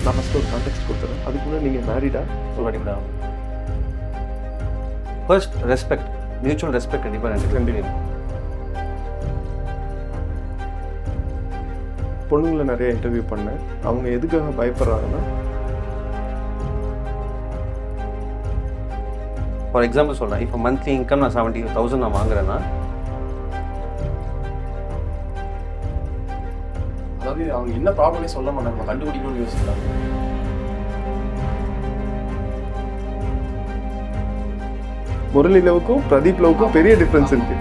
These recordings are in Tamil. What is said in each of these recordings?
நான் ஃபஸ்ட்டு ஒரு கான்டெக்ட் கொடுத்துறேன். அதுக்கு முன்னாடி நீங்கள் மேரிடா? ஒரு வாட்டி கூட ஃபர்ஸ்ட் ரெஸ்பெக்ட், மியூச்சுவல் ரெஸ்பெக்ட் கண்டிப்பாக ரெண்டு வேணும். பொண்ணுங்களை நிறைய இன்டர்வியூ பண்ணேன். அவங்க எதுக்காக பயப்படுறாங்கன்னா, ஃபார் எக்ஸாம்பிள் சொல்கிறேன், இப்போ மந்த்லி இன்கம் நான் 70,000 நான் வாங்குறேன்னா, அதாவது அவங்க என்ன ப்ராப்ளமே சொல்ல மாட்டாங்க, கண்டுபிடிக்கணும்னு யோசிக்கிறாங்க. முரளி லவுக்கும் பிரதீப் லவுக்கும் பெரிய டிஃப்ரென்ஸ் இருக்கு.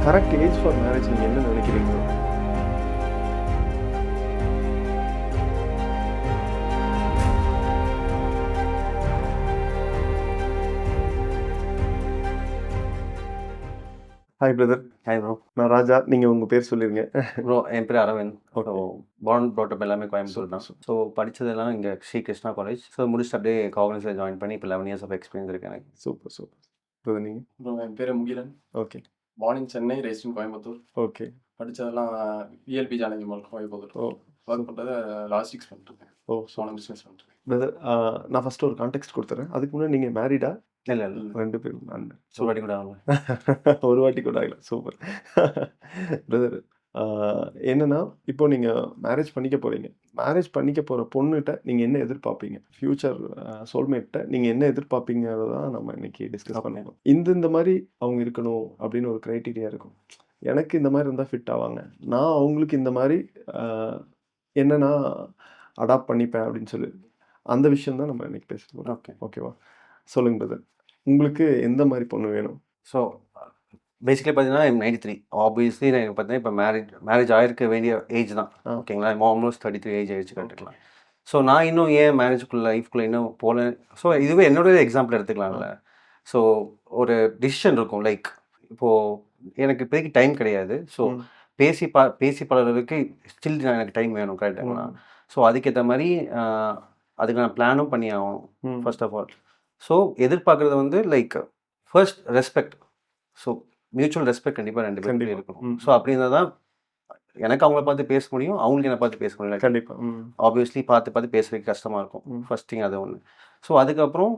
கரெக்ட் ஏஜ் ஃபார் மேரேஜ் நீங்க என்ன நினைக்கிறீங்க? Hi brother. Hi bro. நான் ராஜா. நீங்கள் உங்கள் பேர் சொல்லிருங்க. ப்ரோ என் பேர் அரவிந்த். ஸோ பார்ன் ப்ராட்டப் எல்லாமே கோயம்புத்தூர் தான். ஸோ படித்ததெல்லாம் இங்கே ஸ்ரீ கிருஷ்ணா காலேஜ். ஸோ முடிச்சுட்டு அப்படியே காக்னிஸில் ஜாயின் பண்ணி இப்போ 11 years ஆஃப் எக்ஸ்பீரியன்ஸ் இருக்கு எனக்கு. Super super brother. நீங்கள்? அப்புறம் என் பேர் Mugilan. Okay. born in Chennai, raised in Coimbatore. Okay. படித்ததெல்லாம் விஎல்பி ஜானகி மால் கோயம்புத்தூர். ஒர்க் பண்ணுறது லாஜிஸ்டிக்ஸ் பண்ணிட்டுருக்கேன். சோனம் பிஸ்னஸ் பண்ணிட்டுருக்கேன். பிரதர், நான் ஃபஸ்ட்டு ஒரு கான்டெக்ட் கொடுத்துறேன். அதுக்கு முன்னாடி நீங்கள் மேரிடா? இல்லை 2 பேரும். நான் ஒரு வாட்டி கூட ஆகல. ஒரு வாட்டி கூட ஆகல. Super brother. என்னன்னா, இப்போ நீங்கள் மேரேஜ் பண்ணிக்க போகிறீங்க. மேரேஜ் பண்ணிக்க போகிற பொண்ணுகிட்ட நீங்கள் என்ன எதிர்பார்ப்பீங்க? ஃப்யூச்சர் சோல்மேட்ட நீங்கள் என்ன எதிர்பார்ப்பீங்கிறத தான் நம்ம இன்னைக்கு டிஸ்கஸ் பண்ணுவோம். இந்த மாதிரி அவங்க இருக்கணும் அப்படின்னு ஒரு க்ரைட்டீரியா இருக்கும். எனக்கு இந்த மாதிரி இருந்தால் ஃபிட் ஆவாங்க, நான் அவங்களுக்கு இந்த மாதிரி என்னன்னா அடாப்ட் பண்ணிப்பேன் அப்படின்னு சொல்லி அந்த விஷயம் தான் நம்ம இன்னைக்கு பேச போகிறோம். ஓகே. ஓகேவா? சொல்லுங்க பிரதர், உங்களுக்கு எந்த மாதிரி பொண்ணு வேணும்? ஸோ பேசிக்கலி பார்த்தீங்கன்னா 93. ஆப்வியஸ்லி நான் பார்த்தீங்கன்னா இப்போ மேரேஜ் ஆகிருக்க வேண்டிய ஏஜ் தான். ஓகேங்களா? ஆல்மோஸ்ட் 33 ஏஜ் ஆகிடுச்சு கட்டுக்கலாம். ஸோ நான் இன்னும் ஏன் மேரேஜுக்குள்ளே லைஃப்குள்ளே இன்னும் போகல? ஸோ இதுவே என்னோட எக்ஸாம்பிள் எடுத்துக்கலாம்ல. ஸோ ஒரு டிசிஷன் இருக்கும். லைக் இப்போது எனக்கு இப்போதைக்கு டைம் கிடையாது. ஸோ பேசி பழகிறதுக்கு ஸ்டில் எனக்கு டைம் வேணும். கரெக்டுங்களா? ஸோ அதுக்கேற்ற மாதிரி அதுக்கு நான் பிளானும் பண்ணி ஆகணும் ஃபர்ஸ்ட் ஆஃப் ஆல். ஸோ எதிர்பார்க்குறது வந்து like first respect. So mutual respect கண்டிப்பாக ரெண்டு பேரும் இருக்கணும். ஸோ அப்படி இருந்தால் தான் எனக்கு அவங்கள பார்த்து பேச முடியும், அவங்களுக்கு என்னை பார்த்து பேச முடியும். கண்டிப்பாக. ஆப்வியஸ்லி பார்த்து பேசுறதுக்கு கஷ்டமாக இருக்கும். ஃபர்ஸ்ட் திங் அது ஒன்று. ஸோ அதுக்கப்புறம்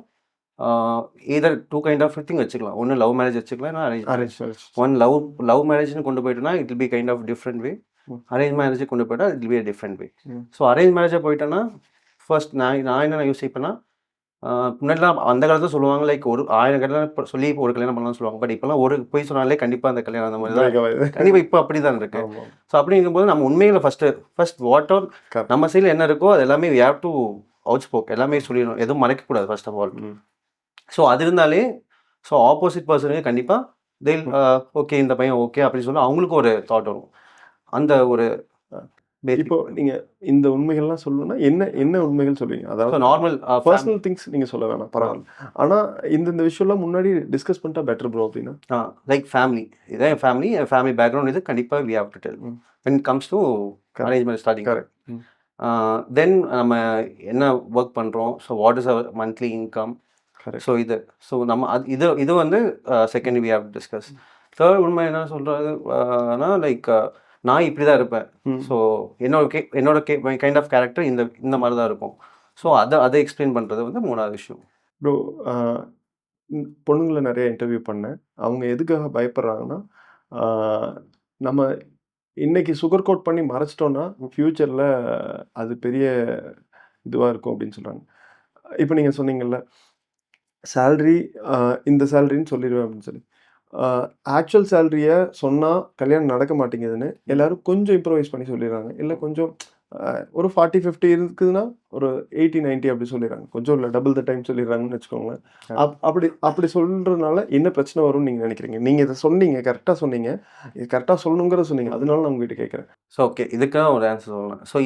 either 2 kind of thing வச்சுக்கலாம். ஒன்று லவ் மேரேஜ் வச்சுக்கலாம், இல்லை அரேஞ்ச் மேரேஜ். ஒன் லவ் மேரேஜ்னு கொண்டு போயிட்டோன்னா it will be kind of different way. Arrange மேரேஜை கொண்டு போயிட்டா it will be different way. So arrange மேரேஜை போயிட்டேன்னா ஃபர்ஸ்ட் நான் என்ன யோசிப்பேன்னா, முன்னாடிலாம் அந்த காலத்தில் சொல்லுவாங்க லைக் ஒரு 1000 கல்யாணம் சொல்லி இப்போ ஒரு கல்யாணம் பண்ணலாம் சொல்லுவாங்க. பட் இப்போலாம் ஒரு போய் சொன்னாலே கண்டிப்பாக அந்த கல்யாணம் அந்த மாதிரி தான் கண்டிப்பாக இப்போ அப்படி தான் இருக்கு. ஸோ அப்படிங்கும்போது நம்ம உண்மையில் ஃபர்ஸ்ட் வாட் ஆல் நம்ம சைடில் என்ன இருக்கோ அது எல்லாமே we have to out spoke, எல்லாமே சொல்லிடணும், எதுவும் மறைக்கக்கூடாது ஃபர்ஸ்ட் ஆஃப் ஆல். ஸோ அது இருந்தாலே ஸோ ஆப்போசிட் பர்சனுக்கு கண்டிப்பாக ஓகே இந்த பையன் ஓகே அப்படின்னு சொல்லி அவங்களுக்கு ஒரு தாட் வரும். அந்த ஒரு இப்போ நீங்க இந்த உண்மைகள்லாம் சொல்லணும்னா என்ன உண்மைகள் சொல்லுவீங்க? அதாவது நார்மல் பர்சனல் திங்ஸ் நீங்க சொல்ல வேணாம், பரவாயில்ல. ஆனா இந்த விஷயம்லாம் முன்னாடி டிஸ்கஸ் பண்ணிட்டா பெட்டர் ப்ரோ அப்படின்னா லைக் ஃபேமிலி, இதான் என் ஃபேமிலி பேக்ரவுண்ட் இது கண்டிப்பாக we have to tell when it comes to arrangement starting. Then நம்ம என்ன ஒர்க் பண்ணுறோம், so what is our monthly income. So நம்ம இது வந்து second we have to discuss. Third உண்மை என்ன சொல்கிறதுனா லைக் நான் இப்படி தான் இருப்பேன். ஸோ என்னோட கைண்ட் ஆஃப் கேரக்டர் இந்த மாதிரி தான் இருக்கும். ஸோ அதை எக்ஸ்பிளைன் பண்ணுறது வந்து 3வது விஷயம். ப்ரோ, பொண்ணுங்களை நிறைய இன்டர்வியூ பண்ணேன். அவங்க எதுக்காக பயப்படுறாங்கன்னா, நம்ம இன்னைக்கு சுகர் கோட் பண்ணி மறைச்சிட்டோன்னா ஃப்யூச்சரில் அது பெரிய இதுவாக இருக்கும் அப்படின்னு சொல்கிறாங்க. இப்போ நீங்கள் சொன்னீங்கல்ல சேல்ரி, இந்த சேலரின்னு சொல்லிடுவேன் அப்படின்னு சொல்லி, ஆக்சுவல் சேலரியை சொன்னால் கல்யாணம் நடக்க மாட்டேங்குதுன்னு எல்லாரும் கொஞ்சம் இம்ப்ரவைஸ் பண்ணி சொல்லிடுறாங்க. இல்லை கொஞ்சம் ஒரு 40-50 இருக்குதுன்னா ஒரு 80-90 அப்படி சொல்லிடுறாங்க. கொஞ்சம் இல்லை டபுள் த டைம் சொல்லிடுறாங்கன்னு வச்சுக்கோங்களேன். அப்படி சொல்கிறதுனால என்ன பிரச்சனை வரும்னு நீங்கள் நினைக்கிறீங்க? நீங்கள் இதை சொன்னீங்க, கரெக்டாக சொன்னீங்க, இது கரெக்டாக சொல்லணுங்கிறத சொன்னீங்க, அதனால நான் உங்ககிட்ட கேட்குறேன். ஸோ ஓகே, இதுக்காக ஒரு ஆன்சர் சொல்லலாம். ஸோ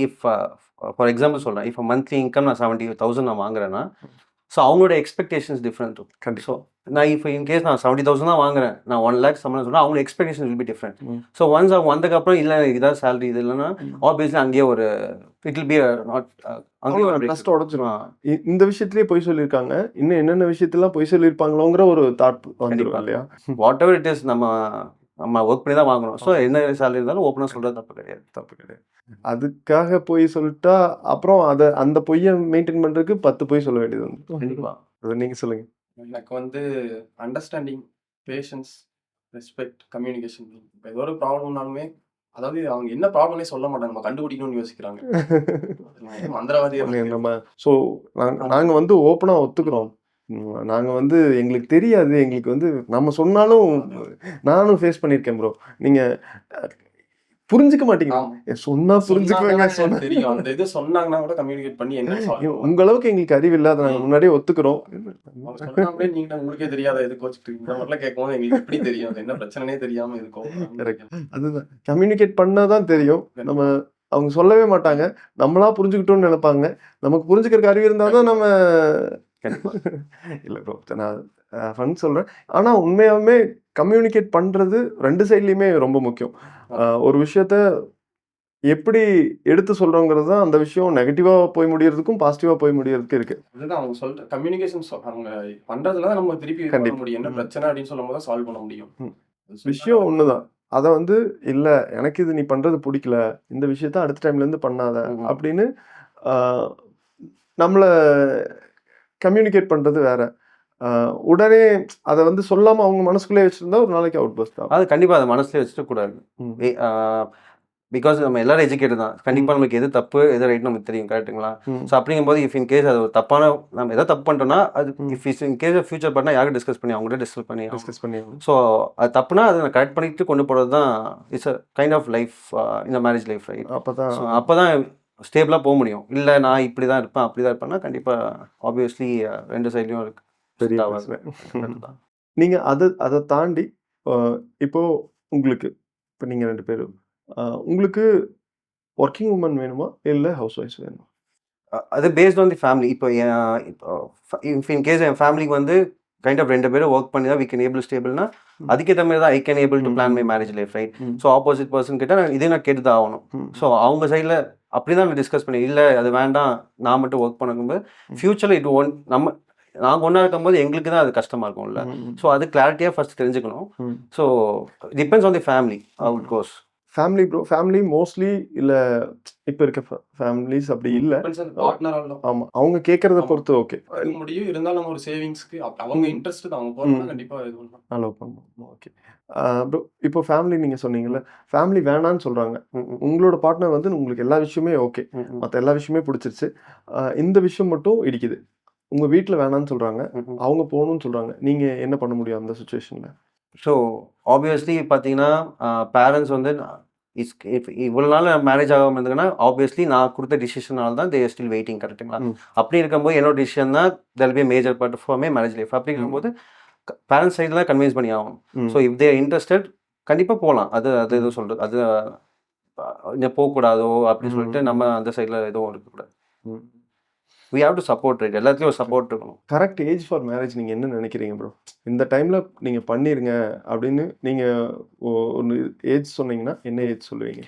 ஃபார் எக்ஸாம்பிள் சொல்கிறேன், இப்போ மந்த்லி இன்கம் நான் 70,000 நான் வாங்குறேன்னா, ஸோ அவங்களோட எக்ஸ்பெக்டேஷன்ஸ் டிஃப்ரெண்ட் இருக்கும். ஸோ நான் இப்போ இன்கேஸ் நான் 70,000 தான் வாங்குறேன், நான் 1 lakh சம்பளம் சொன்னால் அவங்க expectation will be different. So once அவங்க வந்ததுக்கப்புறம் இல்லை இதான் சேலரி இது இல்லைன்னா ஆப்வியஸ்லி அங்கேயே ஒரு இட் வில் பி நாட் அங்கேயே ஒரு ட்ரஸ்ட் உடச்சிடும். இந்த விஷயத்துலேயே பொய் சொல்லியிருக்காங்க, இன்னும் என்னென்ன விஷயத்துலாம் பொய் சொல்லியிருப்பாங்களோங்கிற ஒரு தாட் வந்துடும் இல்லையா? வாட் எவர் இட் இஸ், நம்ம நம்ம ஒர்க் பண்ணி தான் வாங்கணும். ஸோ என்ன சேலரி இருந்தாலும் ஓப்பனாக சொல்கிறது தப்பு கிடையாது. தப்பு கிடையாது. அதுக்காக பொய் சொல்லிட்டா அப்புறம் அந்த பொய்யை மெயின்டைன் பண்றதுக்கு 10 பொய் சொல்ல வேண்டியது வந்து. கண்டிப்பாக. அது நீங்க சொல்லுங்க. எனக்கு வந்து அண்டர்ஸ்டாண்டிங், பேஷன்ஸ், ரெஸ்பெக்ட், கம்யூனிகேஷன். இப்போ ஏதோ ஒரு ப்ராப்ளம்னாலுமே அதாவது அவங்க என்ன ப்ராப்ளம்னே சொல்ல மாட்டாங்க, நம்ம கண்டுபிடிக்கணும்னு யோசிக்கிறாங்க. மந்திரவாதியா நம்ம ஸோ நாங்க வந்து ஓப்பனா ஒத்துக்கிறோம். நாங்க வந்து எங்களுக்கு தெரியாது. எங்களுக்கு வந்து நம்ம சொன்னாலும் நானும் ஃபேஸ் பண்ணியிருக்கேன் ப்ரோ. நீங்க புரிஞ்சுக்க மாட்டீங்க. சொன்னா புரிஞ்சுக்குவாங்க. சொன்னா தெரியும். அந்த இது சொன்னாங்கன்னா கூட கம்யூனிகேட் பண்ணி என்ன உங்க அளவுக்கு எங்களுக்கு அறிவு இல்ல. அதை நாங்க முன்னாடியே ஒத்துக்கிறோம். சொன்னாங்களே நீங்க உங்களுக்கே தெரியாத எதுக்கு வச்சுட்டு இந்த மாதிரிலாம் கேட்கும்போது எங்களுக்கு எப்படி தெரியும் அது என்ன பிரச்சனைனே தெரியாம இருக்கும். அதுதான் கம்யூனிகேட் பண்ணாதான் தெரியும். நம்ம அவங்க சொல்லவே மாட்டாங்க. நம்மளா புரிஞ்சுக்கிட்டோம்னு நினைப்பாங்க. நமக்கு புரிஞ்சுக்கிறதுக்கு அறிவு இருந்தாதான் நம்ம இல்ல ப்ரோ. நான் ஃபன் சொல்றேன். ஆனா உண்மையாவே கம்யூனிகேட் பண்றது 2 சைட்லயுமே ரொம்ப முக்கியம். ஒரு விஷயத்த எப்படி எடுத்து சொல்றோங்கிறது தான் அந்த விஷயம் நெகட்டிவா போய் முடியறதுக்கும் பாசிட்டிவா போய் முடியறதுக்கு இருக்கு. அதுதான் அவங்க சொல்ற கம்யூனிகேஷன் அவங்க பண்றதுல தான் நம்ம திருப்பி பண்ண முடியும். என்ன பிரச்சனை அப்படின்னு சொல்லும்போது தான் சால்வ் பண்ண முடியும். விஷயம் ஒண்ணுதான். அத வந்து இல்ல எனக்கு இது நீ பண்றது பிடிக்கல. இந்த விஷயத்த அடுத்த டைம்ல இருந்து பண்ணாத அப்படின்னு நம்மள கம்யூனிகேட் பண்றது வேற. உடனே அதை வந்து சொல்லாம அவங்க மனசுக்குள்ளே வச்சிருந்தா ஒரு நாளைக்கு அவுட் பஸ்ட் ஆகும். அது கண்டிப்பாக அதை மனசுல வச்சுட்டு கூடாது. பிகாஸ் நம்ம எல்லாரும் எஜுகேட்டட் தான். கண்டிப்பாக நமக்கு எது தப்பு எது ரைட் நமக்கு தெரியும். கரெக்டுங்களா? ஸோ அப்படிங்கும்போது இஃப் இன் கேஸ் அது ஒரு தப்பான நம்ம எதாவது தப்பு பண்ணிட்டோம்னா அது இஃப் இன் கேஸ் ஃபியூச்சர் பண்ணால் யாரும் டிஸ்கஸ் பண்ணி அவங்கள்ட்ட டிஸ்கஸ் பண்ணி ஸோ அது தப்புனா அதை நான் கரெக்ட் பண்ணிட்டு கொண்டு போகிறது தான் it's a kind of life இந்த மேரேஜ் லைஃப் ரைட். அப்போ தான் ஸ்டேபிளாக போக முடியும். இல்லை நான் இப்படி தான் இருப்பேன் அப்படி தான் இருப்பேன்னா கண்டிப்பாக ஆப்வியஸ்லி 2 சைட்லையும் இருக்கு. நீங்க அதை தாண்டி இப்போ உங்களுக்கு இப்போ நீங்க 2 பேரும் உங்களுக்கு ஒர்க்கிங் உமன் வேணுமா இல்லை ஹவுஸ் ஒய்ஃப் வேணுமா? அது பேஸ்ட் ஆன் தி ஃபேமிலி. இப்போ இன் கேஸ் என் ஃபேமிலிக்கு வந்து கைண்ட் ஆஃப் 2 பேரும் ஒர்க் பண்ணி தான் வி கேன் ஏபிள் ஸ்டேபிள்னா அதுக்கேற்ற மாதிரி தான் ஐ can able to plan my marriage life right. So opposite person கிட்ட இதே நான் கேட்டு தான் ஆகணும். ஸோ அவங்க சைடில் அப்படி தான் நான் டிஸ்கஸ் பண்ணி இல்லை அது வேண்டாம் நான் மட்டும் ஒர்க் பண்ணும்போது ஃபியூச்சரில் இது நாங்கள் ஒன்றா இருக்கும்போது எங்களுக்கு தான் அது கஷ்டமாக இருக்கும்ல. ஸோ அது கிளாரிட்டியாக ஃபர்ஸ்ட் தெரிஞ்சுக்கணும். So depends on the family how it goes. Family bro family mostly இல்லை இப்போ இருக்க ஃபேமிலிஸ் அப்படி இல்லை. ஆமாம் அவங்க கேட்குறத பொறுத்து ஓகே முடியும். இருந்தாலும் நம்ம ஒரு சேவிங்ஸ்க்கு அவங்க இன்ட்ரெஸ்ட் தான் அவங்க போகிறாங்க கண்டிப்பாக இது பண்ணலாம் அலோவ் பண்ணணும். ஓகே ப்ரோ இப்போ ஃபேமிலி நீங்கள் சொன்னீங்கல்ல ஃபேமிலி வேணான்னு சொல்கிறாங்க. உங்களோட பார்ட்னர் வந்து உங்களுக்கு எல்லா விஷயமே ஓகே மற்ற எல்லா விஷயமே பிடிச்சிருச்சு. இந்த விஷயம் மட்டும் இடிக்குது. உங்கள் வீட்டில் வேணான்னு சொல்கிறாங்க. அவங்க போகணும்னு சொல்கிறாங்க. நீங்கள் என்ன பண்ண முடியும் அந்த சுச்சுவேஷனில்? ஸோ ஆப்வியஸ்லி பார்த்தீங்கன்னா பேரண்ட்ஸ் வந்து இவ்வளோ நாள் மேரேஜ் ஆகாமல் இருந்ததுன்னா ஆப்வியஸ்லி நான் கொடுத்த டிசிஷனால தான் தேர் ஸ்டில் வெயிட்டிங். கரெக்டுங்களா? அப்படி இருக்கும்போது என்னோட டிசிஷன் தான் there be major part for my marriage life. அப்படி இருக்கும்போது பேரண்ட்ஸ் சைடில் தான் கன்வின்ஸ் பண்ணி ஆகணும். ஸோ இஃப் தேர் இன்ட்ரெஸ்டட் கண்டிப்பாக போகலாம். அது எதுவும் சொல்கிறது அது இங்கே போகக்கூடாதோ அப்படின்னு சொல்லிட்டு நம்ம அந்த சைடில் எதுவும் இருக்கக்கூடாது. we have to support it. எல்லாத்துலயும் ஒரு சப்போர்ட் இருக்கணும். கரெக்ட் ஏஜ் ஃபார் மேரேஜ் நீங்க என்ன நினைக்கிறீங்க ப்ரோ? இந்த டைம்ல நீங்க பண்ணிருங்க அப்படின்னு நீங்க ஒரு ஏஜ் சொன்னீங்கன்னா என்ன ஏஜ் சொல்லுவீங்க?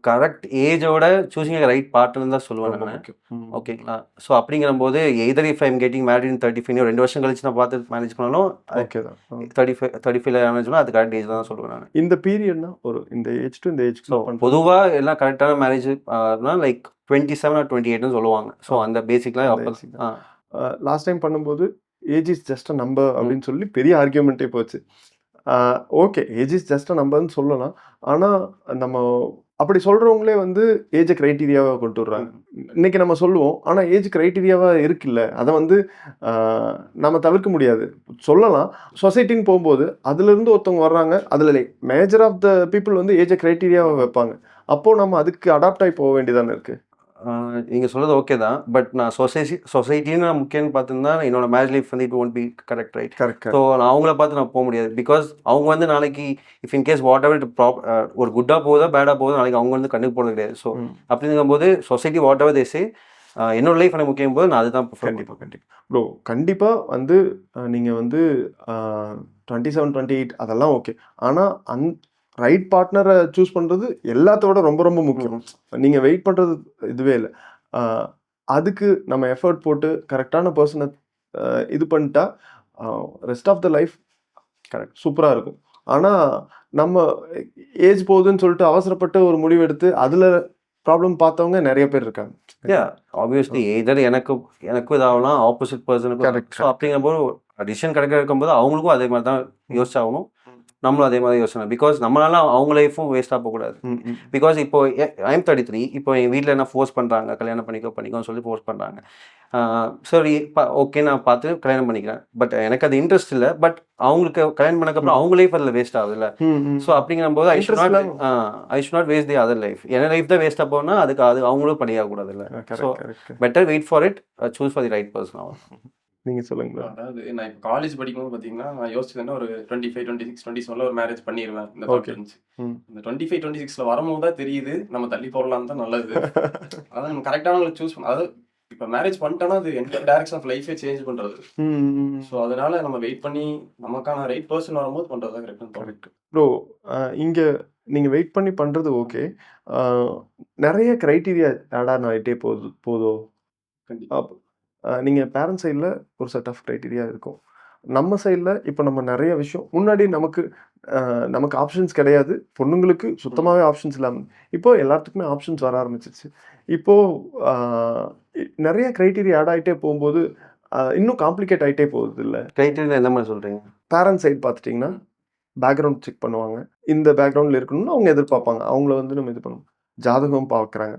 கரெக்ட் ஏஜோட சூசிங் ரைட் பார்ட்னர் தான் சொல்லுவேன் நான். ஓகேங்களா? ஸோ அப்படிங்கிறபோது either if I am getting married in 35 2 வருஷம் கழிச்சு நான் பார்த்து மேனேஜ் பண்ணாலும் ஓகே தான். 35 மேனேஜ் பண்ணால் அது கரெக்ட் ஏஜ் தான் சொல்லுவேன் நான். இந்த பீரியட்னா ஒரு இந்த ஏஜ் டு இந்த ஏஜ் பொதுவாக எல்லாம் கரெக்டான மேரேஜ் லைக் 27 or 28 சொல்லுவாங்க. ஸோ அந்த பேசிக்லாம் லாஸ்ட் டைம் பண்ணும்போது age is just a number அப்படின்னு சொல்லி பெரிய ஆர்கியூமெண்ட்டே போச்சு. Okay age is just a நம்பர்னு சொல்லலாம். ஆனால் நம்ம அப்படி சொல்கிறவங்களே வந்து ஏஜை க்ரைட்டீரியாவாக கொண்டு வர்றாங்க. இன்றைக்கி நம்ம சொல்லுவோம் ஆனால் ஏஜ் க்ரைட்டீரியாவாக இருக்குல்ல அதை வந்து நம்ம தவிர்க்க முடியாது. சொல்லலாம் சொசைட்டின்னு போகும்போது அதுலேருந்து ஒருத்தவங்க வர்றாங்க. அதில் மேஜர் ஆஃப் த பீப்புள் வந்து ஏஜை க்ரைட்டீரியாவாக வைப்பாங்க. அப்போது நம்ம அதுக்கு அடாப்ட் ஆகி போக வேண்டியதானே இருக்குது. நீங்கள் சொல்கிறது ஓகே தான். பட் நான் சொசைட்டின்னு நான் முக்கியம்னு பார்த்துருந்தா என்னோட மேரேஜ் லைஃப் வந்து it won't be correct right. So நான் அவங்கள பார்த்து நான் போக முடியாது. பிகாஸ் அவங்க வந்து நாளைக்கு if in case what ever ஒரு குட்டாக போதோ பேடாக போதோ நாளைக்கு அவங்க வந்து கண்ணுக்கு போகிறது கிடையாது. ஸோ அப்படிங்கும்போது சொசைட்டி வாட் எவர் தேசே என்னோட லைஃப் எனக்கு முக்கியம் போது நான் அதுதான் கண்டிப்பாக ப்ரோ கண்டிப்பாக வந்து நீங்கள் வந்து 27 28 அதெல்லாம் ஓகே. ஆனால் ரைட் பார்ட்னரை சூஸ் பண்ணுறது எல்லாத்தோட ரொம்ப ரொம்ப முக்கியம். நீங்கள் வெயிட் பண்ணுறது இதுவே இல்லை. அதுக்கு நம்ம எஃபர்ட் போட்டு கரெக்டான பர்சனை இது பண்ணிட்டா rest of the life correct சூப்பராக இருக்கும். ஆனா நம்ம ஏஜ் போகுதுன்னு சொல்லிட்டு அவசரப்பட்டு ஒரு முடிவு எடுத்து அதுல ப்ராப்ளம் பார்த்தவங்க நிறைய பேர் இருக்காங்க. ஆப்வியஸ்லி எய்தர் எனக்கும் இதாகலாம், ஆப்போசிட் பர்சனுக்கும். கரெக்ட். ஸோ அப்படிங்கும்போது டிசிஷன் இருக்கும்போது அவங்களுக்கும் அதே மாதிரி தான் யோசிச்சாகணும். நம்மளும் அதே மாதிரி யோசிக்கணும். பிகாஸ் நம்மளால அவங்க லைஃப்பும் வேஸ்ட்டாக போகக்கூடாது. பிகாஸ் இப்போ ஐம் 33. இப்போ என் வீட்டில் என்ன ஃபோர்ஸ் பண்ணுறாங்க, கல்யாணம் பண்ணிக்கோன்னு சொல்லி ஃபோர்ஸ் பண்ணுறாங்க. சரி ஓகே, நான் பார்த்து கல்யாணம் பண்ணிக்கிறேன். பட் எனக்கு அது இன்ட்ரெஸ்ட் இல்லை. பட் அவங்களுக்கு கல்யாணம் பண்ணக்கப்புறம் அவங்க லைஃப் அதில் வேஸ்ட் ஆகுதுல்ல. ஸோ அப்படிங்கும்போது I should not waste the other life. என் லைஃப் தான் வேஸ்ட்டாக போனால் அது அவங்களும் பண்ணியாகக்கூடாது இல்லை. So better wait for it, choose for the right person. நீங்க சொல்லுங்க. அதாவது நான் இப்போ காலேஜ் படிக்கும்போது பார்த்தீங்கன்னா, நான் யோசிச்சதுன்னா ஒரு 25, 26, 27 ஒரு மேரேஜ் பண்ணிடுவேன். இந்த தாட் இருந்துச்சு. இந்த 25, 26ல வரும்போது தான் தெரியுது நம்ம தள்ளி போடலாம் தான் நல்லது. அதாவது நம்ம கரெக்டானவங்களை சூஸ் பண்ண, அதாவது இப்போ மேரேஜ் பண்ணிட்டோம்னா அது எந்த டைரக்ஷன் ஆஃப் லைஃபே சேஞ்ச் பண்றது. ஸோ அதனால நம்ம வெயிட் பண்ணி நமக்கான ரைட் பர்சன் வரும்போது பண்றது தான் கரெக்ட். Correct bro. இங்க நீங்க வெயிட் பண்ணி பண்றது ஓகே. நிறைய கிரைட்டீரியா ஆட் ஆன் ஆகிட்டே போதோ. நீங்கள் பேரண்ட் சைடில் ஒரு செட் ஆஃப் க்ரைட்டீரியா இருக்கும். நம்ம சைடில் இப்போ நம்ம நிறைய விஷயம் முன்னாடி நமக்கு ஆப்ஷன்ஸ் கிடையாது. பொண்ணுங்களுக்கு சுத்தமாகவே ஆப்ஷன்ஸ் இல்லாமல் இப்போ எல்லாத்துக்குமே ஆப்ஷன்ஸ் வர ஆரம்பிச்சிருச்சு. இப்போது நிறைய க்ரைட்டீரியா ஆட் ஆகிட்டே போகும்போது இன்னும் காம்ப்ளிகேட் ஆகிட்டே போகுது இல்லை? க்ரைட்டீரியா என்ன மாதிரி சொல்கிறீங்க? பேரண்ட் சைடு பார்த்துட்டிங்கன்னா பேக்ரவுண்ட் செக் பண்ணுவாங்க. இந்த பேக்ரவுண்டில் இருக்கணும்னு அவங்க எதிர்பார்ப்பாங்க. அவங்கள வந்து நம்ம இது பண்ணுவோம். ஜாதகம் பார்க்குறாங்க.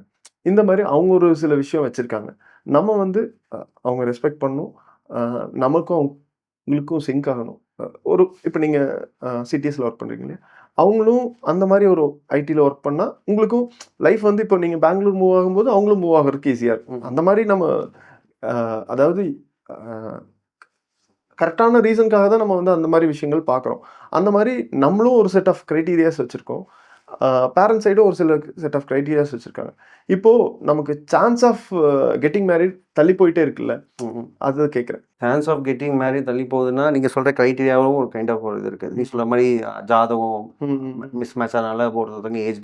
இந்த மாதிரி அவங்க ஒரு சில விஷயம் வச்சுருக்காங்க. நம்ம வந்து அவங்க ரெஸ்பெக்ட் பண்ணணும். நமக்கும் அவங்களுக்கும் சிங்க் ஆகணும். இப்போ நீங்கள் சிட்டிஸில் ஒர்க் பண்ணுறீங்க இல்லையா, அவங்களும் அந்த மாதிரி ஒரு ஐடியில் ஒர்க் பண்ணால் உங்களுக்கும் லைஃப் வந்து இப்போ நீங்கள் பெங்களூர் மூவ் ஆகும்போது அவங்களும் மூவ் ஆகிறதுக்கு ஈஸியாக இருக்கும். அந்த மாதிரி நம்ம அதாவது கரெக்டான ரீசனுக்காக தான் நம்ம வந்து அந்த மாதிரி விஷயங்கள் பார்க்குறோம். அந்த மாதிரி நம்மளும் ஒரு செட் ஆஃப் க்ரைட்டீரியாஸ் வச்சுருக்கோம். பேரண்ட் சைடும் ஒரு சில செட் ஆஃப் க்ரைட்டீரியாஸ் வச்சுருக்காங்க. இப்போது நமக்கு சான்ஸ் ஆஃப் கெட்டிங் மேரிட் தள்ளி போயிட்டே இருக்குல்ல, அது கேட்குறேன். சான்ஸ் ஆஃப் கெட்டிங் மேரிட் தள்ளி போகுதுன்னா நீங்கள் சொல்கிற க்ரைட்டீரியாவும் ஒரு கைண்ட் ஆஃப் ஒரு இது இருக்குது. நீ சொல்கிற மாதிரி ஜாதகம் மிஸ் மேட்ச் ஆனால போடுறதுங்க ஏஜ்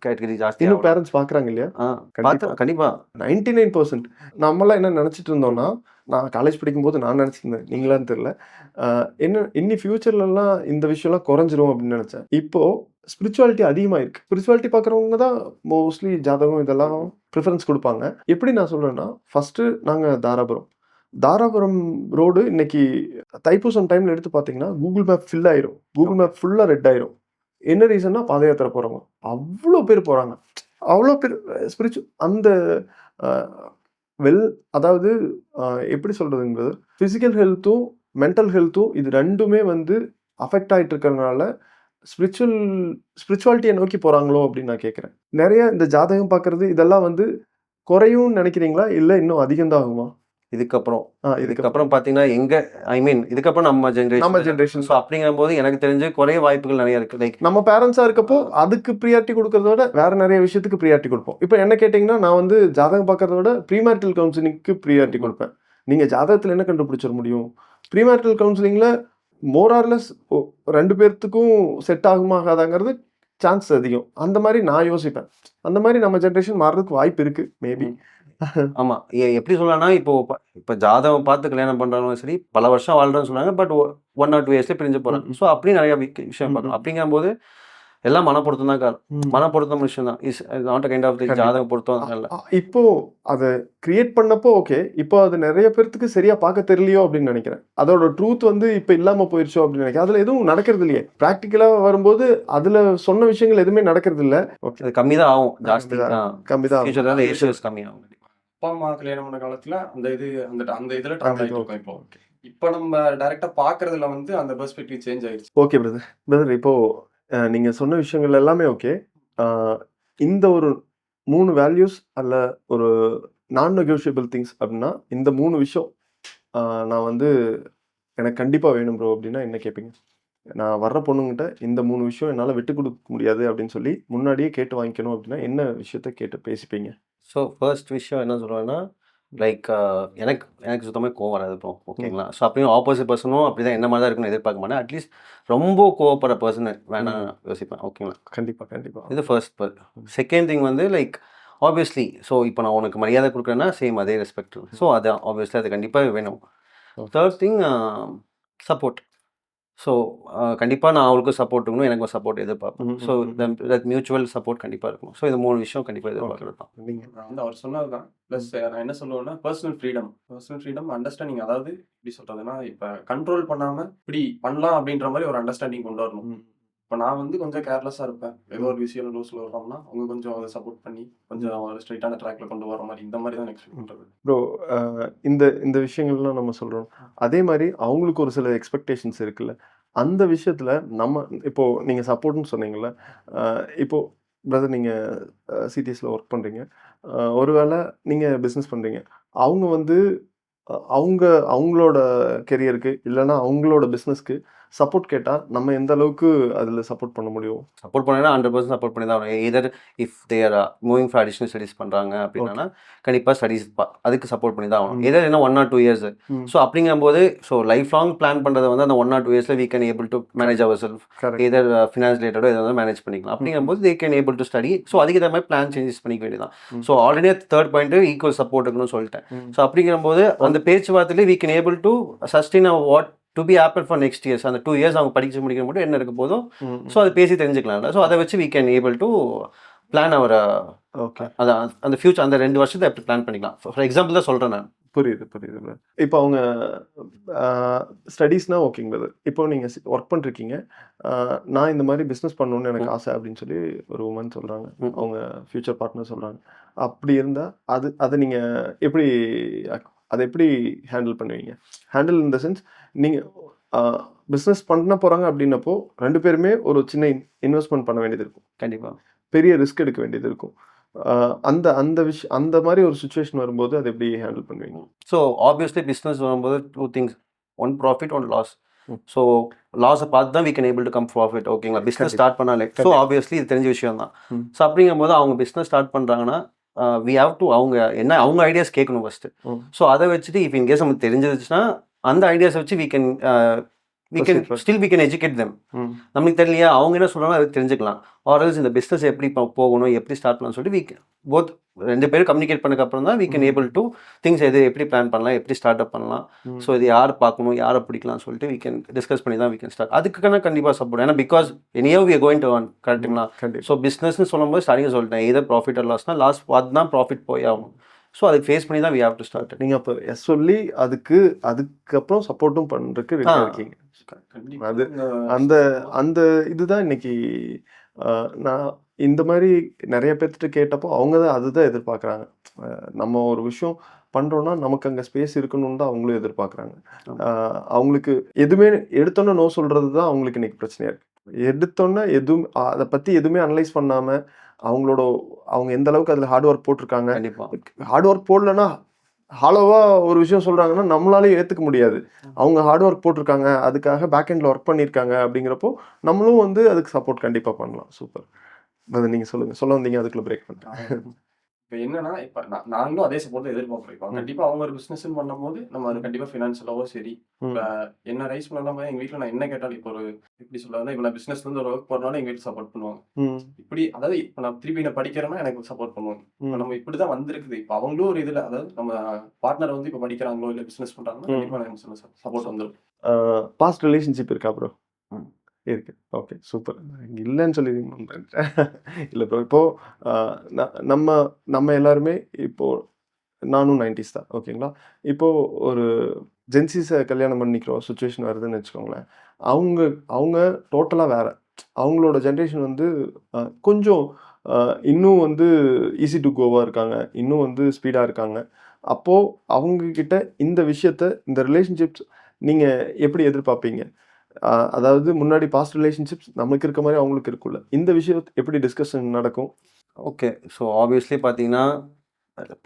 கேட்டகரி ஜாஸ்தி. இன்னும் பேரண்ட்ஸ் பார்க்குறாங்க இல்லையா? கண்டிப்பாக 99%. நம்மளாம் என்ன நினச்சிட்டு இருந்தோம்னா, நான் காலேஜ் படிக்கும்போது நான் நினச்சிருந்தேன், நீங்களான்னு தெரில, இன்னி ஃப்யூச்சர்லலாம் இந்த விஷயம்லாம் குறைஞ்சிரும் அப்படின்னு நினச்சேன். இப்போது ஸ்பிரிச்சுவாலிட்டி அதிகமாகிருக்கு. ஸ்பிரிச்சுவாலிட்டி பார்க்குறவங்க தான் மோஸ்ட்லி ஜாதகம் இதெல்லாம் ப்ரிஃபரன்ஸ் கொடுப்பாங்க. எப்படி நான் சொல்கிறேன்னா, ஃபஸ்ட்டு நாங்கள் தாராபுரம் ரோடு இன்னைக்கு தைப்பூசம் டைமில் எடுத்து பார்த்தீங்கன்னா கூகுள் மேப் ஃபில் ஆயிரும். கூகுள் மேப் ஃபுல்லாக ரெட் ஆயிரும். என்ன ரீசன்னா பாத யாத்திரை போகிறவங்க அவ்வளோ பேர் போகிறாங்க. அவ்வளோ பேர் அந்த அதாவது எப்படி சொல்கிறதுங்கிறது, ஃபிசிக்கல் ஹெல்த்தும் மென்டல் ஹெல்த்தும் இது ரெண்டுமே வந்து அஃபெக்ட் ஆகிட்டு இருக்கிறதுனால ஸ்பிரிச்சுவாலிட்டியை நோக்கி போகிறாங்களோ அப்படின்னு நான் கேட்குறேன். நிறைய இந்த ஜாதகம் பார்க்குறது இதெல்லாம் வந்து குறையும்னு நினைக்கிறீங்களா, இல்லை இன்னும் அதிகம்தான் ஆகுமா? இதுக்கப்புறம் பார்த்தீங்கன்னா இதுக்கப்புறம் நம்ம ஜென்ரேஷன். ஸோ அப்படிங்கும்போது எனக்கு தெரிஞ்சு குறைய வாய்ப்புகள் நிறைய இருக்குது. லைக் நம்ம பேரண்ட்ஸாக இருக்கப்போ அதுக்கு ப்ரியாரிட்டி கொடுக்கறத விட வேறு நிறைய விஷயத்துக்கு ப்ரியாரிட்டி கொடுப்போம். இப்போ என்ன கேட்டிங்கன்னா, நான் வந்து ஜாதகம் பார்க்கறத விட ப்ரீமேரிட்டல் கவுன்சிலிங்க்கு ப்ரியாரிட்டி கொடுப்பேன். நீங்கள் ஜாதகத்தில் என்ன கண்டுபிடிச்சிட முடியும்? ப்ரீமேரிட்டல் கவுன்சிலிங்கில் மோரார்லெஸ் 2 பேர்த்துக்கும் செட் ஆகுமா ஆகாதாங்கிறது சான்ஸ் அதிகம். அந்த மாதிரி நான் யோசிப்பேன். அந்த மாதிரி நம்ம ஜென்ரேஷன் மாறுறதுக்கு வாய்ப்பு இருக்குது மேபி. ஆமாம், எப்படி சொல்லலாம்னா இப்போ ஜாதகம் பார்த்து கல்யாணம் பண்ணுறவங்களும் சரி, பல வருஷம் வாழ்றோன்னு சொன்னாங்க. பட் 1 or 2 இயர்ஸ்லேயே பிரிஞ்சு போகிறாங்க. ஸோ அப்படியும் நிறைய விஷயம் பார்க்கணும். அப்படிங்கும்போது எல்லாம் மனப்பொருத்தம் தான் காரணம். மனப்பொருத்தம் விஷயம் தான். Is not a kind of ஜாதகம் பொருத்தம் இல்லை. இப்போ அதை கிரியேட் பண்ணப்போ ஓகே. இப்போ அது நிறைய பேர்த்துக்கு சரியா பார்க்க தெரியலையோ அப்படின்னு நினைக்கிறேன். அதோட ட்ரூத் வந்து இப்போ இல்லாமல் போயிடுச்சோ அப்படின்னு நினைக்கிறேன். அதில் எதுவும் நடக்கிறது இல்லையே. ப்ராக்டிக்கலாக வரும்போது அதில் சொன்ன விஷயங்கள் எதுவுமே நடக்கிறது இல்லை. ஓகே, அது கம்மி தான் ஆகும். ஜாஸ்தி கம்மி தான் கம்மி ஆகும். அப்பா அம்மா கல்யாணம் பண்ண காலத்துல அந்த இதுல ட்ராவல் ஆகிட்டு இருக்கோம். இப்போ நம்ம டைரக்டா பாக்குறதுல வந்து அந்த பெர்ஸ்பெக்டிவ் சேஞ்ச் ஆயிடுச்சு. ஓகே பிரதர், இப்போ நீங்க சொன்ன விஷயங்கள் எல்லாமே ஓகே. இந்த ஒரு 3 வேல்யூஸ் அல்ல ஒரு நான் நெகோஷியபிள் திங்ஸ் அப்படின்னா, இந்த 3 விஷயம் நான் வந்து எனக்கு கண்டிப்பா வேணும் ப்ரோ அப்படின்னா என்ன கேட்பீங்க? நான் வர்ற பொண்ணுங்கிட்ட இந்த 3 விஷயம் என்னால் விட்டு கொடுக்க முடியாது அப்படின்னு சொல்லி முன்னாடியே கேட்டு வாங்கிக்கணும் அப்படின்னா என்ன விஷயத்த கேட்டு பேசிப்பீங்க? ஸோ ஃபர்ஸ்ட் விஷயம் என்ன சொல்லுவேன்னா, லைக் எனக்கு சுத்தமாக கோவம் வராது ப்ரோ. ஓகேங்களா? ஸோ அப்படியும் ஆப்போசிட் பர்சனும் அப்படி தான் என்ன மாதிரி தான் இருக்குன்னு எதிர்பார்க்க மாட்டேன். அட்லீஸ்ட் ரொம்ப கோவப்படுற பர்சன் வேணாம் யோசிப்பேன். ஓகேங்களா? கண்டிப்பாக இது ஃபர்ஸ்ட். செகண்ட் திங் வந்து லைக் ஆப்வியஸ்லி, ஸோ இப்போ நான் உனக்கு மரியாதை கொடுக்குறேன்னா சேம் அதே ரெஸ்பெக்ட். ஸோ அது ஆப்வியஸ்லி அது கண்டிப்பாக வேணும். Third thing support. ஸோ கண்டிப்பாக நான் அவங்களுக்கும் சப்போர்ட் இருக்கணும், எனக்கும் சப்போர்ட் எதிர்பார்ப்பேன். ம், ஸோ ம், ம். தட் மியூச்சுவல் சப்போர்ட் கண்டிப்பாக இருக்கும். ஸோ இந்த 3 விஷயம் கண்டிப்பாக எதிர்பார்க்குறது தான். நீங்க நான் வந்து அவர் சொன்னது தான். ப்ளஸ் நான் என்ன சொல்லுவேன்னா, பர்சனல் ஃப்ரீடம், அண்டர்ஸ்டாண்டிங். அதாவது எப்படி சொல்றதுன்னா, இப்ப கண்ட்ரோல் பண்ணாம இப்படி பண்ணலாம் அப்படின்ற மாரி ஒரு அண்டர்ஸ்டாண்டிங் கொண்டு வரணும். ம். இப்ப நான் வந்து கொஞ்சம் கேர்லெஸ்ஸா இருப்பேன். ஏதோ ஒரு விஷயம் லூஸ்ல வர்றோம்னா, அவங்க கொஞ்சம் அத சப்போர்ட் பண்ணி, கொஞ்சம் ஒரு ஸ்ட்ரெய்ட்டான ட்ராக்ல கொண்டு வர மாரி, இந்த மாரி தான் எக்ஸ்பெக்ட் பண்றது. ப்ரோ, இந்த இந்த விஷயங்கள்லாம் நம்ம சொல்றோம். அதே மாரி அவங்களுக்கு ஒரு சில எக்ஸ்பெக்டேஷன்ஸ் இருக்குல்ல. அந்த விஷயத்துல நம்ம இப்போ நீங்க சப்போர்ட்ன்னு சொன்னீங்கல்ல. இப்போ பிரதர், நீங்க சிடிஎஸ்ல ஒர்க் பண்றீங்க. ஒருவேள நீங்க பிசினஸ் பண்றீங்க. அவங்க வந்து அவங்க அவங்களோட கெரியருக்கு இல்லன்னா அவங்களோட பிசினஸ்க்கு சப்போர்ட் கேட்டா, நம்ம எந்த அளவுக்கு அதுல சப்போர்ட் பண்ண முடியும்? சப்போர்ட் பண்ணா 100% சப்போர்ட் பண்ணி தான் ஆகணும். Either if they are moving for additional studies பண்ணுறாங்க அப்படின்னா கண்டிப்பாக ஸ்டடீஸ் அதுக்கு சப்போர்ட் பண்ணி தான் ஆகணும். எதர் என்ன 1 or 2 இயர்ஸ். ம். ஸோ அப்படிங்கும்போது ஸோ லைஃப் லாங் பிளான் பண்ணுறது வந்து அந்த 1 or 2 இயர்ஸில் we can able to manage ourselves. Correct. Either finance ரிலேட்டடோ எதாவது மேனேஜ் பண்ணிக்கலாம். அப்படிங்கும்போது they can able to study. So அதுக்கு தகுந்த மாதிரி பிளான் சேஞ்சஸ் பண்ணிக்க வேண்டியதான். So already third point equal support இருக்குன்னு சொல்லிட்டேன். ஸோ அப்படிங்கும்போது அந்த பேச்சுவார்த்தையிலே we can able to sustain our what to be happen for next years. அந்த 2 years அவங்க படிச்சு முடிக்கிற மட்டும் என்ன இருக்க போதோ ஸோ அதை பேசி தெரிஞ்சுக்கலாம்ல. ஸோ அதை வச்சு we can able to plan our okay. அந்த ஃபியூச்சர் அந்த 2 வருஷத்தை எப்படி பிளான் பண்ணிக்கலாம். ஃபார் எக்ஸாம்பிள் தான் சொல்கிறேன் நான். புரியுது, புரியுது ப்ரோ. இப்போ அவங்க ஸ்டடீஸ்னா ஓகேங்க பிரதர். இப்போ நீங்க ஒர்க் பண்ணிருக்கீங்க. நான் இந்த மாதிரி பிசினஸ் பண்ணணும்னு எனக்கு ஆசை அப்படின்னு சொல்லி ஒரு உமன் சொல்றாங்க. அவங்க ஃபியூச்சர் பார்ட்னர் சொல்றாங்க. அப்படி இருந்தா அதை நீங்க எப்படி அதை எப்படி ஹேண்டில் பண்ணுவீங்க? ஹேண்டில் இன் த சென்ஸ், நீங்க பிசினஸ் பண்ண போறாங்க அப்படின்னப்போ 2 பேருமே ஒரு சின்ன இன்வெஸ்ட்மெண்ட் பண்ண வேண்டியது இருக்கும். கண்டிப்பாக பெரிய ரிஸ்க் எடுக்க வேண்டியது இருக்கும். அந்த அந்த அந்த மாதிரி ஒரு சிச்சுவேஷன் வரும்போது அதை எப்படி ஹேண்டில் பண்ணுவீங்க? ஸோ ஆப்வியஸ்லி பிஸ்னஸ் வரும்போது 2 things. One profit, one loss. So லாஸை பார்த்து தான் we can able to come profit. ஓகேங்களா? பிஸ்னஸ் ஸ்டார்ட் பண்ணாலே ஸோ ஆப்வியஸ்லி இது தெரிஞ்ச விஷயம் தான். ஸோ அப்படிங்கும்போது அவங்க பிஸ்னஸ் ஸ்டார்ட் பண்ணுறாங்கன்னா we have to அவங்க அவங்க ஐடியாஸ் கேட்கணும் ஃபஸ்ட்டு. ஸோ அதை வச்சுட்டு இஃப் இன்கேஸ் நமக்கு தெரிஞ்சிருச்சுன்னா அந்த ஐடியாஸை வச்சு we can educate them. நமக்கு தெரியலையா அவங்க என்ன சொல்கிறாங்க அதை தெரிஞ்சுக்கலாம். ஆர்எல்ஸ் இந்த பிஸ்னஸ் எப்படி போகணும், எப்படி ஸ்டார்ட் பண்ணலாம்னு சொல்லிட்டு போத் 2 பேரும் கம்யூனிகேட் பண்ணதுக்கப்புறம் தான் we can able to things எது எப்படி பிளான் பண்ணலாம், எப்படி ஸ்டார்ட் அப் பண்ணலாம். ஸோ இது யார் பார்க்கணும், யாரை பிடிக்கலாம்னு சொல்லிட்டு we can டிஸ்கஸ் பண்ணி தான் we can start. அதுக்கான கண்டிப்பாக சப்போர்ட். ஏன்னா because anyhow we are going to earn. கரெக்டுங்களா? ஸோ பிஸ்னஸ்ன்னு சொல்லும்போது ஸ்டார்டிங் சொல்லிட்டேன், எதர் ப்ராஃபிட் ஆர் லாஸ்னால் லாஸ் பார்த்து தான் ப்ராஃபிட் போய் ஆகும். ஸோ அதை ஃபேஸ் பண்ணி தான் we have to start. நீங்கள் அப்போ சொல்லி அதுக்கப்புறம் சப்போர்ட்டும் பண்ணுறதுக்கு ரெடியாக இருக்கீங்க. அது அந்த அந்த இதுதான் இன்னைக்கு நான் இந்த மாதிரி நிறைய பேர்த்துட்டு கேட்டப்போ அவங்க தான் அதுதான் எதிர்பார்க்குறாங்க. நம்ம ஒரு விஷயம் பண்ணுறோன்னா நமக்கு அங்கே ஸ்பேஸ் இருக்கணும்னு தான் அவங்களும் எதிர்பார்க்குறாங்க. அவங்களுக்கு எதுவுமே எடுத்தோன்னே நோ சொல்கிறது தான் அவங்களுக்கு இன்னைக்கு பிரச்சனையாக இருக்குது. எடுத்தோன்னே எதுவும் அதை பற்றி எதுவுமே அனலைஸ் பண்ணாமல் அவங்க எந்த அளவுக்கு அதில் ஹார்ட் ஒர்க் போட்டிருக்காங்க. ஹார்ட் ஒர்க் போடலன்னா ஹாலோவா ஒரு விஷயம் சொல்றாங்கன்னா நம்மளாலேயும் ஏற்றுக்க முடியாது. அவங்க ஹார்ட் ஒர்க் போட்டிருக்காங்க, அதுக்காக பேக் எண்டில் ஒர்க் பண்ணியிருக்காங்க. அப்படிங்கிறப்போ நம்மளும் வந்து அதுக்கு சப்போர்ட் கண்டிப்பாக பண்ணலாம். சூப்பர். அதை நீங்கள் சொல்ல வந்தீங்க, அதுக்குள்ள பிரேக் பண்ணிட்டேன். இப்போ என்னன்னா, இப்போ நாங்களும் அதே சப்போர்ட் எதிர்பார்க்குறோம். இப்போ கண்டிப்பாக அவங்க ஒரு பிஸ்னஸ்ன்னு பண்ணும்போது நம்ம அது கண்டிப்பாக ஃபினான்ஷியலாவோ சரி, இப்போ என்ன ரைஸ் பண்ணாமல் எங்கள் வீட்டில் நான் என்ன கேட்டாலும் இப்போ ஒரு எப்படி சொல்றதுன்னா, இப்போ நான் பிஸ்னஸ்லேருந்து ஒரு ஒர்க் போகிறனால எங்கள் வீட்டில் சப்போர்ட் பண்ணுவாங்க. இப்படி அதாவது இப்போ நான் திருப்பி நான் படிக்கிறேன்னா எனக்கு சப்போர்ட் பண்ணுவாங்க. இப்போ நம்ம இப்படி தான் வந்திருக்குது. இப்போ அவங்களும் ஒரு இதில் அதாவது நம்ம பார்ட்னர் வந்து இப்போ படிக்கிறாங்களோ இல்லை பிஸ்னஸ் பண்ணுறாங்கன்னா கண்டிப்பாக எனக்கு சப்போர்ட் வந்துடும். பாஸ்ட் ரிலேஷன்ஷிப் இருக்கா ப்ரோ? இருக்கு. Okay, super. இல்லைன்னு சொல்லி இல்லை ப்ரோ. இப்போது நம்ம எல்லாருமே இப்போது நானும் 90s தான். ஓகேங்களா? இப்போது ஒரு ஜென்சிஸை கல்யாணம் பண்ணிக்கிற சுச்சுவேஷன் வருதுன்னு வச்சுக்கோங்களேன். அவங்க டோட்டலாக வேறு. அவங்களோட ஜென்ரேஷன் வந்து கொஞ்சம் இன்னும் வந்து ஈஸி டு கோவாக இருக்காங்க, இன்னும் வந்து ஸ்பீடாக இருக்காங்க. அப்போது அவங்கக்கிட்ட இந்த விஷயத்த, இந்த ரிலேஷன்ஷிப்ஸ் நீங்கள் எப்படி எதிர்பார்ப்பீங்க? அதாவது முன்னாடி பாஸ்ட் ரிலேஷன்ஷிப்ஸ் நமக்கு இருக்க மாதிரி அவங்களுக்கு இருக்குல்ல, இந்த விஷயம் எப்படி டிஸ்கஷன் நடக்கும்? ஓகே. ஸோ ஆப்வியஸ்லி பார்த்தீங்கன்னா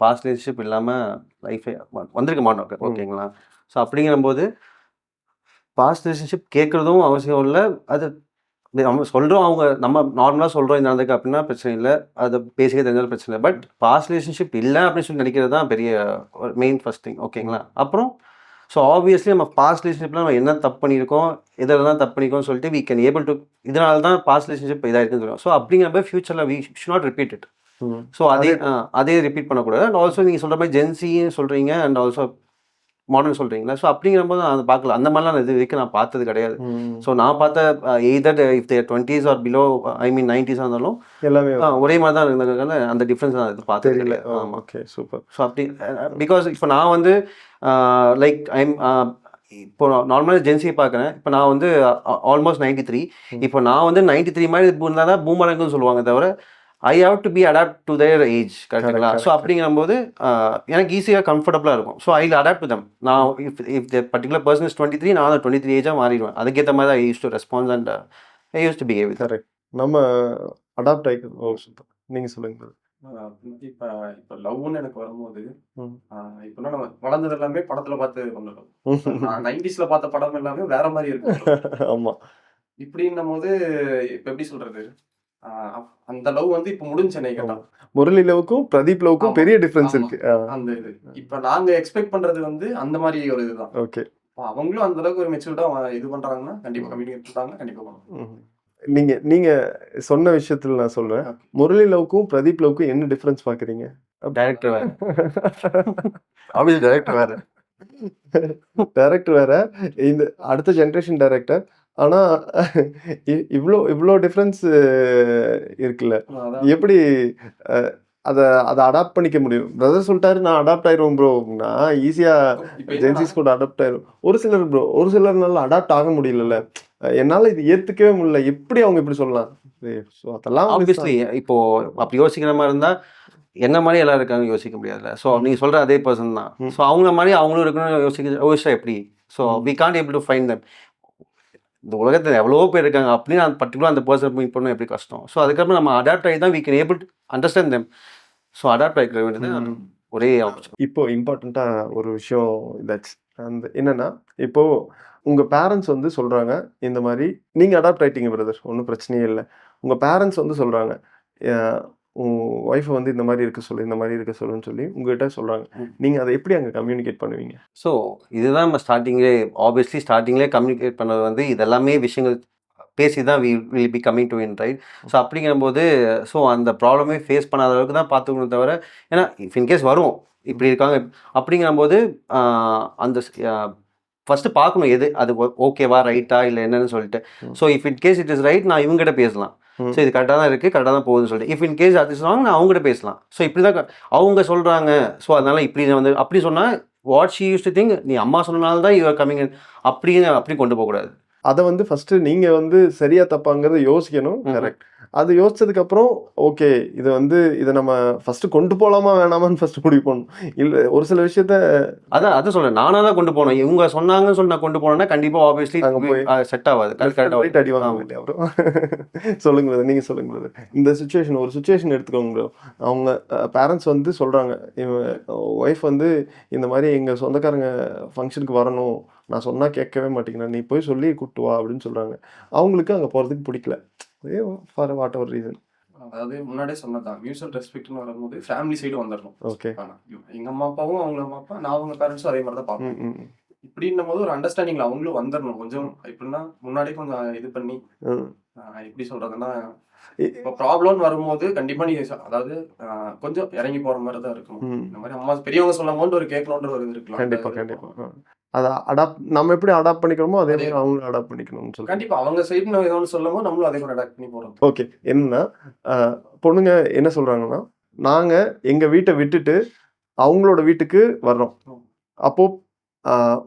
பாஸ்ட் ரிலேஷன்ஷிப் இல்லாமல் லைஃபே வந்திருக்க மாட்டோம். ஓகேங்களா? ஸோ அப்படிங்கும்போது பாஸ்ட் ரிலேஷன்ஷிப் கேட்குறதும் அவசியம் இல்லை. அது நம்ம சொல்கிறோம், நம்ம நார்மலாக சொல்கிறோம் இந்த நடந்துக்கு அப்படின்னா பிரச்சனை இல்லை, அதை பேசிக்க தெரிஞ்சாலும் பிரச்சனை இல்லை. பட் பாஸ்ட் ரிலேஷன்ஷிப் இல்லை அப்படின்னு சொல்லி நினைக்கிறது தான் பெரிய மெயின் ஃபர்ஸ்ட் திங். ஓகேங்களா? அப்புறம் ஸோ ஆப்வியஸ்லி நம்ம பாஸ்ட் ரிலேஷன்ஷிப்பில் நம்ம என்ன தப்பு பண்ணியிருக்கோம், இதெல்லாம் தப்பு பண்ணியிருக்கோம்னு சொல்லிட்டு we can able to இதனால தான் பாஸ்ட் ரிலேஷன்ஷிப் இதாக இருக்குன்னு சொல்லுவோம். ஸோ அப்படிங்கிறப்ப ஃபியூச்சரில் we should not repeat it. So அதே ரிப்பீட் பண்ணக்கூடாது. அண்ட் ஆல்சோ நீங்கள் சொல்கிற மாதிரி ஜென்சின்னு சொல்கிறீங்க. அண்ட் ஆல்சோ மாடர்ன் சொல்கிறீங்களா? ஸோ அப்படிங்கிறபோது நான் அதை பார்க்கல. அந்த மாதிரிலாம் நான் இது வரைக்கும் நான் பார்த்தது கிடையாது. ஸோ நான் பார்த்த either if there 20s are below I mean 90s இருந்தாலும் எல்லாமே ஒரே மாதிரி தான் இருந்ததுனால அந்த டிஃப்ரென்ஸ் நான் இது பார்த்தது தெரியல. இல்லை. ஆமாம். Okay, super. ஸோ அப்படி பிகாஸ் இப்போ நான் வந்து லைக் ஐம் இப்போ நார்மலாக ஜென்சியை பார்க்குறேன். இப்போ நான் வந்து ஆல்மோஸ்ட் 93. இப்போ நான் வந்து 93 மாதிரி இருந்தால் தான் பூமரங்கன்னு சொல்லுவாங்க தவிர I have to be adapt to their age. கரெக்டுங்களா? ஸோ அப்படிங்கும்போது எனக்கு ஈஸியாக கம்ஃபர்டபுளாக இருக்கும். So I adapt to them. நான் if the particular person is 23, நான் 23 ஏஜாக மாறிடுவேன். அதுக்கேற்ற மாதிரி தான் I use to response and I use to behave. Correct. நம்ம அடாப்ட் ஆகிக்கிறது. Oh, super. நீங்கள் சொல்லுங்கள். இப்ப இப்ப லவ்னு எனக்கு வரும்போது இப்பெல்லாம் நம்ம வளர்ந்தது எல்லாமே படத்துல பார்த்து கொண்டுட்டோம். 90sல பார்த்த படம் எல்லாமே வேற மாதிரி இருக்கு. ஆமா. இப்படின்னும் போது இப்ப எப்படி சொல்றது, அந்த லவ் வந்து இப்ப முடிஞ்சு என்னை கேட்டா முரளி லவ்வுக்கும் பிரதீப் லவ்வுக்கும் பெரிய டிஃபரன்ஸ் இருக்கு. அந்த இது இப்ப நாங்க எக்ஸ்பெக்ட் பண்றது வந்து அந்த மாதிரி ஒரு இதுதான். ஓகே. அவங்களும் அந்த அளவுக்கு ஒரு மெச்சூர்டா இது பண்றாங்கன்னா கண்டிப்பா கம்யூனிகேட் பண்றாங்க, கண்டிப்பா பண்ணுவாங்க. நீங்க சொன்ன விஷயத்துல நான் சொல்றேன். முரளி லவ்வுக்கும் பிரதீப் லவ்வுக்கும் என்ன டிஃபரன்ஸ் பாக்குறீங்க? டைரக்டர் வேற. ஆப்வியஸ்லி டைரக்டர் வேற. டைரக்டர் வேற. இந்த அடுத்த ஜெனரேஷன் டைரக்டர். ஆனா இவ்ளோ டிஃபரன்ஸ் இருக்குல்ல. எப்படி அதை அடாப்ட் பண்ணிக்க முடியும்? பிரதர் சொல்லிட்டாரு நான் அடாப்ட் ஆயிடுவோம் ப்ரோ. நான் ஈஸியா ஜென்சிஸ் கூட அடாப்ட் ஆயிரும். ஒரு சிலர்னால அடாப்ட் ஆக முடியல. என்னால இது ஏத்துக்கவே முடியல. எப்படி அவங்க இப்படி சொல்லலாம்? ஸோ அதெல்லாம் ஆப்வியஸ்லி இப்போ அப்படி யோசிக்கிற மாதிரி இருந்தா என்ன மாதிரி எல்லாரும் இருக்காங்க யோசிக்க முடியாதுல்ல. ஸோ நீங்க சொல்ற அதே பர்சன் தான். ஸோ அவங்கள மாதிரி அவங்களும் இருக்கணும்னு யோசிச்சா எப்படி? So we can't able to find them. இந்த உலகத்தில் எவ்வளோ பேர் இருக்காங்க அப்படின்னு அந்த பர்டிகுலர் அந்த பர்சன் மீட் பண்ண எப்படி கஷ்டம். ஸோ அதுக்கப்புறம் நம்ம அடாப்ட் ஆகி தான் we can able to understand them. So adapt ஆகிக்க வேண்டியது ஒரே ஆப்ஷன். இப்போ இம்பார்ட்டண்ட்டாக ஒரு விஷயம் இதாச்சு. அந்த என்னன்னா, இப்போ உங்க பேரண்ட்ஸ் வந்து சொல்றாங்க இந்த மாதிரி நீங்க அடாப்ட் ஆயிட்டீங்க பிரதர், ஒன்றும் பிரச்சனையே இல்லை. உங்க பேரண்ட்ஸ் வந்து சொல்றாங்க உன் ஒய்ஃப் வந்து இந்த மாதிரி இருக்க சொல்லுன்னு சொல்லி உங்ககிட்ட சொல்றாங்க. நீங்க அதை எப்படி அங்கே கம்யூனிகேட் பண்ணுவீங்க? ஸோ இதுதான் நம்ம ஸ்டார்டிங்லேயே கம்யூனிகேட் பண்ணது வந்து இதெல்லாமே விஷயங்கள் பேசி தான் will be coming to in right. So அப்படிங்கும்போது ஸோ அந்த ப்ராப்ளமே ஃபேஸ் பண்ணாத அளவுக்கு தான் பார்த்துக்கணும் தவிர, ஏன்னா இஃப் இன்கேஸ் வரும் இப்படி இருக்காங்க அப்படிங்கும்போது அந்த ஃபஸ்ட்டு பார்க்கணும் எது அது ஓகேவா ரைட்டா இல்லை என்னன்னு சொல்லிட்டு. So if in case it is right நான் இவங்ககிட்ட பேசலாம். ஸோ இது கரெக்டாக தான் இருக்குது, கரெக்டாக தான் போகுதுன்னு சொல்லிட்டு. இஃப் இன் கேஸ் அது சொன்னாங்க நான் அவங்ககிட்ட பேசலாம். ஸோ இப்படி தான் அவங்க சொல்கிறாங்க. ஸோ அதனால் இப்படி வந்து அப்படி சொன்னால் what she use to think நீ அம்மா சொன்னனால தான் யுவர் கம்மிங் அப்படி கொண்டு போகக்கூடாது. அதை வந்து ஃபஸ்ட்டு நீங்கள் வந்து சரியா தப்பாங்கிறத யோசிக்கணும். கரெக்ட். அது யோசிச்சதுக்கப்புறம் ஓகே இதை நம்ம ஃபஸ்ட்டு கொண்டு போகலாமா வேணாமான்னு ஃபஸ்ட்டு முடிவு பண்ணணும். இல்லை ஒரு சில விஷயத்த அதான் சொல்கிறேன், நானாக தான் கொண்டு போனோம். இவங்க சொன்னாங்கன்னு சொல்லி நான் கொண்டு போனேன்னா கண்டிப்பாக ஆப்வியஸ்லி அங்கே போய் செட் ஆகாது. கரெக்டாக அடி வாங்க இல்லையா அப்புறம்? சொல்லுங்க, நீங்கள் சொல்லுங்க. இந்த ஒரு சுச்சுவேஷன் எடுத்துக்கோங்க. அவங்க பேரண்ட்ஸ் வந்து சொல்கிறாங்க ஒய்ஃப் வந்து இந்த மாதிரி எங்கள் சொந்தக்காரங்க ஃபங்க்ஷனுக்கு வரணும், நான் சொன்னால் கேட்கவே மாட்டேங்கிறேன், நீ போய் சொல்லி கூப்பிட்டு வா அப்படின்னு சொல்கிறாங்க. அவங்களுக்கு அங்கே போகிறதுக்கு பிடிக்கல, ஃபார் வாட் எவர் ரீசன். அதாவது முன்னாடியே சொன்னதான் மியூச்சுவல் ரெஸ்பெக்ட்னு வரும்போது ஃபேமிலி சைடு வந்துடணும். ஓகே. எங்க அம்மா அப்பாவும் அவங்க அம்மா அப்பா, நான் அவங்க பேரண்ட்ஸும் அதே மாதிரி தான் பார்ப்போம். இப்படின்னும் போது ஒரு அண்டர்ஸ்டாண்டிங்ல அவங்களும் வந்துடணும். கொஞ்சம் எப்படின்னா முன்னாடியே கொஞ்சம் இது பண்ணி எப்படி சொல்றதுன்னா இப்போ ப்ராப்ளம்னு வரும்போது கண்டிப்பா நீ அதாவது கொஞ்சம் இறங்கி போற மாதிரி தான் இருக்கணும். இந்த மாதிரி அம்மா பெரியவங்க சொல்லும் ஒரு கேட்கணுன்ற ஒரு இது இருக்கலாம். கண்டிப்பா அதை நம்ம எப்படி அடாப்ட் பண்ணிக்கிறோமோ அதே மாதிரி அவங்களும் அடாப்ட் பண்ணிக்கணும்னு சொல்லி கண்டிப்பா அவங்க சைடு நம்ம ஏதோ சொல்லும்போது நம்மளும் அதே மாதிரி அடாப்ட் பண்ணி போறோம். ஓகே. என்னன்னா பொண்ணுங்க என்ன சொல்றாங்கன்னா, நாங்க எங்க வீட்டை விட்டுட்டு அவங்களோட வீட்டுக்கு வர்றோம். அப்போ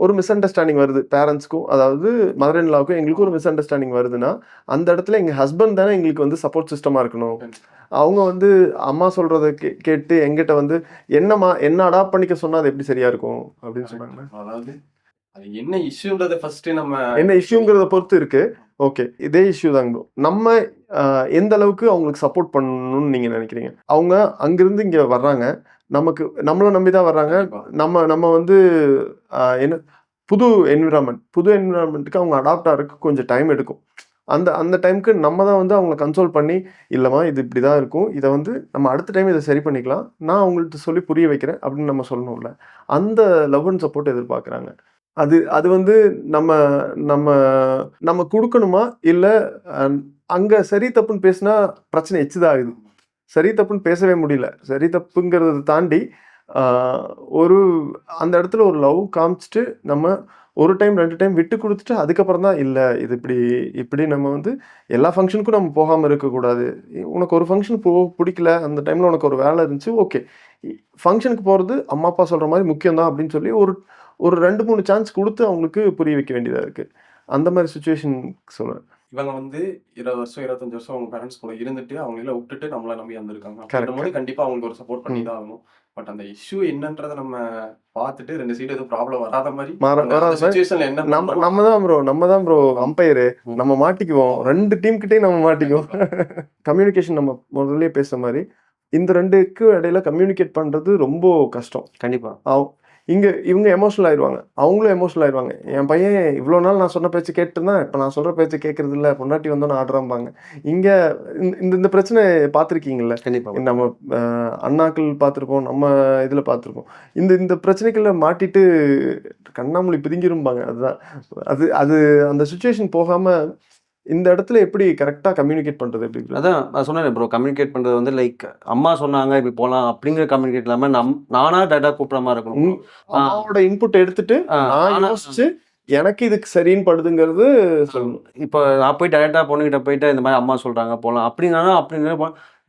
ஒரு மிஸ் அண்டர்ஸ்டாண்டிங் வருது பேரண்ட்ஸ்க்கும், அதாவது மதர் இன் லாவுக்கும் எங்களுக்கும் ஒரு மிஸ் அண்டர்ஸ்டாண்டிங் வருதுன்னா அந்த இடத்துல எங்கள் ஹஸ்பண்ட் தானே எங்களுக்கு வந்து சப்போர்ட் சிஸ்டமாக இருக்கணும். அவங்க வந்து அம்மா சொல்கிறத கேட்டு எங்கிட்ட வந்து என்ன அடாப்ட் பண்ணிக்க சொன்னால் அது எப்படி சரியாக இருக்கும் அப்படின்னு சொன்னாங்க. அதாவது அது என்ன இஷ்யூன்றதை ஃபர்ஸ்ட்டு நம்ம என்ன இஷ்யூங்கிறத பொறுத்து இருக்கு. ஓகே, இதே இஷ்யூ தாங்க. நம்ம எந்த அளவுக்கு அவங்களுக்கு சப்போர்ட் பண்ணணும்னு நீங்கள் நினைக்கிறீங்க? அவங்க அங்கிருந்து இங்கே வர்றாங்க, நம்மளை நம்பி தான் வர்றாங்க. நம்ம வந்து என்ன புது என்விரான்மெண்ட்டுக்கு அவங்க அடாப்ட் ஆகிறதுக்கு கொஞ்சம் டைம் எடுக்கும். அந்த டைமுக்கு நம்ம தான் வந்து அவங்களை கன்சோல் பண்ணி, இல்லைம்மா இது இப்படி தான் இருக்கும், இதை வந்து நம்ம அடுத்த டைம் இதை சரி பண்ணிக்கலாம், நான் அவங்கள்ட்ட சொல்லி புரிய வைக்கிறேன் அப்படின்னு நம்ம சொல்லணும்ல. அந்த லவ் அண்ட் சப்போர்ட் எதிர்பார்க்குறாங்க. அது வந்து நம்ம கொடுக்கணுமா? இல்லை அங்கே சரி தப்புன்னு பேசினா பிரச்சனை எச்சுதான் ஆகுது. சரி தப்புன்னு பேசவே முடியல. சரி தப்புங்கிறத தாண்டி ஒரு அந்த இடத்துல ஒரு லவ் காமிச்சிட்டு நம்ம ஒரு டைம் 2 டைம் விட்டு கொடுத்துட்டு அதுக்கப்புறம் தான் இல்லை இது இப்படி இப்படி நம்ம வந்து எல்லா ஃபங்க்ஷனுக்கும் நம்ம போகாமல் இருக்கக்கூடாது. உனக்கு ஒரு ஃபங்க்ஷன் பிடிக்கல அந்த டைமில் உனக்கு ஒரு வேலை இருந்துச்சு ஓகே, ஃபங்க்ஷனுக்கு போகிறது அம்மா அப்பா சொல்கிற மாதிரி முக்கியம் தான் அப்படின்னு சொல்லி ஒரு ஒரு 2-3 சான்ஸ் கொடுத்து அவங்களுக்கு புரிய வைக்க வேண்டியதாக இருக்குது. அந்த மாதிரி சுச்சுவேஷன் சொல்லுவேன். இவங்க வந்து 20 வருஷம் 25 வருஷம் அவங்க பேரண்ட்ஸ் கூட இருந்துட்டு அவங்கள விட்டுட்டு நம்மள நம்பி வந்திருக்காங்க. Correct. அப்படிங்கும்போது கண்டிப்பா அவங்களுக்கு ஒரு சப்போர்ட் பண்ணி தான் ஆகணும். பட் அந்த இஷ்யூ என்னன்றதை நம்ம பார்த்துட்டு 2 சைடு எதுவும் ப்ராப்ளம் வராத மாதிரி வராத மாதிரி சுச்சுவேஷன்ல என்ன நம்ம தான் ப்ரோ அம்பையரு. நம்ம மாட்டிக்குவோம் 2 டீம் கிட்டே நம்ம மாட்டிக்குவோம். கம்யூனிகேஷன் நம்ம முதல்லயே பேசுற மாதிரி இந்த 2க்கு இடையில கம்யூனிகேட் பண்றது ரொம்ப கஷ்டம். கண்டிப்பா. இவங்க எமோஷனல் ஆயிடுவாங்க, அவங்களும் எமோஷனல் ஆயிடுவாங்க. என் பையன் இவ்வளோ நாள் நான் சொன்ன பேச்சு கேட்டுருந்தான், இப்போ நான் சொல்கிற பேச்சு கேட்கறது இல்லை, பொண்டாட்டி வந்தோன்னு ஆடுறாம்பாங்க. இங்கே இந்த பிரச்சனை பார்த்துருக்கீங்கல்ல, கண்டிப்பா. நம்ம அண்ணாக்கள் பார்த்துருப்போம், நம்ம இதில் பார்த்துருப்போம். இந்த பிரச்சனைக்குள்ள மாட்டிட்டு கண்ணாமூலி பிதுங்கிரும்பாங்க. அதுதான் அது அந்த சுச்சுவேஷன் போகாமல் இந்த இடத்துல எப்படி கரெக்டாக கம்யூனிகேட் பண்ணுறது எப்படி? அதான் நான் சொன்னேன் ப்ரோ, கம்யூனிகேட் பண்ணுறது வந்து லைக் அம்மா சொன்னாங்க இப்படி போகலாம் அப்படிங்கிற கம்யூனிகேட் இல்லாமல் நானா டேட்டா கூப்பிட்ற மாதிரி இருக்கணும். அம்மாவோட இன்புட் எடுத்துட்டு நான் யோசிச்சு எனக்கு இதுக்கு சரின்னு படுதுங்கிறது சொல்லணும். இப்போ நான் போய் டேரெக்டாக பொண்ணுகிட்ட போயிட்டு இந்த மாதிரி அம்மா சொல்கிறாங்க போகலாம் அப்படின்னா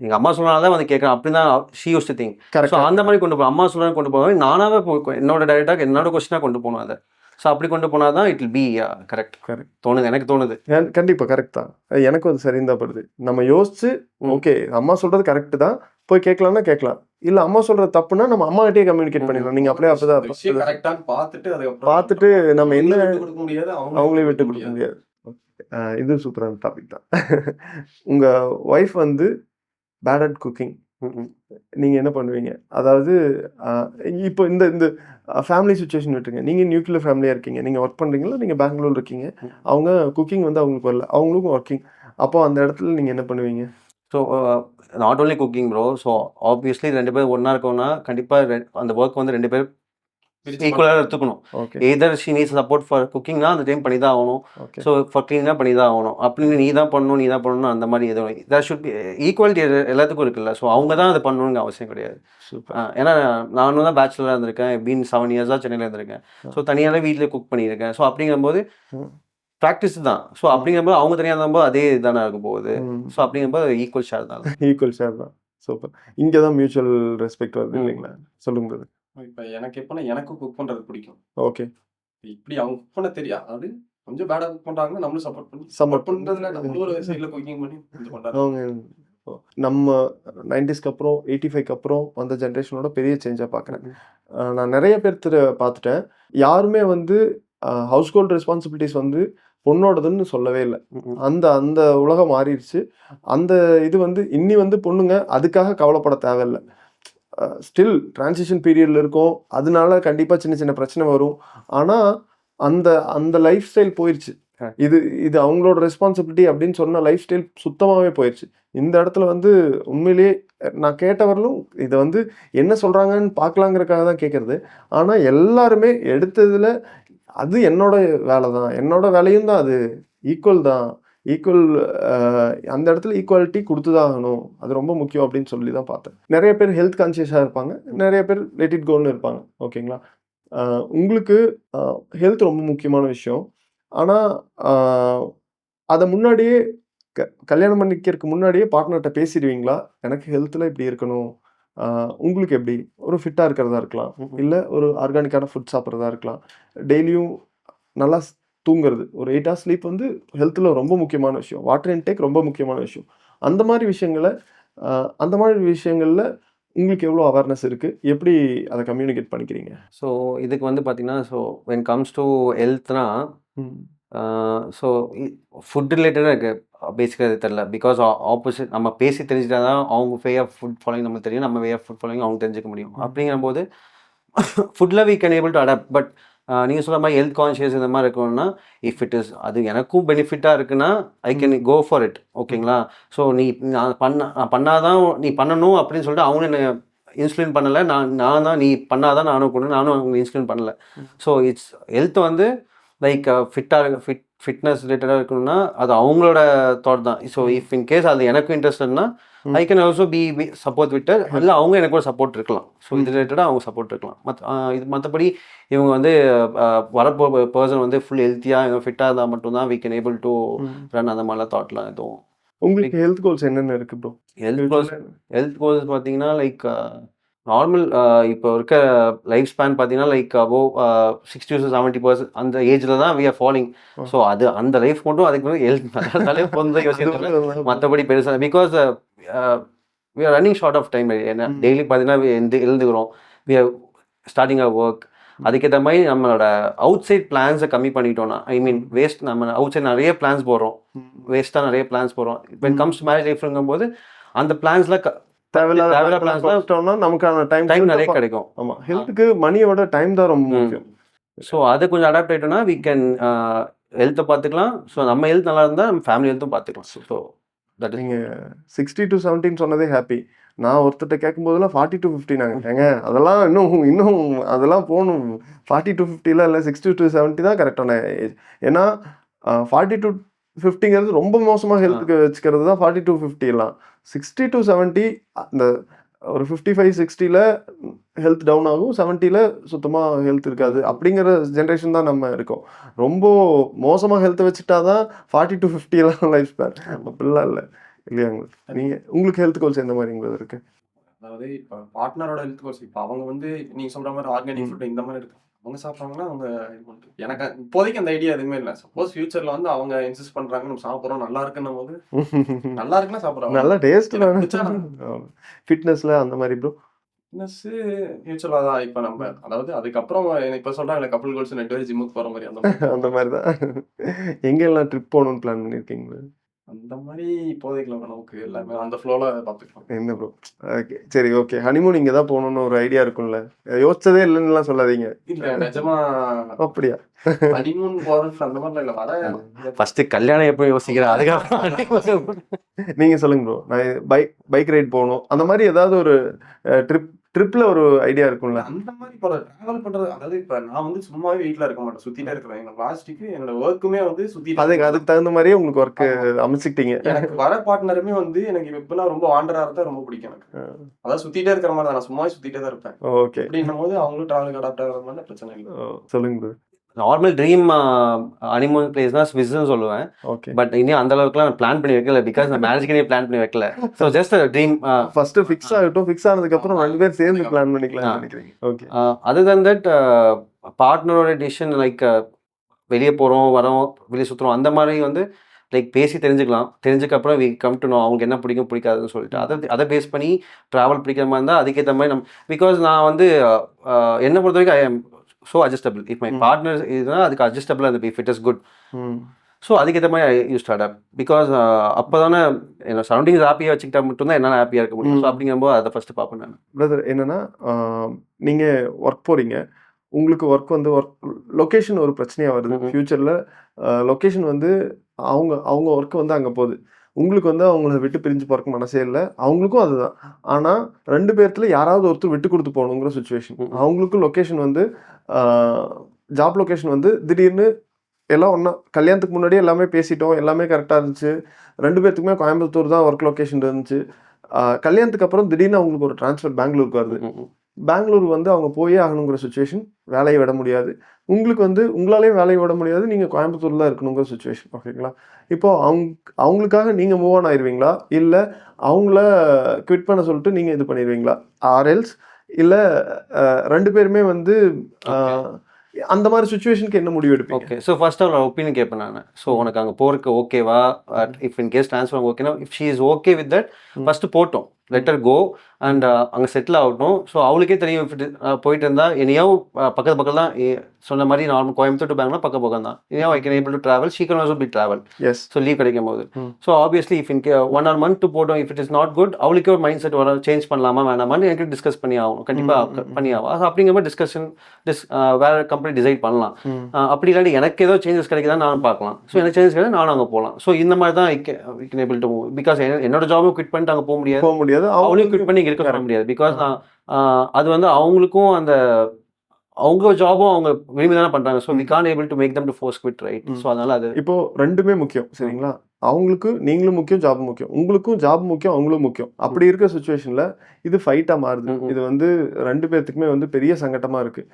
எங்கள் அம்மா சொன்னால்தான் வந்து கேட்குறேன் அப்படின்னு தான் she use to think. So அந்த மாதிரி கொண்டு போகணும். அம்மா சொல்கிறாங்க கொண்டு போவேன், நானாவே என்னோட டேரெக்டாக என்னோட கொஸ்டினாக கொண்டு போகணும் அதை. ஸோ அப்படி கொண்டு போனால் தான் இட் வில் பி கரெக்ட் தோணுது, எனக்கு தோணுது. கண்டிப்பாக கரெக்ட் தான், எனக்கும் அது சரின்னு தான் படுது. நம்ம யோசிச்சு ஓகே அம்மா சொல்கிறது கரெக்டு தான், போய் கேட்கலாம்னா கேட்கலாம், இல்லை அம்மா சொல்கிறது தப்புனா நம்ம அம்மா கிட்டே கம்யூனிகேட் பண்ணிடலாம். நீங்கள் அப்படியே அப்பதான் பார்த்துட்டு நம்ம என்ன அவங்களே விட்டு கொடுக்க முடியாது. இது சூப்பரான டாபிக் தான். உங்கள் ஒய்ஃப் வந்து பேட் அட் குக்கிங், நீங்கள் என்ன பண்ணுவீங்க? அதாவது இப்போ இந்த ஃபேமிலி சுச்சுவேஷன் விட்டுருங்க, நீங்கள் நியூக்ளியர் ஃபேமிலியாக இருக்கீங்க, நீங்கள் ஒர்க் பண்ணுறீங்களா, நீங்கள் பெங்களூர் இருக்கீங்க, அவங்க குக்கிங் வந்து அவங்களுக்கு வரல, அவங்களுக்கும் ஒர்க்கிங், அப்போ அந்த இடத்துல நீங்கள் என்ன பண்ணுவீங்க? So not only cooking bro, so obviously 2 பேர் ஒன்றா இருக்கோம்னா கண்டிப்பாக அந்த ஒர்க் வந்து 2 பேர் ஈக்குவலாக எடுத்துக்கணும். எதர் ஷி நீட்ஸ் சப்போர்ட் ஃபார் குக்கிங்னா அந்த டைம் பண்ணி தான் ஆகணும். ஸோ ஃபார் க்ளீனாக பண்ணி தான் ஆகணும். அப்படின்னு நீ தான் பண்ணணும் அந்த மாதிரி எதுவும் தட் ஷுட் பி ஈக்குவாலிட்டி எல்லாத்துக்கும் இருக்குல்ல. ஸோ அவங்க தான் அதை பண்ணணுங்க அவசியம் கிடையாது. ஏன்னா நானும் தான் பேச்சுலராக இருந்திருக்கேன், பீன் 7 இயர்ஸாக சென்னையில் இருந்திருக்கேன். ஸோ தனியாக வீட்டில் குக் பண்ணியிருக்கேன். ஸோ அப்படிங்கும்போது ப்ராக்டிஸ் தான். ஸோ அப்படிங்கும்போது அவங்க தனியாக இருக்கும்போது அதே இதுதானே இருக்கும் போகுது. ஸோ அப்படிங்கும்போது ஈக்குவல் ஷேர் தான். சூப்பர். இங்கே தான் மியூச்சுவல் ரெஸ்பெக்ட் வருது இல்லைங்களா? சொல்லுங்க. இப்போ எனக்கு எப்போனா எனக்கு குக் பண்ணுறது பிடிக்கும். ஓகே, இப்படி அவங்க குக் பண்ண தெரியாது, அது கொஞ்சம் பேடாக குக் பண்ணுறாங்கன்னா நம்மளும் சப்போர்ட் பண்ணுறதுல நம்ம ஒரு சைடில் குக்கிங் பண்ணி கொஞ்சம் பண்ணுறாங்க. நம்ம 90ஸ்க்கு அப்புறம் 85க்கு அப்புறம் வந்த ஜென்ரேஷனோட பெரிய சேஞ்சாக பார்க்குறேன். நான் நிறைய பேர்த்து பார்த்துட்டேன், யாருமே வந்து ஹவுஸ் ஹோல்ட் ரெஸ்பான்சிபிலிட்டிஸ் வந்து பொண்ணோடதுன்னு சொல்லவே இல்லை. அந்த உலகம் மாறிடுச்சு. அந்த இது வந்து இன்னி வந்து பொண்ணுங்க அதுக்காக கவலைப்பட தேவையில்லை. ஸ்டில் டிரான்சிஷன் பீரியடில் இருக்கும், அதனால கண்டிப்பாக சின்ன சின்ன பிரச்சனை வரும். ஆனால் அந்த லைஃப் ஸ்டைல் போயிடுச்சு. இது அவங்களோட ரெஸ்பான்சிபிலிட்டி அப்படின்னு சொன்ன லைஃப் ஸ்டைல் சுத்தமாகவே போயிடுச்சு. இந்த இடத்துல வந்து உண்மையிலேயே நான் கேட்டவர்களும் இதை வந்து என்ன சொல்கிறாங்கன்னு பார்க்கலாங்கிறதுக்காக தான் கேட்குறது. ஆனால் எல்லாருமே எடுத்ததில் அது என்னோட வேலை தான், என்னோட வேலையும் தான், அது ஈக்குவல் தான், அந்த இடத்துல ஈக்குவாலிட்டி கொடுத்து தான் ஆகணும், அது ரொம்ப முக்கியம் அப்படின்னு சொல்லி தான் பார்த்தேன். நிறைய பேர் ஹெல்த் கான்சியஸாக இருப்பாங்க, நிறைய பேர் லெட் இட் கோன்னு இருப்பாங்க. ஓகேங்களா? உங்களுக்கு ஹெல்த் ரொம்ப முக்கியமான விஷயம். ஆனால் அதை முன்னாடியே கல்யாணம் பண்ணிக்கிறதுக்கு முன்னாடியே பார்ட்னர்கிட்ட பேசிடுவீங்களா? எனக்கு ஹெல்த்தில் இப்படி இருக்கணும், உங்களுக்கு எப்படி ஒரு ஃபிட்டாக இருக்கிறதா இருக்கலாம், இல்லை ஒரு ஆர்கானிக்கான ஃபுட் சாப்பிட்றதா இருக்கலாம், டெய்லியும் நல்லா தூங்குறது, ஒரு 8 hours ஸ்லீப் வந்து ஹெல்த்தில் ரொம்ப முக்கியமான விஷயம், வாட்டர் இன்டேக் ரொம்ப முக்கியமான விஷயம். அந்த மாதிரி விஷயங்களில் உங்களுக்கு எவ்வளோ அவேர்னஸ் இருக்குது, எப்படி அதை கம்யூனிகேட் பண்ணிக்கிறீங்க? ஸோ இதுக்கு வந்து பார்த்தீங்கன்னா, ஸோ வென் கம்ஸ் டு ஹெல்த்னா ஸோ ஃபுட் ரிலேட்டடாக இருக்குது பேசிக்காக இது தெரில. பிகாஸ் ஆப்போசிட் நம்ம பேசி தெரிஞ்சுட்டா தான் அவங்க வே ஆஃப் ஃபுட் ஃபாலோயிங் நமக்கு தெரியும், நம்ம வே ஆஃப் ஃபுட் ஃபாலோயிங் அவங்க தெரிஞ்சுக்க முடியும். அப்படிங்கும்போது ஃபுட்டில் we can able to adapt. But நீங்கள் சொல்கிற மாதிரி ஹெல்த் கான்ஷியஸ் இந்த மாதிரி இருக்கணும்னா, இஃப் இட் இஸ் அது எனக்கும் பெனிஃபிட்டாக இருக்குன்னா I can go for it. ஓகேங்களா? ஸோ நான் பண்ணாதான் நீ பண்ணணும் அப்படின்னு சொல்லிட்டு அவங்க என்ன இன்சுலின் பண்ணலை, நான் தான் நீ பண்ணாதான் நானும் அவங்க இன்சுலின் பண்ணலை. ஸோ ஹெல்த் வந்து லைக் ஃபிட்னஸ் ரிலேட்டடாக இருக்கணும்னா அது அவங்களோட தாட் தான். ஸோ இஃப் இன் கேஸ் அது எனக்கு இன்ட்ரெஸ்ட்னா I can also be supporter, இல்லை அவங்க எனக்கு ஒரு சப்போர்ட் இருக்கலாம். ஸோ இது ரிலேட்டடாக அவங்க சப்போர்ட் இருக்கலாம். இது மற்றபடி இவங்க வந்து வரப்போ பர்சன் வந்து ஃபுல் ஹெல்த்தியாக ஃபிட்டாக இருந்தால் மட்டும்தான் we can able to run அந்த மாதிரிலாம் தாட்லாம் எதுவும். உங்களுக்கு ஹெல்த் கோல்ஸ் என்னென்ன இருக்கு ப்ரோ? ஹெல்த் கோல்ஸ் பார்த்தீங்கன்னா லைக் நார்மல் இப்போ இருக்க லைஃப் ஸ்பேன் பார்த்தீங்கன்னா லைக் அபோவ் 60 to 70% அந்த ஏஜில் தான் வி ஆர் ஃபாலோயிங். ஸோ அது அந்த லைஃப் மட்டும் அதுக்கு வந்து ஹெல்த் நல்லாலே போகிறது யோசிச்சு மற்றபடி பெருசாக because we are running short of time. என்ன டெய்லி பார்த்தீங்கன்னா எழுந்துக்கிறோம், we are starting a work. அதுக்கேற்ற மாதிரி நம்மளோட அவுட் சைட் பிளான்ஸை கம்மி பண்ணிட்டோம்னா, ஐ மீன் வேஸ்ட், நம்ம அவுட் சைட் நிறைய பிளான்ஸ் போடுறோம், வேஸ்ட்டாக நிறைய பிளான்ஸ் போடுறோம். வென் கம்ஸ் டு மேரேஜ் லைஃப்ங்கும் போது அந்த பிளான்ஸ்லாம் தேவையில்லாத பிளான்ஸ்லாம் நமக்கான டைம் நிறைய கிடைக்கும். ஆமாம், ஹெல்த்துக்கு மணியோட டைம் தான் ரொம்ப முக்கியம். ஸோ அதை கொஞ்சம் அடாப்ட் ஆகிட்டோம்னா வி கேன் ஹெல்த்தை பார்த்துக்கலாம். ஸோ நம்ம ஹெல்த் நல்லா இருந்தால் நம்ம ஃபேமிலி ஹெல்த்தும் பார்த்துக்கலாம். ஸோ தட் நீங்கள் 60 to 70 சொன்னதே ஹாப்பி. நான் ஒருத்தர்கிட்ட கேட்கும்போதெல்லாம் 40 to 50 நாங்கள் ஏங்க அதெல்லாம் இன்னும் அதெல்லாம் போகணும். 40 to 50 இல்லை 60 to 70 தான் கரெக்டான ஏஜ். ஏன்னா 40 to 50ங்கிறது ரொம்ப மோசமாக ஹெல்த்துக்கு வச்சுக்கிறது தான் 40 to 50 எல்லாம். 60 to 70 அந்த ஒரு 55-60ல் ஹெல்த் டவுன் ஆகும், 70ல் சுத்தமாக ஹெல்த் இருக்காது. அப்படிங்கிற ஜென்ரேஷன் தான் நம்ம இருக்கோம். ரொம்ப மோசமாக ஹெல்த்தை வச்சுட்டா தான் 40 to 50 லைஃப் ஸ்பேன். அப்படிலாம் இல்லை இல்லையாங்க? நீங்கள் உங்களுக்கு ஹெல்த் கோல்ஸ் எந்த மாதிரிங்கிறது இருக்கு? அதாவது இப்போ பார்ட்னரோட ஹெல்த் கோல்ஸ், இப்போ அவங்க வந்து நீங்கள் சொல்கிற மாதிரி ஆர்கானிக் ஃபுட் இந்த மாதிரி இருக்கு, அவங்க சாப்பிட்றாங்கன்னா அவங்க இது பண்ணிட்டு, எனக்கு இப்போதைக்கு அந்த ஐடியா எதுவுமே இல்லை. சப்போஸ் ஃபியூச்சரில் வந்து அவங்க இன்சிஸ்ட் பண்ணுறாங்க நம்ம சாப்பிட்றோம் நல்லா இருக்குன்னும் போது நல்லா இருக்குன்னா சாப்பிட்றாங்க, நல்லா டேஸ்ட் ஃபிட்னஸில் அந்த மாதிரி ப்ரோ. ஃபிட்னஸ்ஸு ஃபியூச்சரில் தான். இப்போ நம்ம அதாவது அதுக்கப்புறம் இப்போ சொல்கிறாங்க கப்புள் கோல்ஸ் 2 பேர் ஜிம்முக்கு போகிற மாதிரி, அந்த மாதிரி தான். எங்கெல்லாம் ட்ரிப் போகணுன்னு பிளான் பண்ணியிருக்கீங்களா? அந்த மாதிரி இப்போதைக்கு நமக்கு எல்லாமே அந்த ஃப்ளோவில் பார்த்துக்கலாம். என்ன ப்ரோ? ஓகே, சரி, ஓகே. ஹனிமூன் இங்கே தான் போகணுன்னு ஒரு ஐடியா இருக்கும்ல, யோசிச்சதே இல்லைன்னுலாம் சொல்லாதீங்க. இல்லை நிஜமா அப்படியா? ஹனிமூன் போகிறது அந்த மாதிரிலாம் இல்லை. வர ஃபஸ்ட்டு கல்யாணம் எப்போ யோசிக்கிறேன், அதுக்கப்புறம் நீங்கள் சொல்லுங்க ப்ரோ. நான் பைக் ரைட் போகணும், அந்த மாதிரி ஏதாவது ஒரு ட்ரிப்பில் ஒரு ஐடியா இருக்கும்ல? அந்த மாதிரி இப்போ ட்ராவல் பண்ணுறது, அதாவது இப்போ நான் வந்து சும்மாவே வீட்டில் இருக்க மாட்டேன், சுற்றிட்டே இருக்கிறேன். என்னோட லாஸ்ட்டுக்கு என்னோட ஒர்க்குமே வந்து அதுக்கு தகுந்த மாதிரியே உங்களுக்கு ஒர்க்கு அமைச்சிக்கிட்டீங்க. எனக்கு வர பார்ட்னருமே வந்து எனக்கு இப்பெல்லாம் ரொம்ப வாண்டராக இருந்தால் ரொம்ப பிடிக்கும் எனக்கு. அதாவது சுற்றிட்டே இருக்கிற மாதிரி தான், நான் சும்மாவே சுற்றிட்டே தான் இருப்பேன். ஓகே, அப்படின்னும் போது அவங்களும் ட்ராவலுக்கு அடாப்ட் ஆகிற மாதிரி பிரச்சனை இல்லை. சொல்லுங்க ப்ரோ. நார்மல் ட்ரீம் ஹனிமூன் பிளேஸ்னா ஸ்விஸ்ன்னு சொல்லுவேன். ஓகே, பட் இன்னும் அந்த அளவுக்குலாம் நான் பிளான் பண்ணி வைக்கல, பிகாஸ் நான் மேரேஜ்க்கு பிளான் பண்ணி வைக்கல. So just dream first fix ஆகட்டும், ஃபிக்ஸ் ஆனதுக்கப்புறம் 2 பேர் சேர்ந்து பிளான் பண்ணிக்கலாம் நினைக்கிறீங்க? ஓகே. அதர் தென் தட் பார்ட்னரோட டிசிஷன் லைக் வெளியே போகிறோம் வரோம் வெளியே சுற்றுறோம் அந்த மாதிரி வந்து லைக் பேசி தெரிஞ்சுக்கலாம். தெரிஞ்சுக்கப்புறம் வி கம் டு நோ அவங்க என்ன பிடிக்கும் பிடிக்காதுன்னு சொல்லிட்டு அதை பேஸ் பண்ணி ட்ராவல் பிடிக்கிற மாதிரி இருந்தால் அதுக்கேற்ற மாதிரி நம்ம, பிகாஸ் நான் வந்து என்னை பொறுத்த வரைக்கும் I am so adjustable. If my partner இதுனா அதுக்கு அட்ஜஸ்டபிளாக இருந்தது, if it is good. So அதுக்கேற்ற மாதிரி I you start up, because அப்போ தானே என்னோட சரௌண்டிங்ஸ் ஹாப்பியாக வச்சுக்கிட்டா மட்டும்தான் என்னால் ஹாப்பியாக இருக்க முடியும். ஸோ அப்படிங்கும்போது அதை ஃபஸ்ட்டு பார்ப்பேன் நான். பிரதர், என்னென்னா நீங்கள் ஒர்க் போகிறீங்க, உங்களுக்கு ஒர்க் லொக்கேஷன் ஒரு பிரச்சனையாக வருது. ஃப்யூச்சரில் லொக்கேஷன் வந்து அவங்க ஒர்க்கு வந்து அங்கே போகுது, உங்களுக்கு வந்து அவங்கள விட்டு பிரிஞ்சு போகிறக்கு மனசே இல்லை, அவங்களுக்கும் அதுதான். ஆனால் 2 பேர்த்துல யாராவது ஒருத்தர் விட்டு கொடுத்து போகணுங்கிற சுச்சுவேஷன். அவங்களுக்கும் லொக்கேஷன் வந்து ஜாப் லொக்கேஷன் வந்து திடீர்னு எல்லாம் ஒன்றா கல்யாணத்துக்கு முன்னாடியே எல்லாமே பேசிட்டோம், எல்லாமே கரெக்டாக இருந்துச்சு. 2 பேர்த்துக்குமே கோயம்புத்தூர் தான் ஒர்க் லொக்கேஷன் இருந்துச்சு. கல்யாணத்துக்கு அப்புறம் திடீர்னு அவங்களுக்கு ஒரு ட்ரான்ஸ்ஃபர் பெங்களூருக்கு வருது. பெங்களூர் வந்து அவங்க போயே ஆகணுங்கிற சுச்சுவேஷன், வேலையை விட முடியாது. உங்களுக்கு வந்து உங்களாலேயும் வேலையை விட முடியாது, நீங்கள் கோயம்புத்தூரில் தான் இருக்கணுங்கிற சுச்சுவேஷன். ஓகேங்களா? இப்போது அவங்களுக்காக நீங்கள் மூவ் ஆன் ஆயிடுவீங்களா, இல்லை அவங்கள குவிட் பண்ண சொல்லிட்டு நீங்கள் இது பண்ணிடுவீங்களா, ஆர்எல்ஸ் இல்லை 2 பேருமே வந்து அந்த மாதிரி சுச்சுவேஷனுக்கு என்ன முடிவு எடுப்பீங்க? ஓகே, ஸோ ஃபர்ஸ்ட் அவங்களோட ஒப்பீனியன் கேட்பேன் நான். ஸோ உனக்கு அங்கே போகிறதுக்கு ஓகேவா, இஃப் இன் கேஸ் ட்ரான்ஸ்ஃபர் ஓகேனா, if she is okay with that first போட்டோம், லெட்டர் கோ அண்ட் அங்கே செட்டில் ஆகட்டும். ஸோ அவளுக்கே தெரியும் போயிட்டு இருந்தால் இனியோ பக்கத்து தான் சொன்ன மாதிரி நார்மல் கோயம்புத்தூர் டு பெங்களூர் பக்கம் தான். இனியோ I can able to travel, she can also be travel. Yes. So leave கிடைக்கும் போது so obviously if in 1 or month போட்டோம், if it is not good அவளுக்கே ஒரு மைண்ட் செட் வர சேஞ்ச் பண்ணலாமா வேணாமான்னு எனக்கு டிஸ்கஸ் பண்ணி ஆகணும், கண்டிப்பாக பண்ணி ஆகும். அப்படிங்கிற மாதிரி டிஸ்கஷன் வேறு கம்பெனி டிசைட் பண்ணலாம். அப்படி இல்லாட்டி எனக்கு ஏதோ சேஞ்சஸ் கிடைக்குதா நானும் பார்க்கலாம். ஸோ எனக்கு சேஞ்சஸ் கிடையாது நானும் அங்கே போகலாம். ஸோ இந்த மாதிரி தான் ஐ can able to move, because என்னோட ஜாபும் குவிட் பண்ணிட்டு அங்கே போக முடியாது, அவளையும் குவிட் பண்ணி இருக்க சொல்ல முடியாது. பிகாஸ் அது வந்து அவங்களுக்கும் அந்த அவங்க ஜாபும் அவங்க விரும்பி தானே பண்றாங்க. So we can't able to make them to force quit right. So அதனால அது இப்போ 2மே முக்கியம் சரிங்களா? அவங்களுக்கு நீங்களும் முக்கியம், ஜாப் முக்கியம். உங்களுக்கும் ஜாப் முக்கியம், அவங்களும் முக்கியம். அப்படி இருக்க சிச்சுவேஷன்ல இது ஃபைட்டா மாறுது. இது வந்து 2 பேத்துக்குமே வந்து பெரிய சங்கட்டமா இருக்கு.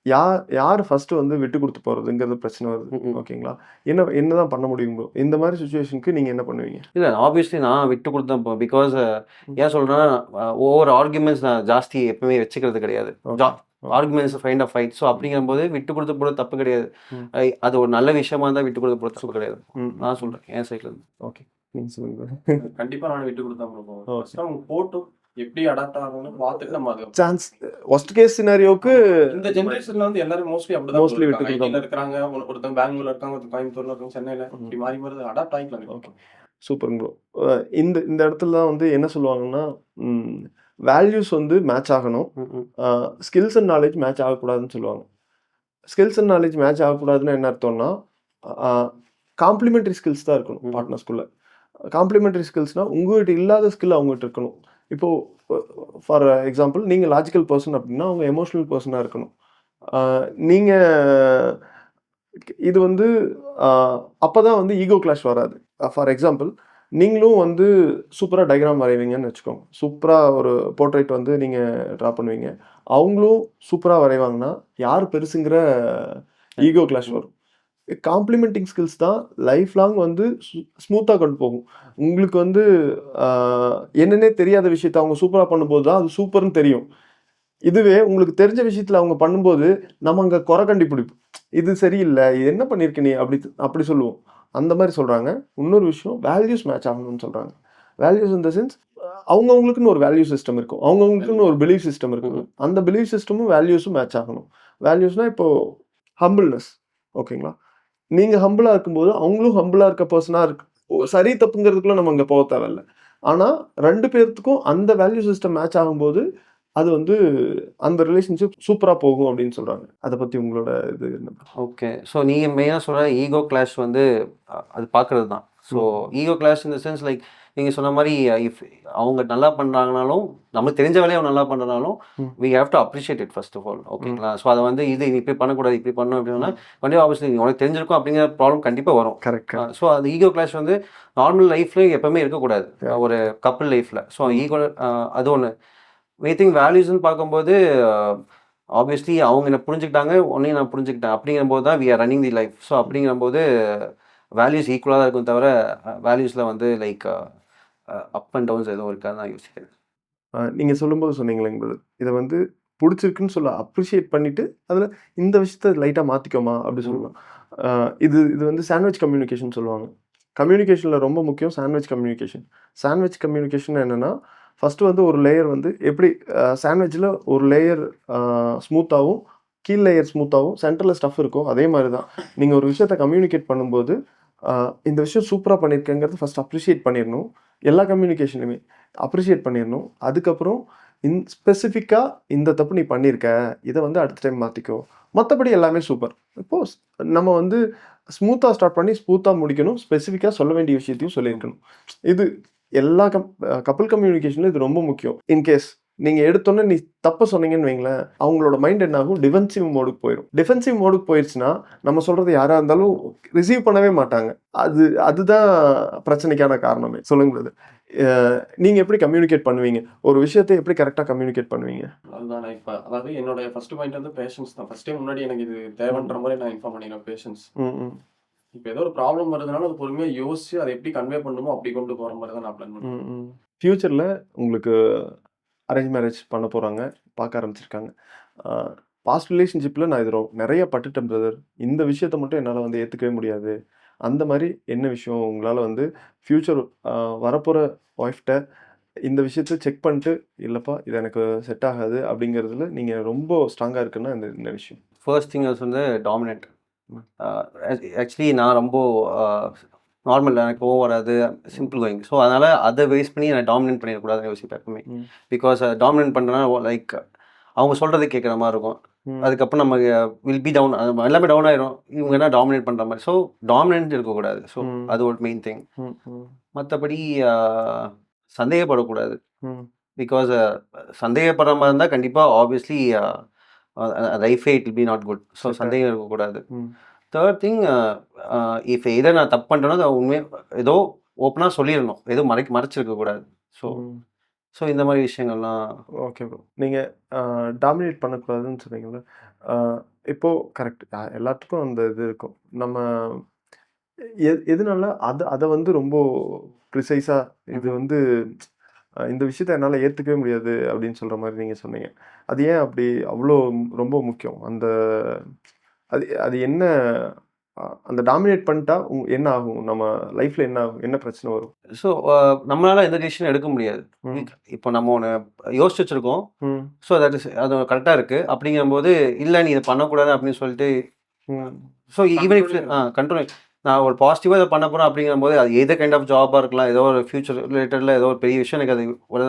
யார் ஃபர்ஸ்ட் வந்து விட்டு கொடுத்து போறதுங்கிறது பிரச்சனை வருது. ஓகேங்களா? என்னதான் பண்ண முடியும் ப்ரோ? இந்த மாதிரி சிச்சுவேஷனுக்கு நீங்க என்ன பண்ணுவீங்க? இல்ல ஆப்வியஸ்லி நான் விட்டு கொடுத்து தான் போவேன். பிகாஸ் ஏன் சொல்றேன்னா ஓவர் ஆர்குமெண்ட்ஸ் நான் ஜாஸ்தி எப்பவுமே வச்சுக்கிறது கிடையாது. Arguments find of fight. So அப்படிங்கும்போது விட்டு கொடுத்து போகிறது தப்பு கிடையாது. அது ஒரு நல்ல விஷயமா இருந்தால் விட்டு கொடுத்து போகிறது தப்பு கிடையாது. நான் சொல்றேன் என் சைட்ல இருந்து. ஓகே, நீங்க சொல்லுங்க. கண்டிப்பா நான் விட்டு கொடுத்தா போவோம். ஃபர்ஸ்ட் அவங்க போட்டும் எப்படி அடாப்ட் ஆகணும்னு பார்த்துட்டு நம்ம அது சான்ஸ் worst கேஸ் சினாரியோக்கு இந்த ஜெனரேஷன்ல வந்து எல்லாரும் மோஸ்ட்லி அப்படிதான் Mostly விட்டு விட்டு கொடுத்தா இருக்காங்க. ஒருத்தங்க பெங்களூர்ல இருக்காங்க, ஒருத்தங்க கோயம்புத்தூர்ல இருக்காங்க, சென்னையில இப்படி மாறி மாறி அடாப்ட் ஆகிக்கலாம். Okay, super bro. இந்த இந்த இடத்துல தான் வந்து என்ன சொல்லுவாங்கன்னா, வேல்யூஸ் வந்து மேட்ச் ஆகணும். ஸ்கில்ஸ் அண்ட் நாலேஜ் மேட்ச் ஆகக்கூடாதுன்னு சொல்லுவாங்க. ஸ்கில்ஸ் அண்ட் நாலேஜ் மேட்ச் ஆகக்கூடாதுன்னா என்ன அர்த்தம்னா, காம்ப்ளிமெண்டரி ஸ்கில்ஸ் தான் இருக்கணும் பார்ட்னர்ஸ்குள்ள. காம்ப்ளிமெண்டரி ஸ்கில்ஸ்னால் உங்கள்கிட்ட இல்லாத ஸ்கில் அவங்ககிட்ட இருக்கணும். இப்போது ஃபார் எக்ஸாம்பிள் நீங்கள் லாஜிக்கல் பர்சன் அப்படின்னா அவங்க எமோஷ்னல் பர்சனாக இருக்கணும். நீங்கள் இது வந்து அப்போ தான் வந்து ஈகோ கிளாஷ் வராது. ஃபார் எக்ஸாம்பிள் நீங்களும் வந்து சூப்பராக டயக்ராம் வரைவீங்கன்னு வச்சுக்கோங்க. சூப்பராக ஒரு போர்ட்ரேட் வந்து நீங்கள் ட்ரா பண்ணுவீங்க. அவங்களும் சூப்பராக வரைவாங்கன்னா யார் பெருசுங்கிற ஈகோ கிளாஷ் வரும். காம்ப்ளிமெண்டிங் ஸ்கில்ஸ் தான் லைஃப் லாங் வந்து ஸ்மூத்தாக கொண்டு போகும். உங்களுக்கு வந்து என்னன்னே தெரியாத விஷயத்த அவங்க சூப்பராக பண்ணும்போது தான் அது சூப்பர்னு தெரியும். இதுவே உங்களுக்கு தெரிஞ்ச விஷயத்தில் அவங்க பண்ணும்போது நம்ம அங்கே குறை கண்டுபிடிப்போம். இது சரியில்லை, இது என்ன பண்ணியிருக்க நீ அப்படி சொல்லுவோம். அந்த மாதிரி சொல்கிறாங்க. இன்னொரு விஷயம் வேல்யூஸ் மேட்ச் ஆகணும்னு சொல்கிறாங்க. வேல்யூஸ் இன் த சென்ஸ் அவங்கவுங்களுக்குன்னு ஒரு வேல்யூ சிஸ்டம் இருக்கும், அவங்கவுங்களுக்குன்னு ஒரு பிலீஃப் சிஸ்டம் இருக்கும். அந்த பிலீஃப் சிஸ்டமும் வேல்யூஸும் மேட்ச் ஆகணும். வேல்யூஸ்னால் இப்போது ஹம்பிள்னஸ், ஓகேங்களா? நீங்கள் ஹம்பிளாக இருக்கும்போது அவங்களும் ஹம்பிளாக இருக்க பர்சனாக இருக்கு. சரி தப்புங்கிறதுக்குள்ள நம்ம அங்கே போக தேவையில்ல. ஆனால் 2 பேர்த்துக்கும் அந்த வேல்யூ சிஸ்டம் மேட்ச் ஆகும்போது அது வந்து அந்த ரிலேஷன்ஷிப் சூப்பராக போகும் அப்படின்னு சொல்கிறாங்க. அதை பற்றி உங்களோட இது என்ன? ஓகே, ஸோ நீங்கள் மெயினாக சொல்கிற ஈகோ கிளாஷ் வந்து அது பார்க்குறது தான். ஸோ ஈகோ கிளாஷ் இந்த சென்ஸ் லைக் நீங்கள் சொன்ன மாதிரி இஃப் அவங்க நல்லா பண்ணுறாங்கனாலும் நம்மளுக்கு தெரிஞ்ச வேலையை அவங்க நல்லா பண்ணுறனாலும் we have to appreciate it first of all. ஓகேங்களா? ஸோ அதை வந்து இது இப்படி பண்ணக்கூடாது, இப்படி பண்ணணும் அப்படின்னா கண்டிப்பாக ஆப்வியஸ்லி உனக்கு தெரிஞ்சிருக்கும் அப்படிங்கிற ப்ராப்ளம் கண்டிப்பாக வரும். கரெக்ட். ஸோ அந்த ஈகோ கிளாஷ் வந்து நார்மல் லைஃப்லேயும் எப்போவுமே இருக்கக்கூடாது, ஒரு கப்புள் லைஃப்பில். ஸோ ஈகோ அது ஒன்று. திங்க் வேல்யூஸ்ன்னு பார்க்கும்போது ஆப்வியஸ்லி அவங்க என்ன புரிஞ்சுக்கிட்டாங்க, உன்னையும் நான் புரிஞ்சுக்கிட்டேன். அப்படிங்கும்போது தான் we are running the life. So அப்படிங்கும்போது வேல்யூஸ் ஈக்குவலாக தான் இருக்கும் தவிர வேல்யூஸில் வந்து லைக் அப் அண்ட் டவுன்ஸ் எதுவும் இருக்காது நான் யோசிக்கிறேன். நீங்கள் சொல்லும்போது சொன்னீங்களேங்க, இதை வந்து பிடிச்சிருக்குன்னு சொல்ல அப்ரிஷியேட் பண்ணிவிட்டு அதில் இந்த விஷயத்த லைட்டாக மாற்றிக்கோமா அப்படி சொல்லலாம். இது இது வந்து சாண்ட்விச் கம்யூனிகேஷன் சொல்லுவாங்க. கம்யூனிகேஷனில் ரொம்ப முக்கியம் சாண்ட்விச் கம்யூனிகேஷன். சாண்ட்விச் கம்யூனிகேஷன் என்னென்னா, ஃபஸ்ட்டு வந்து ஒரு லேயர் வந்து எப்படி சாண்ட்விச்சில் ஒரு லேயர் ஸ்மூத்தாகவும் கீழ் லேயர் ஸ்மூத்தாகவும் சென்டரில் ஸ்டஃப் இருக்கும். அதே மாதிரி தான் நீங்கள் ஒரு விஷயத்தை கம்யூனிகேட் பண்ணும்போது இந்த விஷயம் சூப்பராக பண்ணியிருக்கேங்கிறது ஃபஸ்ட் அப்ரிஷியேட் பண்ணிடணும். எல்லா கம்யூனிகேஷனுமே அப்ரிஷியேட் பண்ணிடணும். அதுக்கப்புறம் ஸ்பெசிஃபிக்காக இந்த தப்பு நீ பண்ணியிருக்க, இதை வந்து அடுத்த டைம் மாற்றிக்கோ, மற்றபடி எல்லாமே சூப்பர். இப்போது நம்ம வந்து ஸ்மூத்தாக ஸ்டார்ட் பண்ணி ஸ்மூத்தாக முடிக்கணும். ஸ்பெசிஃபிக்காக சொல்ல வேண்டிய விஷயத்தையும் சொல்லியிருக்கணும். இது எல்லா கப்புள் கம்யூனிகேஷனில் இது ரொம்ப முக்கியம். இன்கேஸ் நீங்கள் எடுத்தோன்னே நீ தப்பு சொன்னீங்கன்னு வைங்களேன், அவங்களோட மைண்ட் என்ன ஆகும், டிஃபென்சிவ் மோடுக்கு போயிடும். டிஃபென்சிவ் மோடுக்கு போயிடுச்சுன்னா நம்ம சொல்கிறது யாராக இருந்தாலும் ரிசீவ் பண்ணவே மாட்டாங்க. அதுதான் பிரச்சனைக்கான காரணமே. சொல்லுங்க, நீங்கள் எப்படி கம்யூனிகேட் பண்ணுவீங்க, ஒரு விஷயத்தை எப்படி கரெக்டாக கம்யூனிகேட் பண்ணுவீங்க? அதுதான் இப்போ அதாவது என்னோட ஃபர்ஸ்ட் பாயிண்ட் வந்து பேஷன்ஸ் தான். ஃபர்ஸ்ட் டைம் முன்னாடி எனக்கு இது தேவைன்ற மாதிரி நான் இன்ஃபார்ம் பண்ணிடுறேன். பேஷன்ஸ். இப்போ ஏதோ ஒரு ப்ராப்ளம் வருதுனால அது பொறுமையாக யோசிச்சு அதை எப்படி கன்வே பண்ணணுமோ அப்படி கொண்டு போகிற மாதிரி தான் நான் பிளான் பண்ணுவேன். ஃப்யூச்சரில் உங்களுக்கு அரேஞ்ச் மேரேஜ் பண்ண போகிறாங்க, பார்க்க ஆரம்பிச்சிருக்காங்க. பாஸ்ட் ரிலேஷன்ஷிப்பில் நான் இது நிறைய பட்டுட்டேன் பிரதர், இந்த விஷயத்த மட்டும் என்னால் வந்து ஏற்றுக்கவே முடியாது. அந்த மாதிரி என்ன விஷயம் உங்களால் வந்து ஃப்யூச்சர் வரப்போகிற ஒய்ஃப்கிட்ட இந்த விஷயத்த செக் பண்ணிட்டு இல்லைப்பா இது எனக்கு செட் ஆகாது அப்படிங்கிறதுல நீங்கள் ரொம்ப ஸ்ட்ராங்காக இருக்குன்னா இந்த விஷயம்? ஃபர்ஸ்ட் திங் வந்து டாமினன்ட். ஆக்சுவலி நான் ரொம்ப நார்மல், எனக்கு கோவம் வராது, சிம்பிள் கோயிங். ஸோ அதனால் அதை வேஸ்ட் பண்ணி நான் டாமினேட் பண்ணிடக்கூடாதுன்னு யோசிப்பேன் எப்பவுமே. பிகாஸ் டாமினேட் பண்ணுறேன்னா லைக் அவங்க சொல்கிறத கேட்குற மாதிரி இருக்கும். அதுக்கப்புறம் நம்ம வில் பி டவுன், எல்லாமே டவுன் ஆயிரும். இவங்க என்ன டாமினேட் பண்ணுற மாதிரி. ஸோ டாமினன்ட் இருக்கக்கூடாது. ஸோ அது ஒரு மெயின் திங். மற்றபடி சந்தேகப்படக்கூடாது. பிகாஸ் சந்தேகப்படுற மாதிரி இருந்தால் கண்டிப்பாக ஆப்வியஸ்லி லைஃபே it will B not good. So சந்தேகம் இருக்கக்கூடாது. ம். தேர்ட் திங், இஃப் இதை நான் தப்பு பண்ணுறேன்னா அதை உண்மையாக ஏதோ ஓப்பனாக சொல்லிடணும், ஏதோ மறைச்சிருக்கக்கூடாது. ஸோ ம். ஸோ இந்த மாதிரி விஷயங்கள்லாம். Okay bro. நீங்கள் டாமினேட் பண்ணக்கூடாதுன்னு சொன்னீங்கல்ல, இப்போ கரெக்ட், எல்லாத்துக்கும் அந்த இது இருக்கும். நம்ம எதுனால அதை வந்து ரொம்ப ப்ரிசைஸாக இது வந்து இந்த விஷயத்த என்னால் ஏற்றுக்கவே முடியாது அப்படின்னு சொல்கிற மாதிரி நீங்கள் சொன்னீங்க. அது ஏன் அப்படி அவ்வளோ ரொம்ப முக்கியம்? அது அது என்ன, அந்த டாமினேட் பண்ணிட்டா என்ன ஆகும்? நம்ம லைஃப்பில் என்ன ஆகும்? என்ன பிரச்சனை வரும்? ஸோ நம்மளால எந்த டிசிஷன் எடுக்க முடியாது. இப்போ நம்ம ஒன்று யோசிச்சு வச்சுருக்கோம். ஸோ அது கரெக்டாக இருக்குது அப்படிங்கும்போது, இல்லை நீ இதை பண்ணக்கூடாது அப்படின்னு சொல்லிட்டு, ஸோ ஈவன் இஃப் கண்ட்ரோல் நான் ஒரு பாசிட்டிவாக இதை பண்ண போகிறேன் அப்படிங்கும்போது, அது எது கைண்ட் ஆஃப் ஜாபாக இருக்கலாம், ஏதோ ஒரு ஃபியூச்சர் ரிலேட்டடில் ஏதோ ஒரு பெரிய விஷயம் எனக்கு அது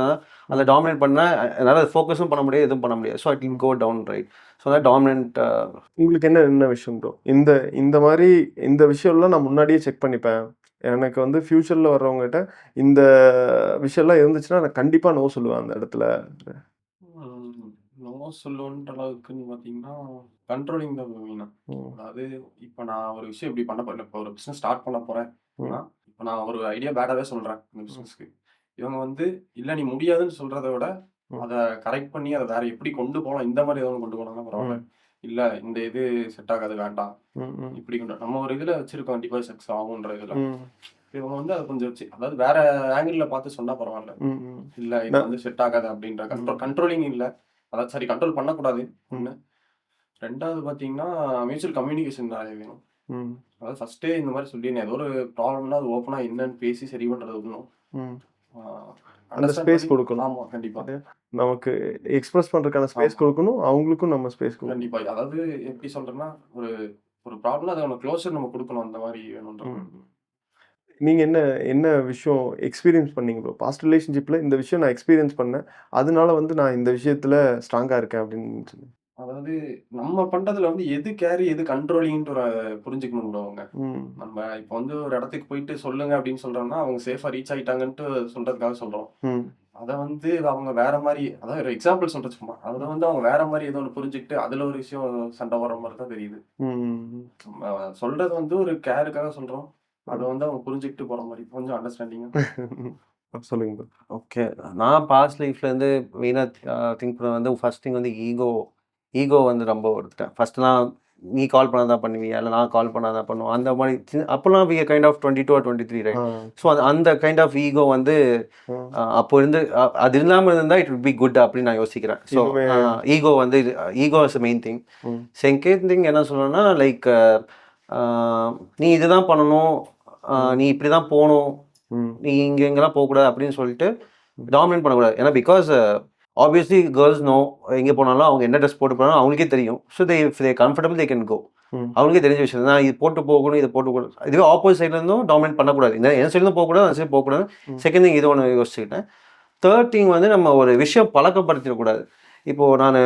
அதை டாமினேட் பண்ணால் என்னால் அதை ஃபோக்கஸும் பண்ண முடியாது, எதுவும் பண்ண முடியாது. So it will go down, right? So அதான் டாமினன்ட். உங்களுக்கு என்ன விஷயம் ப்ரோ? இந்த மாதிரி இந்த விஷயம்லாம் நான் முன்னாடியே செக் பண்ணிப்பேன். எனக்கு வந்து ஃப்யூச்சரில் வர்றவங்ககிட்ட இந்த விஷயம்லாம் இருந்துச்சுன்னா நான் கண்டிப்பாக நோ சொல்லுவேன் அந்த இடத்துல. நோ சொல்லுன்ற அளவுக்குன்னு பார்த்தீங்கன்னா, கண்ட்ரோலிங் தான் மெயினா. அதாவது இப்போ நான் ஒரு விஷயம் இப்படி பண்ண போறேன். இப்போ ஒரு பிஸ்னஸ் ஸ்டார்ட் பண்ண போறேன். இப்போ நான் ஒரு ஐடியா பேடாவே சொல்றேன் இந்த பிஸ்னஸ்க்கு. இவங்க வந்து இல்லை நீ முடியாதுன்னு சொல்றதை விட அதை கரெக்ட் பண்ணி அதை வேற எப்படி கொண்டு போகலாம், இந்த மாதிரி ஏதாவது கொண்டு போனாங்கன்னா பரவாயில்ல. இல்லை இந்த இது செட் ஆகாது, வேண்டாம், இப்படி கொண்டு நம்ம ஒரு இதில் வச்சிருக்கோம், கண்டிப்பாக சக்ஸஸ் ஆகுன்ற இதில் இவங்க வந்து அதை கொஞ்சம் வச்சு, அதாவது வேற ஆங்கிளில் பார்த்து சொன்னா பரவாயில்ல. இல்லை இது வந்து செட் ஆகாது அப்படின்ற கண்ட்ரோலிங் இல்லை, அதாவது சரி கண்ட்ரோல் பண்ணக்கூடாது ஒன்று. ரெண்டாவது பார்த்தீங்கன்னா மியூச்சுவல் கம்யூனிகேஷன் நிறைய வேணும். அதாவது ஃபர்ஸ்டே இந்த மாதிரி சொல்லி ஏதோ ஒரு ப்ராப்ளம்னா அது ஓப்பனாக என்னன்னு பேசி சரி பண்ணுறது ஒன்றும் அந்த ஸ்பேஸ் கொடுக்கணும். ஆமாம், கண்டிப்பாக நமக்கு எக்ஸ்பிரஸ் பண்ணுறதுக்கான ஸ்பேஸ் கொடுக்கணும், அவங்களுக்கும் நம்ம ஸ்பேஸ் கொடுக்கணும். கண்டிப்பாக. அதாவது எப்படி சொல்கிறேன்னா, ஒரு ஒரு ப்ராப்ளம் அதை நம்ம க்ளோஸர் நம்ம கொடுக்கணும், அந்த மாதிரி வேணுன்ற. நீங்கள் என்ன விஷயம் எக்ஸ்பீரியன்ஸ் பண்ணீங்க ப்ரோ? பாஸ்ட் ரிலேஷன்ஷிப்பில் இந்த விஷயம் நான் எக்ஸ்பீரியன்ஸ் பண்ணேன், அதனால வந்து நான் இந்த விஷயத்தில் ஸ்ட்ராங்காக இருக்கேன் அப்படின்னு சொல்லி. அதாவது நம்ம பண்றதுல வந்து எது கேரி எது கண்ட்ரோலிங்ன்ற புரிஞ்சுக்கணும் ப்ரோ. அவங்க நம்ம இப்போ வந்து ஒரு இடத்துக்கு போயிட்டு சொல்லுங்க அப்படின்னு சொல்றோம்னா அவங்க சேஃபா ரீச் ஆயிட்டாங்கன்ட்டு சொல்றதுக்காக சொல்றோம். அதை வந்து அவங்க வேற மாதிரி, அதாவது ஒரு எக்ஸாம்பிள் சொல்றது சும்மா, அதை வந்து அவங்க வேற மாதிரி ஏதோ ஒன்று புரிஞ்சுக்கிட்டு அதுல ஒரு விஷயம் சண்டை வர மாதிரி தான் தெரியுது. நம்ம சொல்றது வந்து ஒரு கேருக்காக சொல்றோம், அதை வந்து அவங்க புரிஞ்சுக்கிட்டு போற மாதிரி கொஞ்சம் அண்டர்ஸ்டாண்டிங்கா. சொல்லுங்க. ஓகே, நான் பாஸ்ட் லைஃப்லேருந்து மெயினாக திங்க் பண்ண வந்து ஃபர்ஸ்ட் திங் வந்து ஈகோ வந்து ரொம்ப எடுத்துட்டேன். ஃபர்ஸ்ட்லாம் நீ கால் பண்ணாதான் பண்ணுவியா, இல்லை நான் கால் பண்ணாதான் பண்ணுவோம், அந்த மாதிரி. அப்போலாம் we kind of 22 or 23, right? So அந்த கைண்ட் ஆஃப் ஈகோ வந்து அப்போ இருந்து அது இல்லாமல் இருந்தால் இட் வில் பி குட் அப்படின்னு நான் யோசிக்கிறேன். ஸோ ஈகோ வந்து ego is main thing. Second thing என்ன சொல்லணும்னா, லைக் நீ இதுதான் பண்ணணும், நீ இப்படி தான் போகணும், நீ இங்கெங்கெல்லாம் போகக்கூடாது அப்படின்னு சொல்லிட்டு டாமினேட் பண்ணக்கூடாது. ஏன்னா பிகாஸ் ஆப்வியஸ்லி கேர்ள்ஸ் நோ, எங்கே போனாலும் அவங்க என்ன ட்ரெஸ் போட்டு போனாலும் அவங்களுக்கே தெரியும். So they comfortable, they can go. அவங்களுக்கே தெரிஞ்ச விஷயம் தான், இது போட்டு போகணும், இதை போட்டுக்கூடாது. இதுவே ஆப்போசிட் சைட்லேருந்தும் டாமினேட் பண்ணக்கூடாது. இந்த என் சைட்லேருந்து போகக்கூடாது, அந்த சைடு போகக்கூடாது. செகண்ட் திங் இது ஒன்று யோசிச்சுக்கிட்டேன். தேர்ட் திங் வந்து நம்ம ஒரு விஷயம் பழக்கப்படுத்திடக்கூடாது. இப்போது நான்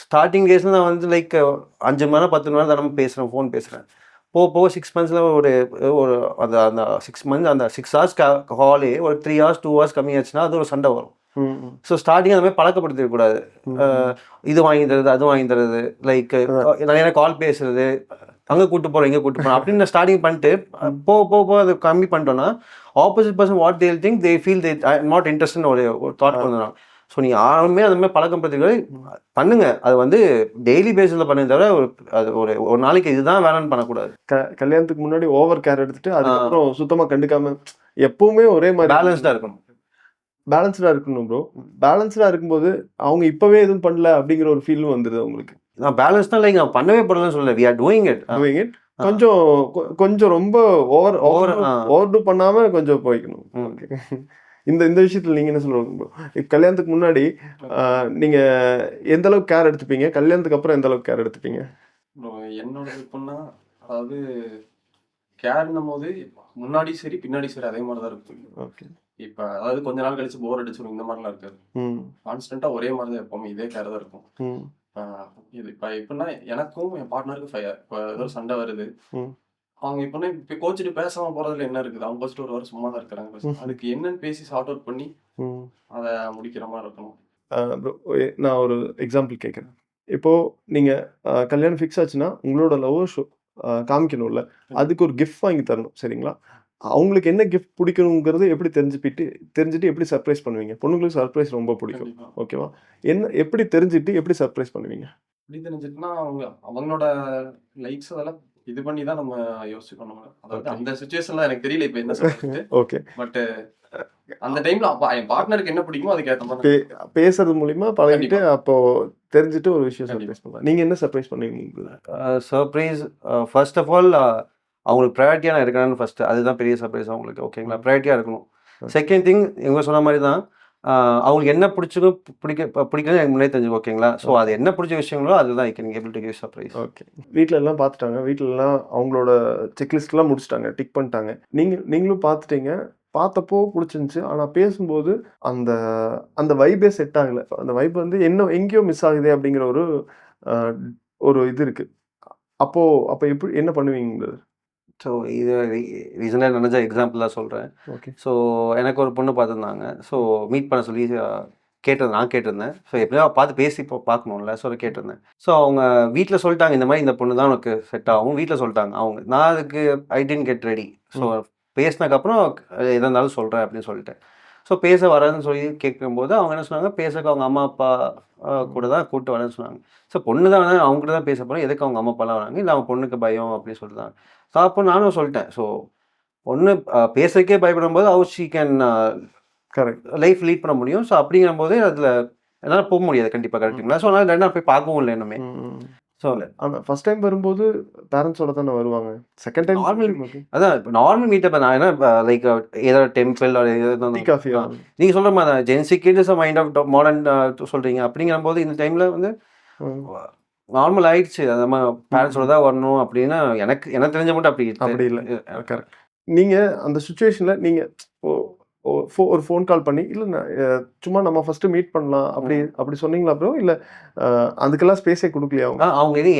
ஸ்டார்டிங் டேஸில் நான் வந்து லைக் 5 மணி நேரம் 10 மணி நேரம் தினமும் பேசுகிறேன், ஃபோன் பேசுகிறேன். போக 6 months ஒரு அந்த 6 months அந்த 6 hours ஹாலே ஒரு 3 hours 2 hours கம்மியாச்சுன்னா அது ஒரு சண்டை வரும். ஸோ ஸ்டார்டிங் அந்த மாதிரி பழக்கப்படுத்திடக்கூடாது. இது வாங்கி தருது, அது வாங்கி தருது, லைக் நிறைய கால் பேசுறது, அங்கே கூப்பிட்டு போகிறோம், இங்கே கூப்பிட்டு போகிறோம் அப்படின்னு ஸ்டார்டிங் பண்ணிட்டு போக அதை கம்மி பண்ணிட்டோன்னா opposite person what they'll think they feel they not இன்ட்ரெஸ்ட்னு ஒரு தாட் வந்துடும். ஸோ நீங்கள் யாருமே அது மாதிரி பழக்கப்படுத்தி பண்ணுங்க, அது வந்து டெய்லி பேஸில் பண்ண தவிர அது ஒரு நாளைக்கு இதுதான் வேலைன்னு பண்ணக்கூடாது. கல்யாணத்துக்கு முன்னாடி ஓவர் கேர் எடுத்துட்டு அதுக்கப்புறம் சுத்தமாக கண்டுக்காம எப்பவுமே ஒரே மாதிரி பேலன்ஸ்டாக இருக்கணும். பேலன்ஸ்டாக இருக்கணும் ப்ரோ. பேலன்ஸ்டாக இருக்கும்போது அவங்க இப்போவே எதுவும் பண்ணல அப்படிங்கிற ஒரு ஃபீலும் வந்துடுது அவங்களுக்கு. நான் பேலன்ஸ் தான் லைக் நான் பண்ணவே போகிறதுன்னு சொல்லலை, வி ஆர் டூயிங் இட். கொஞ்சம் ரொம்ப ஓவர் டூ பண்ணாமல் கொஞ்சம் போய்க்கணும். ஓகே, இந்த விஷயத்தில் நீங்கள் என்ன சொல்லுவாங்க ப்ரோ? கல்யாணத்துக்கு முன்னாடி நீங்கள் எந்த அளவுக்கு கேர் எடுத்துப்பீங்க, கல்யாணத்துக்கு அப்புறம் எந்த அளவுக்கு கேர் எடுத்துப்பீங்க? என்னோட எப்படின்னா, அதாவது கேர்னும் போது முன்னாடி சரி பின்னாடி சரி அதே மாதிரி தான் இருக்கும். ஓகே, இப்போ அதாவது கொஞ்ச நாள் கழிச்சு போர் அடிச்சிடும், இந்த மாதிரிலாம் இருக்காது. கான்ஸ்டன்ட்டாக ஒரே மாதிரி தான் எப்பவுமே இதே கேர் தான் இருக்கும். இது இப்போ எப்படின்னா எனக்கும் என் பார்ட்னருக்கு இப்போ ஏதோ சண்டை வருது, அவங்க இப்போனா இப்போ கோச்சிட்டு பேசாமல் போகிறதுல என்ன இருக்குது, அவங்க கோச்சிட்டு ஒரு வாரம் சும்மா தான் இருக்கிறாங்க. அதுக்கு என்னன்னு பேசி சார்ட் அவுட் பண்ணி அதை முடிக்கிற மாதிரி இருக்கணும். ப்ரோ நான் ஒரு எக்ஸாம்பிள் கேட்குறேன். இப்போ நீங்க கல்யாணம் ஃபிக்ஸ் ஆச்சுன்னா, உங்களோட லவ்வ காமிக்கணும்ல. அதுக்கு ஒரு கிஃப்ட் வாங்கி தரணும். சரிங்களா? அவங்களுக்கு என்ன கிஃப்ட் பிடிக்கணுங்கிறது எப்படி தெரிஞ்சுட்டு எப்படி சர்ப்ரைஸ் பண்ணுவீங்க? பொண்ணுங்களுக்கு சர்ப்ரைஸ் ரொம்ப பிடிக்கும். கண்டிப்பா. ஓகேவா? எப்படி தெரிஞ்சுட்டு எப்படி சர்ப்ரைஸ் பண்ணுவீங்க? எப்படி தெரிஞ்சுட்டுனா, அவங்களோட லைக்ஸ் அதெல்லாம் இது பண்ணி தான் நம்ம யோசிக்கணும். அதாவது ஓகே. அந்த சிச்சுவேஷன்ல எனக்கு தெரியல இப்ப என்ன சொல்றதுன்ட்டு. ஓகே. பட் அந்த டைம்ல என் பார்ட்னருக்கு என்ன பிடிக்குமோ அதுக்கு ஏத்த மாதிரி பேசுறது மூலியமா பழகிட்டு, கண்டிப்பா. அப்போ தெரிஞ்சுட்டு ஒரு விஷயம் கண்டிப்பா. சர்ப்ரைஸ் பண்ணலாம். நீங்க என்ன சர்ப்ரைஸ் பண்ணுவீங்க? சர்ப்ரைஸ் ஃபர்ஸ்ட் ஆஃப் ஆல் அவங்களுக்கு ப்ரையாரிட்டியா நான் இருக்கணும்னு ஃபர்ஸ்ட் அதுதான் பெரிய சர்ப்ரைஸ் அவங்களுக்கு. ஓகேங்களா? ப்ரையாரிட்டியா இருக்கணும். செகண்ட் திங் இவங்க சொன்ன மாதிரி தான் அவங்களுக்கு என்ன பிடிக்குதுன்னு எனக்கு முன்னாடியே தெரிஞ்சுக்கும். ஓகேங்களா? ஸோ அது என்ன பிடிச்ச விஷயங்களோ அதுதான் ஐ can able to give surprise. Okay. வீட்ல எல்லாம் பார்த்துட்டாங்க. வீட்லலாம் அவங்களோட செக்லிஸ்ட்லாம் முடிச்சுட்டாங்க. டிக் பண்ணிட்டாங்க. நீங்களும் பார்த்துட்டீங்க. பார்த்தப்போ புடிச்சிருந்துச்சு. ஆனா பேசும்போது அந்த அந்த வைபே செட் ஆகல. அந்த வைப் வந்து எங்கேயோ மிஸ் ஆகுதே அப்படிங்கிற அ ஒரு இது இருக்கு. அப்போ அப்ப என்ன பண்ணுவீங்க? ஸோ இது ரீசெண்டாக நடந்த எக்ஸாம்பிள் தான் சொல்கிறேன். ஓகே. ஸோ எனக்கு ஒரு பொண்ணு பார்த்துருந்தாங்க. ஸோ மீட் பண்ண சொல்லி நான் கேட்டிருந்தேன். ஸோ எப்படியா பார்த்து பேசி இப்போ பார்க்கணும்ல. ஸோ கேட்டிருந்தேன். ஸோ அவங்க வீட்டில் சொல்லிட்டாங்க, இந்த மாதிரி இந்த பொண்ணு தான் உனக்கு செட் ஆகும். வீட்டில் சொல்லிட்டாங்க அவங்க. நான் அதுக்கு ஐ டிட்ன்ட் கெட் ரெடி. ஸோ பேசினதுக்கப்புறம் எதாக இருந்தாலும் சொல்கிறேன் அப்படின்னு சொல்லிட்டேன். ஸோ பேச வரேன்னு சொல்லி கேட்கும்போது அவங்க என்ன சொன்னாங்க, பேசக்கு அவங்க அம்மா அப்பா கூட தான் கூப்பிட்டு வரேன்னு சொன்னாங்க. ஸோ பொண்ணு தான் அவங்க கூட தான் பேச போகிறேன், எதுக்கு அவங்க அம்மா அப்பாலாம் வராங்க, இல்லை அவங்க பொண்ணுக்கு பயம் அப்படின்னு சொல்லிட்டாங்க. ஸோ அப்போ நானும் சொல்லிட்டேன். ஸோ பொண்ணு பேசுறதுக்கே பயப்படும்போது she can correct. Life lead பண்ண முடியும். ஸோ அப்படிங்கும்போது அதில் என்னால் போக முடியாது கண்டிப்பாக. கரெக்டுங்களா? ஸோ அதனால் ரெண்டு நாள் போய் பார்க்கவும் இல்லை இன்னுமே. ஸோ ஆனா ஃபர்ஸ்ட் டைம் வரும்போது பேரண்ட்ஸோட தானே வருவாங்க. செகண்ட் டைம் நார்மல் அதான் இப்போ நார்மல் மீட்டப் நான் என்ன லைக் ஏதாவது டெம்பிள் டீ காஃபி நீங்கள் சொல்கிற மாதிரி தான் ஜென்சிக்கு இஸ் மைண்ட் ஆஃப் மாடர்ன் சொல்கிறீங்க. அப்படிங்கும்போது இந்த டைமில் வந்து நார்மல் ஆயிடுச்சு. நம்ம பேரண்ட்ஸோட தான் வரணும் அப்படின்னு எனக்கு தெரிஞ்ச மட்டும் அப்படி இல்லை. கரெக்ட். நீங்க அந்த சுச்சுவேஷன்ல நீங்க ஒரு ஃபோன் கால் பண்ணி இல்ல சும்மா நம்ம ஃபர்ஸ்ட் மீட் பண்ணலாம் அப்படி சொன்னீங்களா ப்ரோ? இல்ல அதுக்கெல்லாம் ஸ்பேஸே கொடுக்கலையா அவங்க? அவங்க இது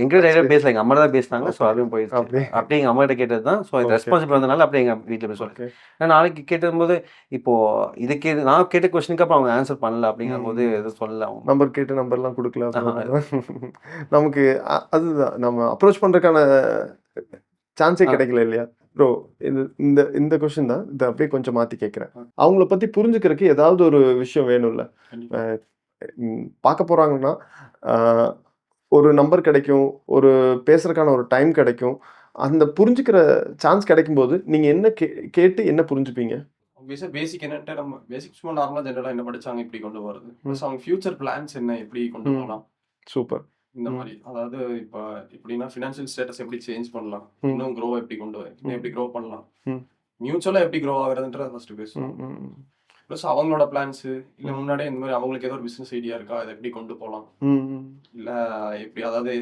எங்கிட்ட டைரக்டா பேசல, எங்க அம்மா தான் பேசினாங்க. ஸோ அதுவும் போயிடுச்சு. அப்படியே எங்க அம்மா கிட்ட கேட்டது தான். ஸோ இந்த ரெஸ்பான்சிபிள் வந்தனால அப்படியே எங்க வீட்டில் போய் சொல்லிட்டேன். நான் நாளைக்கு கேட்டபோது இப்போ இதுக்கு நான் கேட்ட கொஸ்டினுக்கு அப்புறம் அவங்க ஆன்சர் பண்ணல அப்படிங்கும்போது எதுவும் சொல்லல. அவங்க நம்பர் கேட்டு நம்பர்லாம் கொடுக்கல. நமக்கு அதுதான் நம்ம அப்ரோச் பண்றதுக்கான சான்ஸே கிடைக்கல இல்லையா ப்ரோ? இந்த கொஸ்டின் தான். இதை அப்படியே கொஞ்சம் மாற்றி கேட்குறேன். அவங்கள பற்றி புரிஞ்சுக்கிறதுக்கு ஏதாவது ஒரு விஷயம் வேணும்ல. பார்க்க போகிறாங்கன்னா ஒரு நம்பர் கிடைக்கும், ஒரு பேசுறதுக்கான ஒரு டைம் கிடைக்கும். அந்த புரிஞ்சுக்கிற சான்ஸ் கிடைக்கும்போது நீங்கள் என்ன கேட்டு என்ன புரிஞ்சுப்பீங்க? பேசிக் என்னன்ட்டு நம்ம பேசிக் சும்மா நார்மலாக ஜென்ரலாக என்ன படிச்சாங்க இப்படி கொண்டு வருது. ப்ளஸ் அவங்க ஃபியூச்சர் பிளான்ஸ் என்ன எப்படி கொண்டு போகலாம். சூப்பர். இந்த மாதிரி அதாவது இப்போ எப்படின்னா ஃபினான்ஷியல் ஸ்டேட்டஸ் எப்படி சேஞ்ச் பண்ணலாம், இன்னும் க்ரோ எப்படி இன்னும் எப்படி க்ரோ பண்ணலாம், மியூச்சுவலாக எப்படி க்ரோ ஆகுறதுன்றத ஃபர்ஸ்ட் பேசுவோம். ப்ளஸ் அவங்களோட பிளான்ஸ் இல்லை முன்னாடியே இந்த மாதிரி அவங்களுக்கு ஏதோ ஒரு பிஸ்னஸ் ஐடியா இருக்கா, அதை எப்படி கொண்டு போகலாம், இல்லை எப்படி அதாவது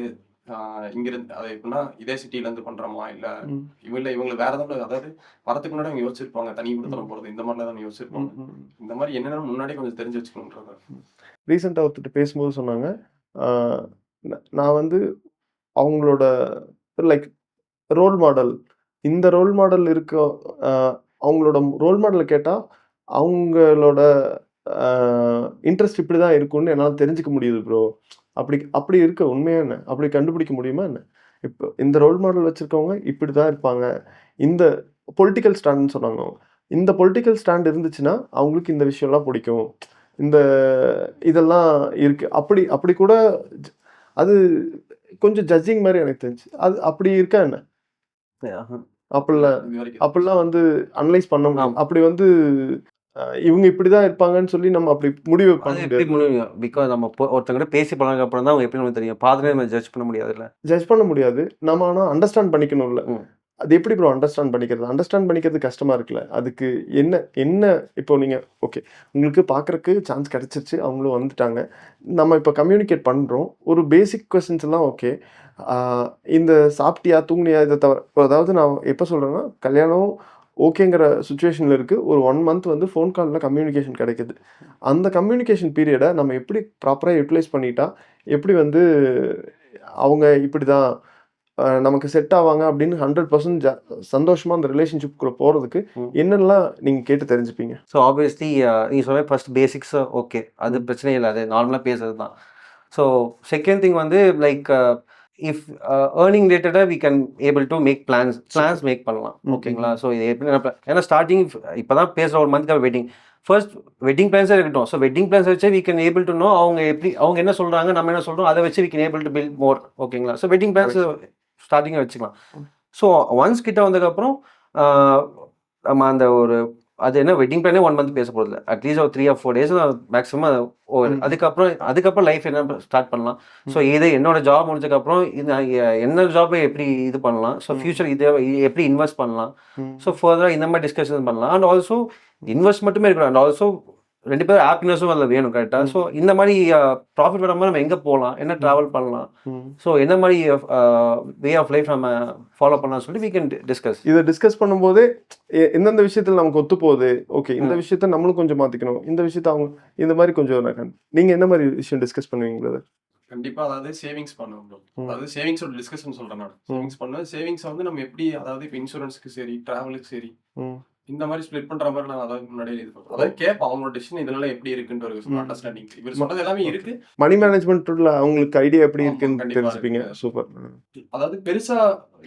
இங்கிருந்து அதை எப்படின்னா இதே சிட்டிலேருந்து பண்ணுறோமா, இல்லை இவங்களுக்கு வேற ஏதாவது அதாவது வரதுக்கு முன்னாடி அவங்க யோசிச்சிருப்பாங்க தனி கொடுத்தனம் போகிறது இந்த மாதிரிலாம் தான் யோசிச்சிருப்பாங்க. இந்த மாதிரி என்னென்ன முன்னாடியே கொஞ்சம் தெரிஞ்சு வச்சுக்கணுன்றத. ரீசெண்டாக ஒருத்தர் பேசும்போது சொன்னாங்க, நான் வந்து அவங்களோட லைக் ரோல் மாடல் இந்த ரோல் மாடல் இருக்க அவங்களோட ரோல் மாடலை கேட்டால் அவங்களோட இன்ட்ரெஸ்ட் இப்படி தான் இருக்கும்னு என்னால் தெரிஞ்சுக்க முடியுது ப்ரோ. அப்படி இருக்க உண்மையாக என்ன அப்படி கண்டுபிடிக்க முடியுமா என்ன? இப்போ இந்த ரோல் மாடல் வச்சுருக்கவங்க இப்படி தான் இருப்பாங்க. இந்த பொலிட்டிக்கல் ஸ்டாண்டுன்னு சொன்னாங்க. இந்த பொலிட்டிக்கல் ஸ்டாண்ட் இருந்துச்சுன்னா அவங்களுக்கு இந்த விஷயம்லாம் பிடிக்கும். இதெல்லாம் இருக்கு. அப்படி கூட அது கொஞ்சம் ஜட்ஜிங் மாதிரி எனக்கு தெரிஞ்சு. அது அப்படி இருக்கா என்ன? அப்படிலாம் வந்து அனலைஸ் பண்ண முடியும். அப்படி வந்து இவங்க இப்படிதான் இருப்பாங்கன்னு சொல்லி நம்ம அப்படி முடிவு பண்ண முடியாது. பிகாஸ் நம்ம ஒருத்தங்க பேசி பழக அப்புறம் தான் அவங்க எப்படி நமக்கு தெரியும். பார்த்துட்டு நம்ம ஜட்ஜ் பண்ண முடியாதுல்ல. ஜட்ஜ் பண்ண முடியாது. நம்ம ஆனால் அண்டர்ஸ்டாண்ட் பண்ணிக்கணும்ல. அது எப்படி ப்ரோ அண்டர்ஸ்டாண்ட் பண்ணிக்கிறது கஷ்டமா இருக்குல்ல. அதுக்கு என்ன இப்போ நீங்கள் ஓகே உங்களுக்கு பார்க்குறக்கு சான்ஸ் கிடச்சிருச்சு, அவங்களும் வந்துட்டாங்க, நம்ம இப்போ கம்யூனிகேட் பண்ணுறோம். ஒரு பேசிக் கொஸ்டின்ஸ் எல்லாம் ஓகே. இந்த சாப்பிட்டியா தூங்குனியா இதை தவிர அதாவது நான் எப்போ சொல்கிறேன்னா கல்யாணம் ஓகேங்கிற சுச்சுவேஷனில் இருக்குது. ஒரு 1 month வந்து ஃபோன் காலில் கம்யூனிகேஷன் கிடைக்குது. அந்த கம்யூனிகேஷன் பீரியடை நம்ம எப்படி ப்ராப்பராக யூட்டிலைஸ் பண்ணிட்டா எப்படி வந்து அவங்க இப்படி தான் நமக்கு செட் ஆவாங்க அப்படின்னு 100% சந்தோஷமா அந்த ரிலேஷன்ஷிப்குள்ள போறதுக்கு என்னெல்லாம் நீங்க கேட்டு தெரிஞ்சுப்பீங்க? ஸோ ஆப்வியஸ்லி நீங்க சொன்ன ஃபர்ஸ்ட் பேசிக்ஸ் ஓகே, அது பிரச்சனை இல்லை, அது நார்மலாக பேசுறது தான். ஸோ செகண்ட் திங் வந்து லைக் இஃப் ஏர்னிங் ரிலேட்டடாக we can able to make plans make பண்ணலாம். ஓகேங்களா? ஸோ இது எப்படி ஏன்னா ஸ்டார்டிங் இப்போ தான் பேசுகிற ஒரு மந்த்க்கு வெட்டிங் ஃபர்ஸ்ட் வெட்டிங் பிளான்ஸே இருக்கட்டும். ஸோ வெட்டிங் பிளான்ஸ் வச்சு we can able to know அவங்க என்ன சொல்கிறாங்க, நம்ம என்ன சொல்கிறோம், அதை வச்சு we can able to build more. ஓகேங்களா? ஸோ வெட்டிங் பிளான்ஸ் ஸ்டார்டிங்காக வச்சுக்கலாம். ஸோ ஒன்ஸ் கிட்ட வந்ததுக்கப்புறம் நம்ம அந்த ஒரு அது என்ன வெட்டிங் பிளானே 1 மந்த் பேச போகிறதில்ல, அட்லீஸ்ட் ஒரு 3 or 4 days மேக்ஸிமம். அதுக்கப்புறம் லைஃப் என்ன ஸ்டார்ட் பண்ணலாம். ஸோ இது என்னோட ஜாப் முடிஞ்சதுக்கப்புறம் என்ன ஜாப்பை எப்படி இது பண்ணலாம், ஸோ ஃபியூச்சர் இதை எப்படி இன்வெஸ்ட் பண்ணலாம், ஸோ ஃபர்தராக இந்த மாதிரி டிஸ்கஷன் பண்ணலாம். அண்ட் ஆல்சோ இன்வெஸ்ட் மட்டுமே இருக்கணும், அண்ட் ஆல்சோ 2 பேரும் ஹாப்பினஸும் அதில் வேணும் கரெக்டாக. ஸோ இந்த மாதிரி ப்ராஃபிட் வர மாதிரி நம்ம எங்கே போகலாம், என்ன ட்ராவல் பண்ணலாம், ஸோ என்ன மாதிரி வே ஆஃப் லைஃப் நம்ம ஃபாலோ பண்ணலாம் சொல்லி we can டிஸ்கஸ். இதை டிஸ்கஸ் பண்ணும்போதே எந்தெந்த விஷயத்தில் நமக்கு ஒத்து போகுது, ஓகே இந்த விஷயத்த நம்மளும் கொஞ்சம் மாற்றிக்கணும், இந்த விஷயத்த அவங்க இந்த மாதிரி கொஞ்சம் நீங்கள் என்ன மாதிரி விஷயம் டிஸ்கஸ் பண்ணுவீங்களா? கண்டிப்பா அதாவது சேவிங்ஸ் பண்ணுவோம் bro. அதாவது சேவிங்ஸோட டிஸ்கஷன் சொல்றேன் நான். சேவிங்ஸ் பண்ணுவேன். சேவிங்ஸ் வந்து நம்ம எப்படி அதாவது இப்போ இன்சூரன்ஸ்க்கு சரி, டிராவலுக்கு சரி, இந்த மாதிரி ஸ்ப்ளிட் பண்ற மாதிரி நான் அதாவது முன்னாடியே இது பண்ணுவேன். அதாவது கேட்பேன் அவங்களோட டிசிஷன் இதனால எப்படி இருக்குன்ற ஒரு அண்டர்ஸ்டாண்டிங். இவர் சொன்னது எல்லாமே இருக்கு. மணி மேனேஜ்மெண்ட்ல அவங்களுக்கு ஐடியா எப்படி இருக்குன்னு கண்டிப்பா தெரிஞ்சுப்பீங்க. இருக்கு. சூப்பர். அதாவது பெருசா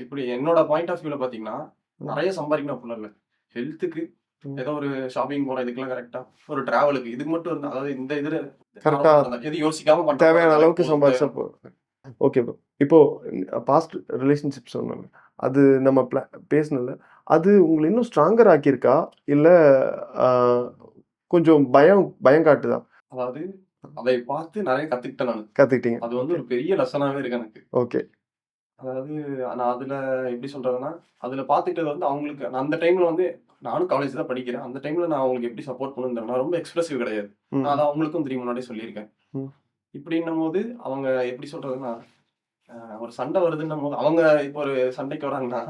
இப்படி என்னோட பாயிண்ட் ஆஃப் வியூல பாத்தீங்கன்னா நிறைய சம்பாதிக்கணும் அப்படிலாம் இல்லை. ஹெல்த்துக்கு ஏதோ ஒரு ஷாப்பிங் போற இதுக்கெல்லாம் கரெக்டா, ஒரு டிராவலுக்கு இதுக்கு மட்டும் இருந்தா அதாவது இந்த இதுல கரெக்டா எது யோசிக்காம பண்ற தேவையான அளவுக்கு போதும். சம்பாதிச்சா போதும். Okay bro. இப்போ பாஸ்ட் ரிலேஷன்ஷிப் சொன்னாங்க, அது நம்ம பேசினல அது உங்களை இன்னும் ஸ்ட்ராங்கர் ஆக்கியிருக்கா இல்லை கொஞ்சம் பயம் காட்டுதா? அதாவது அதை பார்த்து நிறைய கத்துக்கிட்டேன் நான். கற்றுக்கிட்டீங்க. அது வந்து ஒரு பெரிய லெசனாவே இருக்கு எனக்கு. ஓகே. அதாவது நான் அதுல எப்படி சொல்றதுன்னா, அதுல பார்த்துக்கிட்டது வந்து அவங்களுக்கு நான் அந்த டைம்ல வந்து நானும் காலேஜ் தான் படிக்கிறேன். அந்த டைம்ல நான் அவங்களுக்கு எப்படி சப்போர்ட் பண்ணணும்னு நான் ரொம்ப எக்ஸ்பிரசிவ் கிடையாது. நான் அதை அவங்களுக்கும் தெரியும் முன்னாடியே சொல்லியிருக்கேன். இப்படின்னும் போது அவங்க எப்படி சொல்றதுன்னா, ஒரு சண்டை வருதுன்னும் போது அவங்க இப்போ ஒரு சண்டைக்கு வராங்கன்னா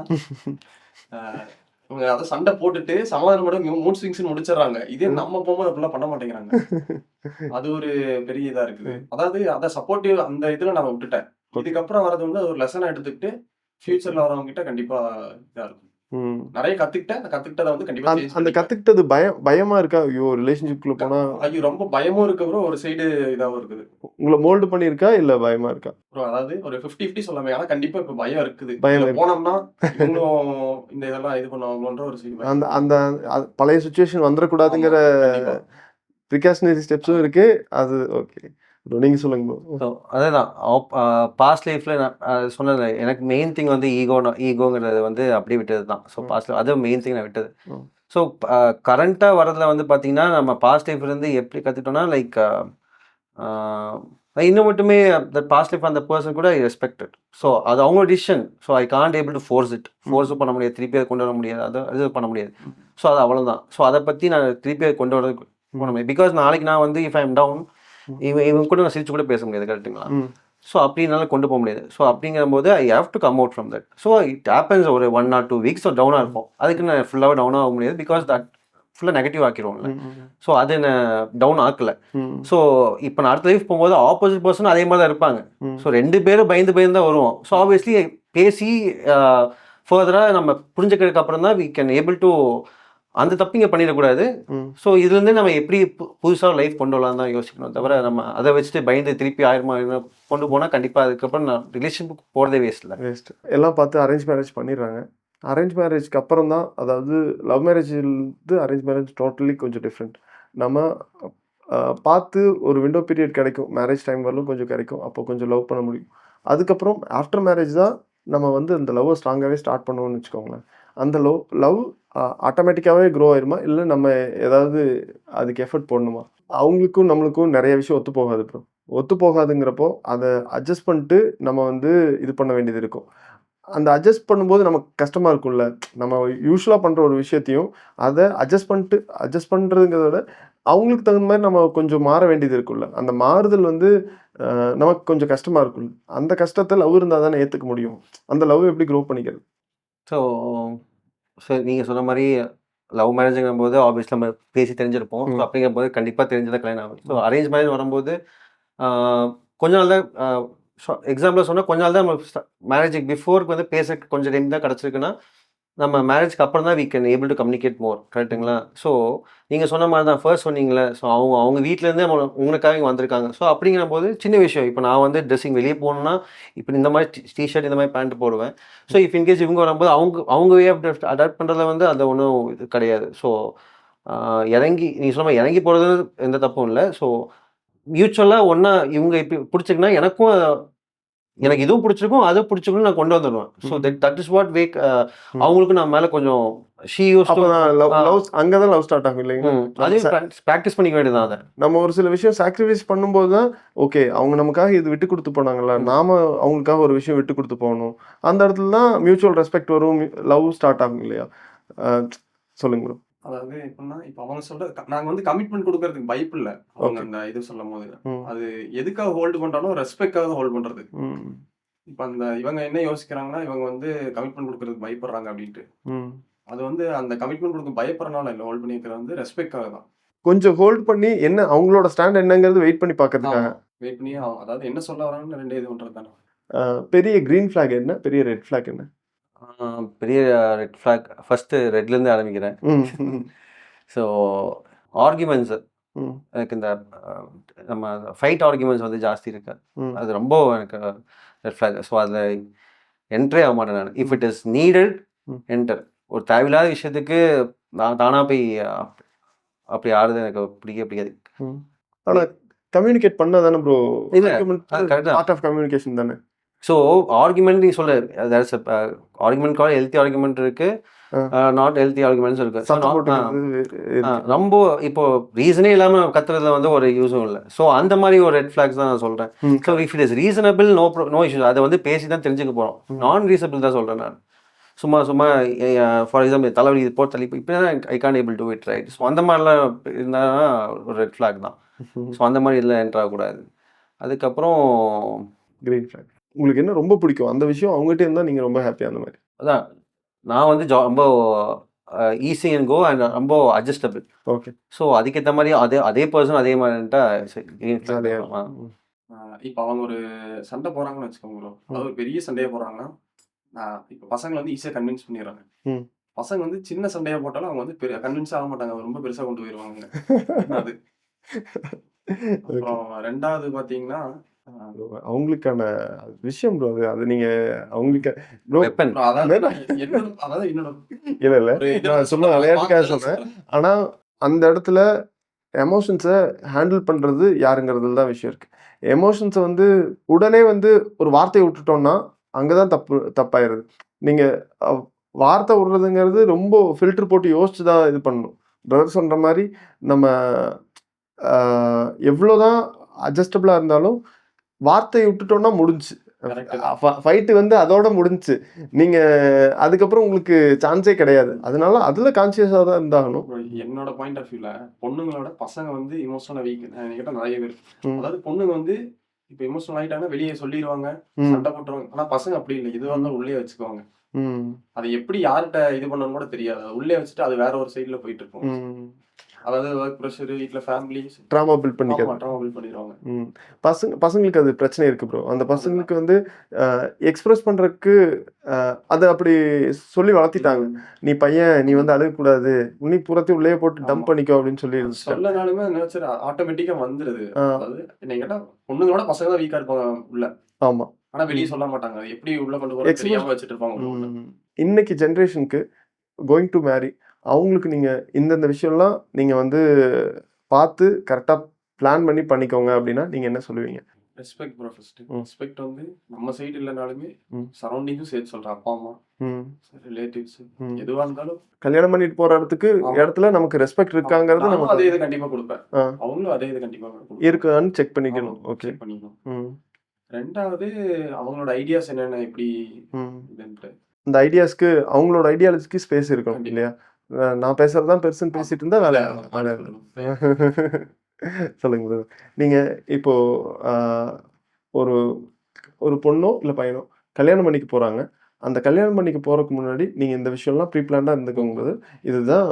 இவங்க அதை சண்டை போட்டுட்டு சமாதானம் மூட் ஸ்விங்ஸ் முடிச்சிடறாங்க. இதே நம்ம போகும்போது அப்படிலாம் பண்ண மாட்டேங்கிறாங்க. அது ஒரு பெரிய இதா இருக்குது. அதாவது அதை சப்போர்ட்டிவ் அந்த இதுல நான் விட்டுட்டேன். இதுக்கப்புறம் வரது வந்து ஒரு லெசனா எடுத்துக்கிட்டு ஃபியூச்சர்ல வரவங்க கிட்ட கண்டிப்பா இதா இருக்கும். நிறைய கத்துக்கிட்டேன். கத்துக்கிட்டதை வந்து கண்டிப்பா அந்த கத்துக்கிட்டது பயமா இருக்கா? ஐயோ ரிலேஷன்ஷிப்குள்ள போனா ஐயோ ரொம்ப பயமும் இருக்கு ப்ரோ, ஒரு சைடு இதாவும் இருக்குது. உங்களை மோல்டு பண்ணியிருக்கா இல்ல பயமா இருக்கா? ப்ரோ அதாவது ஒரு 50-50 சொல்லாமே. ஆனா கண்டிப்பா இப்ப பயம் இருக்குது. பயம் போனோம்னா இவங்களும் இந்த இதெல்லாம் இது பண்ணுவாங்களோன்ற ஒரு சைடு அந்த அந்த பழைய சுச்சுவேஷன் வந்துடக்கூடாதுங்கிற ப்ரிகாஷனரி ஸ்டெப்ஸும் இருக்கு. அது ஓகே. நீங்க சொல்லுங்க ப்ரோ. ஸோ அதேதான் பாஸ்ட் லைஃப்பில் நான் சொன்னது எனக்கு மெயின் திங் வந்து ஈகோங்கிறது வந்து அப்படியே விட்டது தான். ஸோ பாஸ்ட் அது மெயின் திங் நான் விட்டது. ஸோ கரண்ட்டாக வரதில் வந்து பார்த்தீங்கன்னா நம்ம பாஸ்ட் லைஃப்லேருந்து எப்படி கற்றுக்கிட்டோம்னா லைக் இன்னும் மட்டுமே பாஸ்ட் லைஃப் அந்த பர்சன் கூட ரெஸ்பெக்டட். ஸோ அது அவங்களோட decision. So I can't able to ஃபோர்ஸும் பண்ண முடியாது, திருப்பி அதை கொண்டு வர முடியாது, அது பண்ண முடியாது. ஸோ அது அவ்வளோதான். ஸோ அதை பற்றி நான் திருப்பி அதை கொண்டு வரது பண்ண முடியாது. பிகாஸ் நாளைக்கு நான் வந்து இஃப் ஐ எம் டவுன் இவங்க கூட நான் சிரிச்சு கூட பேச முடியாது கரெக்டுங்களா? ஸோ அப்படினால கொண்டு போக முடியாது. ஸோ அப்படிங்கும்போது I have to come out from that. So it happens ஒரு 1 or 2 weeks டவுனாக இருக்கும். அதுக்கு நான் ஃபுல்லாகவே டவுன் ஆக முடியாது. பிகாஸ் தட் ஃபுல்லாக நெகட்டிவ் ஆக்கிடுவோம்ல. ஸோ அது என்ன டவுன் ஆக்கலை. ஸோ இப்போ நான் அடுத்த லைஃப் போகும்போது ஆப்போசிட் பர்சன் அதே மாதிரி தான் இருப்பாங்க. ஸோ 2 பேரும் பயந்து தான் வருவோம். ஸோ ஆப்வியஸ்லி பேசி ஃபர்தராக நம்ம புரிஞ்சுக்கிறதுக்கு அப்புறம் தான் வி கேன் ஏபிள் டு அந்த தப்பிங்க பண்ணிடக்கூடாது. ஸோ இதுலேருந்து நம்ம எப்படி புதுசாக லைஃப் கொண்டு வரலாம் தான் யோசிக்கணும். தவிர நம்ம அதை வச்சுட்டு பயந்து திருப்பி 1000 கொண்டு போனால் கண்டிப்பாக அதுக்கப்புறம் நான் ரிலேஷன்ஷிப் போகிறதே வேஸ்ட். எல்லாம் பார்த்து அரேஞ்ச் மேரேஜ் பண்ணிடுறாங்க. அரேஞ்ச் மேரேஜ்க்கு அப்புறம் தான், அதாவது லவ் மேரேஜ்லேருந்து அரேஞ்ச் மேரேஜ் டோட்டலி கொஞ்சம் டிஃப்ரெண்ட். நம்ம பார்த்து ஒரு விண்டோ பீரியட் கிடைக்கும், மேரேஜ் டைம் வரலும் கொஞ்சம் கிடைக்கும், அப்போ கொஞ்சம் லவ் பண்ண முடியும். அதுக்கப்புறம் ஆஃப்டர் மேரேஜ் தான் நம்ம வந்து அந்த லவ்வை ஸ்ட்ராங்காகவே ஸ்டார்ட் பண்ணுவோம்னு வச்சுக்கோங்களேன். அந்த லவ் ஆட்டோமேட்டிக்காகவே க்ரோ ஆயிருமா, இல்லை நம்ம ஏதாவது அதுக்கு எஃபர்ட் போடணுமா? அவங்களுக்கும் நம்மளுக்கும் நிறைய விஷயம் ஒத்து போகாது ப்ரோ. ஒத்து போகாதுங்கிறப்போ அதை அட்ஜஸ்ட் பண்ணிட்டு நம்ம வந்து இது பண்ண வேண்டியது இருக்கும். அந்த அட்ஜஸ்ட் பண்ணும்போது நமக்கு கஷ்டமாக இருக்கும்ல. நம்ம யூஸ்வலாக பண்ணுற ஒரு விஷயத்தையும் அதை அட்ஜஸ்ட் பண்ணுறதுங்கிறத விட அவங்களுக்கு தகுந்த மாதிரி நம்ம கொஞ்சம் மாற வேண்டியது இருக்கும்ல. அந்த மாறுதல் வந்து நமக்கு கொஞ்சம் கஷ்டமாக இருக்கும்ல. அந்த கஷ்டத்தை லவ் இருந்தால் தானே ஏற்றுக்க முடியும். அந்த லவ் எப்படி க்ரோ பண்ணிக்கிறது? ஸோ நீங்கள் சொன்ன மாதிரி லவ் மேரேஜுங்கும் போது ஆப்வியஸ்லி நம்ம பேசி தெரிஞ்சிருப்போம். ஸோ அப்படிங்கும்போது கண்டிப்பாக தெரிஞ்சதான் கல்யாணம் ஆகும். ஸோ அரேஞ்ச் மேரேஜ் வரும்போது கொஞ்ச நாள் தான் எக்ஸாம்பிள் சொன்னால் கொஞ்ச நாள் தான் நம்ம மேரேஜுக்கு பிஃபோருக்கு வந்து பேச கொஞ்சம் டைம் தான் கிடச்சிருக்குன்னா நம்ம மேரேஜ்க்கு அப்புறம் தான் we can able to communicate more, கரெக்ட்டுங்களா? ஸோ நீங்கள் சொன்ன மாதிரி தான் ஃபர்ஸ்ட் சொன்னீங்களே, ஸோ அவங்க வீட்டிலேருந்தே உங்களுக்காக இங்கே வந்திருக்காங்க. ஸோ அப்படிங்கிற போது சின்ன விஷயம். இப்போ நான் வந்து ட்ரெஸ்ஸிங் வெளியே போகணுன்னா இப்போ இந்த மாதிரி டிஷர்ட் இந்த மாதிரி பேண்ட் போடுவேன். ஸோ இஃப் இன்கேஸ் இவங்க வரும்போது அவங்க வே ஆஃப் அடாப்ட் பண்ணுறதுல வந்து அது ஒன்றும் இது கிடையாது. ஸோ இறங்கி நீங்கள் சொன்ன மாதிரி இறங்கி போகிறது எந்த தப்பும் இல்லை. ஸோ மியூச்சுவலாக ஒன்றா இவங்க இப்போ பிடிச்சிருக்குன்னா எனக்கும் எனக்கு இதுவும் பிடிச்சிருக்கும், அதுவும் பிடிச்சிருக்குன்னு நான் கொண்டு வந்துடுவேன். So that is what wake அவங்களுக்கு நான் மேலே கொஞ்சம் ஷீ யூஸ் டு அங்கே தான் லவ் ஸ்டார்ட் ஆகும் இல்லைங்களா? அதையும் ப்ராக்டிஸ் பண்ணிக்க வேண்டியதான். அதை நம்ம ஒரு சில விஷயம் சாக்ரிஃபைஸ் பண்ணும்போது தான் ஓகே அவங்க நமக்காக இது விட்டு கொடுத்து போனாங்கல்ல, நாம அவங்களுக்காக ஒரு விஷயம் விட்டு கொடுத்து போகணும். அந்த இடத்துல தான் மியூச்சுவல் ரெஸ்பெக்ட் வரும், லவ் ஸ்டார்ட் ஆகும் இல்லையா? சொல்லுங்க ப்ரோ. அதாவது எப்படின்னா இப்போ அவங்க சொல்றது நாங்க வந்து கமிட்மெண்ட் கொடுக்கறதுக்கு பயப்பு இல்ல. அவங்க அந்த இது சொல்லும் போது அது எதுக்காக ஹோல்டு பண்றாலும் ரெஸ்பெக்டாக ஹோல்ட் பண்றது. இப்ப அந்த இவங்க என்ன யோசிக்கிறாங்கன்னா இவங்க வந்து கமிட்மெண்ட் கொடுக்கறதுக்கு பயப்படுறாங்க அப்படின்ட்டு. அது வந்து அந்த கமிட்மெண்ட் கொடுக்க பயப்படுறனால இல்லை, ஹோல்ட் பண்ணி வைக்கிறது வந்து ரெஸ்பெக்டாக தான். கொஞ்சம் ஹோல்ட் பண்ணி என்ன அவங்களோட ஸ்டாண்ட் என்னங்கிறது வெயிட் பண்ணி பார்க்கறதுக்காக. வெயிட் பண்ணி அதாவது என்ன சொல்ல வராங்கன்னு ரெண்டு இது பண்றது தானே. பெரிய கிரீன் ஃபிளாக் என்ன, பெரிய ரெட் ஃபிளாக் என்ன? பெரிய ரெட் ஃபிளாக் ஃபர்ஸ்ட் ரெட்லேருந்து ஆரம்பிக்கிறேன். ஸோ ஆர்குமெண்ட்ஸ் எனக்கு இந்த நம்ம ஃபைட் ஆர்குமெண்ட்ஸ் வந்து ஜாஸ்தி இருக்கு. அது ரொம்ப எனக்கு ரெட் ஃபிளாக். ஸோ அதில் என்ட்ரே ஆக மாட்டேன் நான். If it is needed enter. ஒரு தேவையில்லாத விஷயத்துக்கு நான் தானாக போய் அப்படி ஆடுறது எனக்கு பிடிக்காது. ஆனால் கம்யூனிகேட் பண்ணால் தானே ப்ரோ? இல்லை, பார்ட் ஆஃப் கம்யூனிகேஷன் தானே. ஸோ ஆர்குமெண்ட் நீ சொல்ல ஆர்குமெண்ட் கால் ஹெல்த்தி ஆர்குமெண்ட் இருக்கு, நாட் ஹெல்த்தி ஆர்குமெண்ட்ஸ் இருக்கு. ரொம்ப இப்போ ரீசனே இல்லாம கத்துறதுல வந்து ஒரு யூஸும் இல்லை. ஸோ அந்த மாதிரி ஒரு ரெட் ஃபிளாக்ஸ் தான் நான் சொல்றேன். So if it is reasonable no issues. அதை வந்து பேசி தான் தெரிஞ்சுக்க போறோம். நான் ரீசனபிள் தான் சொல்றேன் நான். சும்மா ஃபார் எக்ஸாம்பிள் தலைவலி இது போட்டு தள்ளி இப்போ I can able to it right. So அந்த மாதிரிலாம் இருந்தாங்கன்னா ஒரு ரெட் ஃபிளாக் தான். ஸோ அந்த மாதிரி இதில் என்டர் ஆகக்கூடாது. அதுக்கப்புறம் கிரீன் ஃபிளாக். உங்களுக்கு என்ன ரொம்ப பிடிக்கும் அந்த விஷயம் அவங்ககிட்ட இருந்தால் நீங்கள் ரொம்ப ஹாப்பியாக அந்த மாதிரி? அதான் நான் வந்து ரொம்ப ஈஸி அண்ட் கோ அண்ட் ரொம்ப அட்ஜஸ்டபிள். ஓகே. ஸோ அதுக்கேற்ற மாதிரி அதே பர்சன் அதே மாதிரிட்டா. இப்போ அவங்க ஒரு சண்டை போறாங்கன்னு வச்சுக்கோங்க ப்ரோ. அதாவது ஒரு பெரிய சண்டையை போடுறாங்கன்னா இப்போ பசங்களை வந்து ஈஸியாக கன்வின்ஸ் பண்ணிடுறாங்க. பசங்க வந்து சின்ன சண்டையை போட்டாலும் அவங்க வந்து கன்வின்ஸ் ஆக மாட்டாங்க, ரொம்ப பெருசாக கொண்டு போயிடுவாங்க. அது அப்புறம் ரெண்டாவது பார்த்தீங்கன்னா அவங்களுக்கான விஷயம் ப்ரோ. அது நீங்க அவங்களுக்கு இல்ல இல்ல நான் சும்மா விளையாட்டுக்காக சொல்றேன். ஆனா அந்த இடத்துல எமோஷன்ஸை ஹேண்டில் பண்றது யாருங்கிறதுல தான் விஷயம் இருக்கு. எமோஷன்ஸை வந்து உடனே வந்து ஒரு வார்த்தையை விட்டுட்டோம்னா அங்கதான் தப்பாயிருது. நீங்க வார்த்தை விடுறதுங்கிறது ரொம்ப ஃபில்டர் போட்டு யோசிச்சு தான் இது பண்ணணும். பிரதர் சொல்ற மாதிரி நம்ம எவ்வளோதான் அட்ஜஸ்டபிளா இருந்தாலும் வார்த்தையை விட்டுட்டோம்னா முடிஞ்சு ஃபைட்டு வந்து அதோட முடிஞ்சு. நீங்க அதுக்கப்புறம் உங்களுக்கு சான்ஸே கிடையாது. அதனால அதுல கான்சியஸா தான் இருந்தாகணும். என்னோட பாயிண்ட் ஆஃப் வியூல பொண்ணுங்களோட பசங்க வந்து இமோஷனல் வீக் கேட்டா நிறைய பேர். அதாவது பொண்ணுங்க வந்து இப்ப இமோஷனல் ஆயிட்டாங்கன்னா வெளியே சொல்லிடுவாங்க, சண்டை போட்டுருவாங்க. ஆனா பசங்க அப்படி இல்லை, இது வந்து உள்ளே வச்சுக்குவாங்க. அதை எப்படி யார்கிட்ட இது பண்ணணும்னு கூட தெரியாது. உள்ளே வச்சுட்டு அது வேற ஒரு சைட்ல போயிட்டு இருக்கும். அதாவது ஒர்க் ப்ரெஷர், வீட்ல ஃபேமிலி ட்ராமா பில்ட் பண்ணிடுவாங்க. பசங்களுக்கு அது பிரச்சனை இருக்கு ப்ரோ. அந்த பசங்களுக்கு வந்து எக்ஸ்பிரஸ் பண்றதுக்கு அதை அப்படி சொல்லி வளர்த்திட்டாங்க. நீ பையன், நீ வந்து அழுகக்கூடாது, நீ புறத்தி உள்ளே போட்டு டம்ப் பண்ணிக்கோ அப்படின்னு சொல்லி சொல்லனாலுமே நேச்சர் ஆட்டோமேட்டிக்கா வந்துருது. அதாவது என்ன கேட்டா பொண்ணுங்களோட பசங்க தான் வீக்கா இருப்பாங்க உள்ள. ஆமா. ஆனா வெளியே சொல்ல மாட்டாங்க. எப்படி உள்ள கொண்டு போற தெரியாம வச்சிட்டு இருப்பாங்க. இன்னைக்கு ஜெனரேஷனுக்கு கோயிங் டு மேரி அவங்களுக்கு நீங்க இந்தந்த விஷயம்லாம் நீங்க வந்து பார்த்து கரெக்டா பிளான் பண்ணி பண்ணிக்கோங்க அப்படின்னா நீங்க என்ன சொல்லுவீங்க? Respect bro. ஃபர்ஸ்ட் ரெஸ்பெக்ட் வந்து நம்ம சைடு இல்லைனாலுமே சரௌண்டிங்ஸும் சேர்த்து சொல்றேன். அப்பா அம்மா, ரிலேட்டிவ்ஸ், எதுவா இருந்தாலும் கல்யாணம் பண்ணிட்டு போற இடத்துல நமக்கு ரெஸ்பெக்ட் இருக்காங்கிறது நம்ம அதே இதை கண்டிப்பா கொடுப்பேன். அவங்களும் அதே இதை கண்டிப்பா இருக்கான்னு செக் பண்ணிக்கணும். ஓகே, பண்ணிக்கணும். ரெண்டாவது அவங்களோட ஐடியாஸ் என்னென்ன, எப்படி இந்த ஐடியாஸ்க்கு அவங்களோட ஐடியாலஜிக்கு ஸ்பேஸ் இருக்கணும் இல்லையா? நான் பேசுறதுதான் பெருசுன்னு பேசிட்டு இருந்தா வேலை சொல்லுங்க ப்ரோ. நீங்க இப்போ ஒரு ஒரு பொண்ணோ இல்லை பையனோ கல்யாணம் பண்ணிக்க போறாங்க. அந்த கல்யாணம் பண்ணிக்க போறதுக்கு முன்னாடி நீங்க இந்த விஷயம்லாம் ப்ரீ பிளான்டா இருந்துக்கோங்க. இதுதான்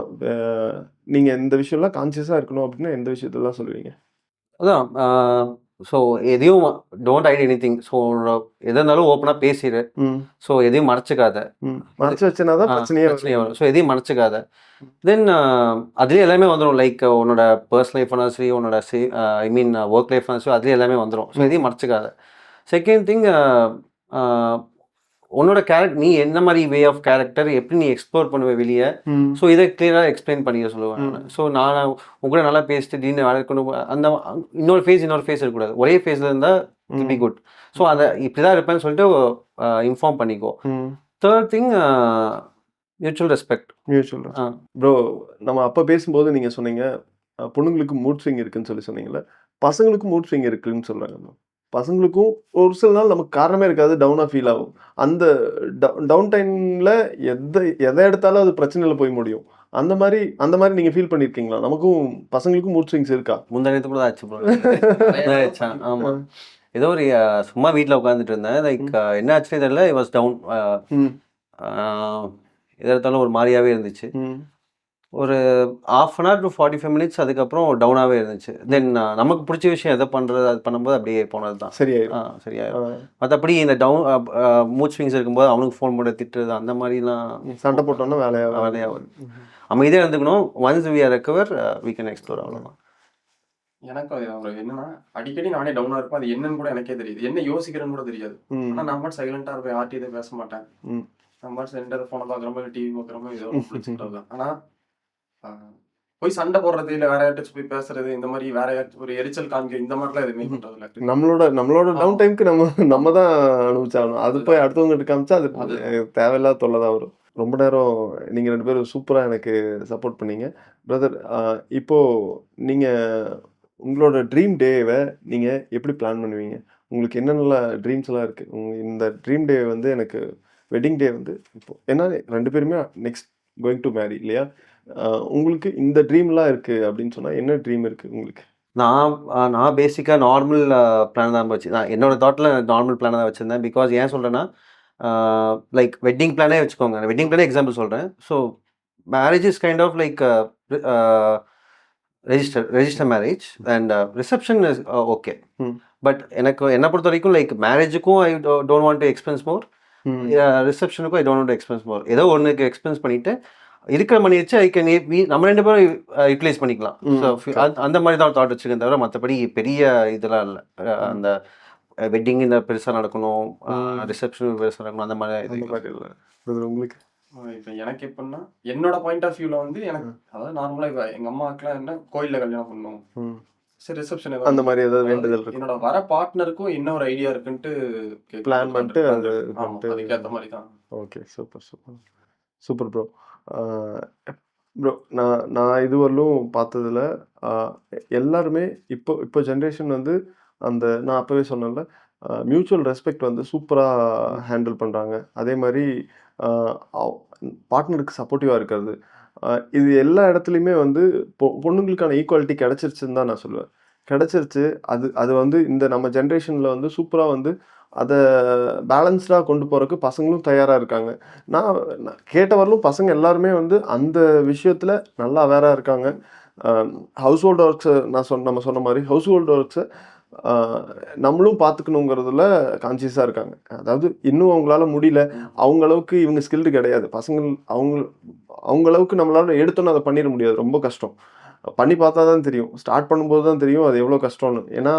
நீங்க இந்த விஷயம்லாம் கான்சியஸா இருக்கணும் அப்படின்னா எந்த விஷயத்தெல்லாம் சொல்லுவீங்க? அதான் ஸோ எதையும் டோன்ட் ஹைட் எனிதிங். ஸோ எதா இருந்தாலும் ஓப்பனாக பேசிடு. ஸோ எதையும் மறைச்சிக்காத. மறைச்சு வச்சுனா தான் பிரச்சனையே வரும். ஸோ எதையும் மறைச்சிக்காத. தென் அதுலேயே எல்லாமே வந்துடும். லைக் உன்னோட பர்சனல் லைஃப்னா சரி, உன்னோட ஐ மீன் ஒர்க் லைஃப்னா சரி, அதுலேயே எல்லாமே வந்துடும். ஸோ எதையும் மறைச்சிக்காத. செகண்ட் திங், உன்னோட நீ என்ன மாதிரி வே ஆஃப் கேரக்டர் எப்படி நீ எக்ஸ்ப்ளோர் பண்ணுவ வெளியே. ஸோ இதை கிளியராக எக்ஸ்பிளைன் பண்ணிக்க சொல்லுவேன். ஸோ நான் உங்களை நல்லா பேசிட்டு திடீர்னு வேலை கொண்டு அந்த இன்னொரு ஃபேஸ் இருக்கக்கூடாது. ஒரே ஃபேஸில் இருந்தால் இட் பி குட். ஸோ அதை இப்படி தான் இருப்பேன்னு சொல்லிட்டு இன்ஃபார்ம் பண்ணிக்கோ. Third thing, mutual respect. Bro, நம்ம அப்போ பேசும்போது நீங்கள் சொன்னீங்க பொண்ணுங்களுக்கு மூட் ஸ்விங் இருக்குன்னு சொன்னீங்கல்ல, பசங்களுக்கும் மூட் ஸ்விங் இருக்குன்னு சொல்கிறாங்க. பசங்களுக்கும் ஒரு சில நாள் நமக்கு காரணமே இருக்காது, டவுனாக ஃபீல் ஆகும். அந்த டவுன் டைமில் எதை எடுத்தாலும் அது பிரச்சனையில் போய் முடியும். அந்த மாதிரி நீங்கள் ஃபீல் பண்ணியிருக்கீங்களா? நமக்கும் பசங்களுக்கும் மூட் ஸ்விங்ஸ் இருக்கா? முந்தானத்து கூட ஆச்சு. ஆமாம், ஏதோ ஒரு சும்மா வீட்டில் உட்காந்துட்டு இருந்தேன். லைக் என்ன ஆச்சுன்னே தெரியல, ஐ வாஸ் டவுன். எதை எடுத்தாலும் ஒரு மாதிரியாகவே இருந்துச்சு. ஒரு 1/2 hour to 45 minutes அதுக்கப்புறம் டவுனாகவே இருந்துச்சு. தென் நமக்கு பிடிச்ச விஷயம் எதை பண்ணுறது அது பண்ணும்போது அப்படியே போனது தான் சரியாயிடும். மற்றபடி இந்த மூட் ஸ்விங்ஸ் இருக்கும்போது அவனுக்கு ஃபோன் பண்ண திட்டுறது அந்த மாதிரிலாம் சண்டை போட்டோன்னா வேலையாகும். அமைதியாக இருந்துக்கணும். Once we are recover we can explore. அவ்வளோதான். எனக்கு என்னன்னா அடிக்கடி நானே டவுனா இருப்பேன். அது என்னன்னு கூட எனக்கே தெரியுது, என்ன யோசிக்கிறேன்னு கூட தெரியாது. ஆனால் நான் மட்டும் சைலண்டா இருப்பேன், யார்ட்டும் இதை பேச மாட்டேன். நான் மட்டும் சென்டர் ஃபோனை பார்க்குறோமோ இல்லை டிவி பார்க்குறோமோ ஏதோ பிடிச்சிட்டு தான். ஆனால் போய் சண்டை போடுறது இல்லை வேற யார்ட்டாச்சும் போய் பேசுறது, இந்த மாதிரி வேற யாராச்சும் ஒரு எரிச்சல் காமிக்க இந்த மாதிரிலாம் எதுவுமே பண்றது இல்லை. நம்மளோட டவுன் டைமுக்கு நம்ம தான் அனுபவிச்சாகணும். அது போய் அடுத்தவங்க காமிச்சா அது தேவையில்லாத தொல்லை தான் வரும். ரொம்ப நேரம் நீங்கள் 2 பேரும் சூப்பராக எனக்கு சப்போர்ட் பண்ணீங்க பிரதர். இப்போது நீங்கள் உங்களோட ட்ரீம் டேவை நீங்கள் எப்படி பிளான் பண்ணுவீங்க? உங்களுக்கு என்னென்ன ட்ரீம்ஸ்லாம் இருக்குது? இந்த ட்ரீம் டே வந்து எனக்கு வெட்டிங் டே வந்து இப்போ ஏன்னா 2 பேருமே நெக்ஸ்ட் கோயிங் டு மேரி இல்லையா? உங்களுக்கு இந்த ட்ரீம்லாம் இருக்குது அப்படின்னு சொன்னால் என்ன ட்ரீம் இருக்குது உங்களுக்கு? நான் பேசிக்காக நார்மல் பிளான் தான் வச்சு நான் என்னோட தாட்டில் நார்மல் பிளானை தான் வச்சுருந்தேன். பிகாஸ் ஏன் சொல்கிறேன்னா, லைக் வெட்டிங் பிளானே வச்சுக்கோங்க. வெட்டிங் பிளானே எக்ஸாம்பிள் சொல்கிறேன். So marriage is kind of like register marriage and reception is okay. But என்னை பொறுத்த வரைக்கும் லைக் மேரேஜுக்கும் I don't want to expense more, ரிசப்ஷனுக்கும் I don't want to expense more. ஏதோ ஒன்றுக்கு எக்ஸ்பென்ஸ் பண்ணிவிட்டு இருக்கிற மணி வச்சு ஐ கேன் நம்ம 2 பேரும் யூட்டிலைஸ் பண்ணிக்கலாம். ஸோ அந்த மாதிரி தான் தாட் வச்சுருக்கேன். தவிர மற்றபடி பெரிய இதெல்லாம் இல்லை. அந்த வெட்டிங் இந்த பெருசாக நடக்கணும், ரிசப்ஷன் பெருசாக நடக்கணும் அந்த மாதிரி இல்லை. உங்களுக்கு இப்போ எனக்கு எப்படின்னா என்னோட பாயிண்ட் ஆஃப் வியூவில் வந்து எனக்கு அதாவது நார்மலாக இப்போ எங்கள் அம்மாவுக்குலாம் என்ன கோயிலில் கல்யாணம் பண்ணணும், சரி ரிசப்ஷன் அந்த மாதிரி ஏதாவது வேண்டுதல் என்னோட வர பார்ட்னருக்கும் என்ன ஒரு ஐடியா இருக்குன்ட்டு பிளான் பண்ணிட்டு அது அதுக்கேற்ற மாதிரி தான். Okay, super bro. ப்ரோ, நான் இதுவரையிலும் பார்த்ததில் எல்லாருமே இப்போ ஜென்ரேஷன் வந்து அந்த நான் அப்போவே சொன்னேன்ல, மியூச்சுவல் ரெஸ்பெக்ட் வந்து சூப்பராக ஹேண்டில் பண்ணுறாங்க. அதே மாதிரி பார்ட்னருக்கு சப்போர்ட்டிவாக இருக்கிறது, இது எல்லா இடத்துலையுமே வந்து பொண்ணுங்களுக்கான ஈக்குவாலிட்டி கிடச்சிருச்சுன்னு தான் நான் சொல்லுவேன். கிடச்சிருச்சு. அது வந்து இந்த நம்ம ஜென்ரேஷனில் வந்து சூப்பராக வந்து அதை பேலன்ஸ்டாக கொண்டு போகிறதுக்கு பசங்களும் தயாராக இருக்காங்க. நான் கேட்டவரையிலும் பசங்க எல்லாருமே வந்து அந்த விஷயத்தில் நல்லா அவேராக இருக்காங்க. ஹவுஸ் ஹோல்டு ஒர்க்ஸை நம்ம சொன்ன மாதிரி ஹவுஸ் ஹோல்டு ஒர்க்ஸை நம்மளும் பார்த்துக்கணுங்கிறதுல கான்சியஸாக இருக்காங்க. அதாவது இன்னும் அவங்களால முடியல, அவங்களவுக்கு இவங்க ஸ்கில்டு கிடையாது. பசங்கள் அவங்களவுக்கு நம்மளால எடுத்தோன்னு அதை பண்ணிட முடியாது, ரொம்ப கஷ்டம். பண்ணி பார்த்தா தான் தெரியும், ஸ்டார்ட் பண்ணும்போது தான் தெரியும் அது எவ்வளோ கஷ்டம்னு. ஏன்னா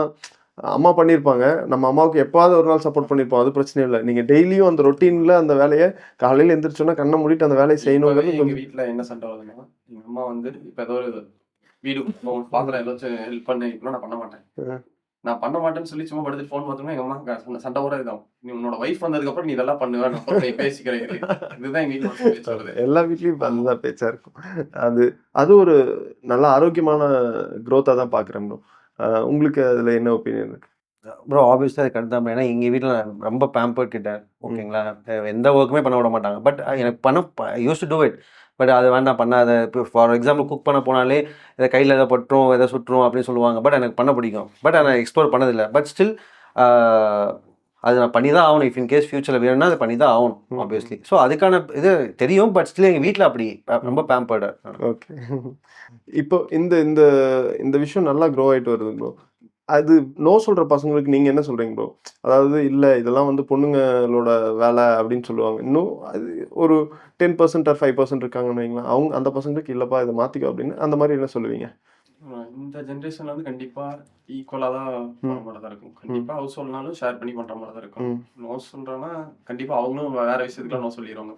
அம்மா பண்ணியிருப்பாங்க, நம்ம அம்மாவுக்கு எப்பாவது ஒரு நாள் சப்போர்ட் பண்ணியிருப்போம், அது பிரச்சனை இல்லை. நீங்கள் டெய்லியும் அந்த ரொட்டீனில் அந்த வேலையை காலையில் எந்திரிச்சோன்னா கண்ணை மூடிட்டு அந்த வேலையை செய்யணுங்கிறது. எங்கள் வீட்டில் என்ன சண்டை வருதுன்னா, எங்கள் அம்மா வந்து இப்போ ஏதோ ஒரு வீடு பாத்திரம் ஏதாச்சும் ஹெல்ப் பண்ண இப்பெல்லாம் நான் பண்ண மாட்டேன். நான் பண்ண மாட்டேன்னு சொல்லி சும்மா படுத்து ஃபோன் பார்த்தோம்னா எங்கள் அம்மா சண்டை கூட இருக்கும். நீ உன்னோட ஒய்ஃப் வந்ததுக்கப்புறம் நீ இதெல்லாம் பண்ணுவேன், நீ பேசிக்கிறேன். இதுதான் எங்கள் வீட்டில் பேச்சு வருது. எல்லா வீட்லேயும் அதுதான் பேச்சாக இருக்கும். அது ஒரு நல்ல ஆரோக்கியமான க்ரோத்தாக தான் பார்க்குறேன் ப்ரோ. உங்களுக்கு அதில் என்ன ஒப்பீனியன் இருக்கு ப்ரோ? ஆப்வியஸ்லி அது கரெக்ட் தான். ஏன்னா எங்கள் வீட்டில் ரொம்ப பேம்பர்ட் கிட்ட, ஓகேங்களா, எந்த ஒர்க்குமே பண்ண விட மாட்டாங்க. பட் எனக்கு use to do it. But அது வேண்டாம் பண்ணாத. இப்போ ஃபார் எக்ஸாம்பிள் குக் பண்ண போனாலே இதை கையில் எதை பட்டுரும் எதை சுட்டுரும் அப்படின்னு சொல்லுவாங்க. பட் எனக்கு பண்ண பிடிக்கும். பட் நான் எக்ஸ்ப்ளோர் பண்ணதில்லை. பட் ஸ்டில் அது நான் பண்ணி தான் ஆகணும். இஃப் இன் கேஸ் ஃபியூச்சரில் வேணும்னா அதை பண்ணி தான் ஆகணும் ஆப்வியஸ்லி. ஸோ அதுக்கான இது தெரியும். பட் ஸ்டில் எங்கள் வீட்டில் அப்படி ரொம்ப பேம்பர்டு. ஓகே, இப்போ இந்த விஷயம் நல்லா க்ரோ ஆகிட்டு வருது ப்ரோ. அது நோ சொல்ற பசங்களுக்கு நீங்க என்ன சொல்றீங்க ப்ரோ? அதாவது இல்ல இதெல்லாம் வந்து பொண்ணுங்களோட வேலை அப்படின்னு சொல்லுவாங்க. இன்னும் அது ஒரு 10% ஆர் 5% இருக்காங்கன்னு வைங்களேன். அவங்க அந்த பசங்களுக்கு இல்லப்பா இத மாத்திக்கோ அப்படின்னு அந்த மாரி என்ன சொல்லுவீங்க? இந்த ஜென்ரேஷன்ல வந்து கண்டிப்பா ஈக்குவலா தான் போற மாரி தான் இருக்கும். கண்டிப்பா ஹவுஸ் ஹோல்ட்னாலும் ஷேர் பண்ணி பண்ற மாரி தான் இருக்கும். நோ சொல்றேன்னா, கண்டிப்பா அவங்களும் வேற விஷயத்துக்குலாம் நோ சொல்லிருவாங்க.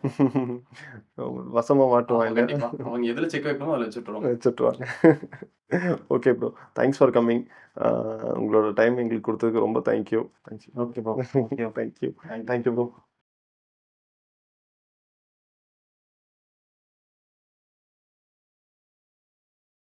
வசமா ஆமா மாட்டுவாங்க. கண்டிப்பா. அவங்க எதுல செக் வைக்கணுமோ அதுல வச்சு விட்டுருவாங்க. வச்சுட்டுருவாங்க. Okay bro. Thanks for coming. உங்களோட டைம் எங்களுக்கு குடுத்ததுக்கு ரொம்ப thank you. Okay bro. Thank you. Thank you bro.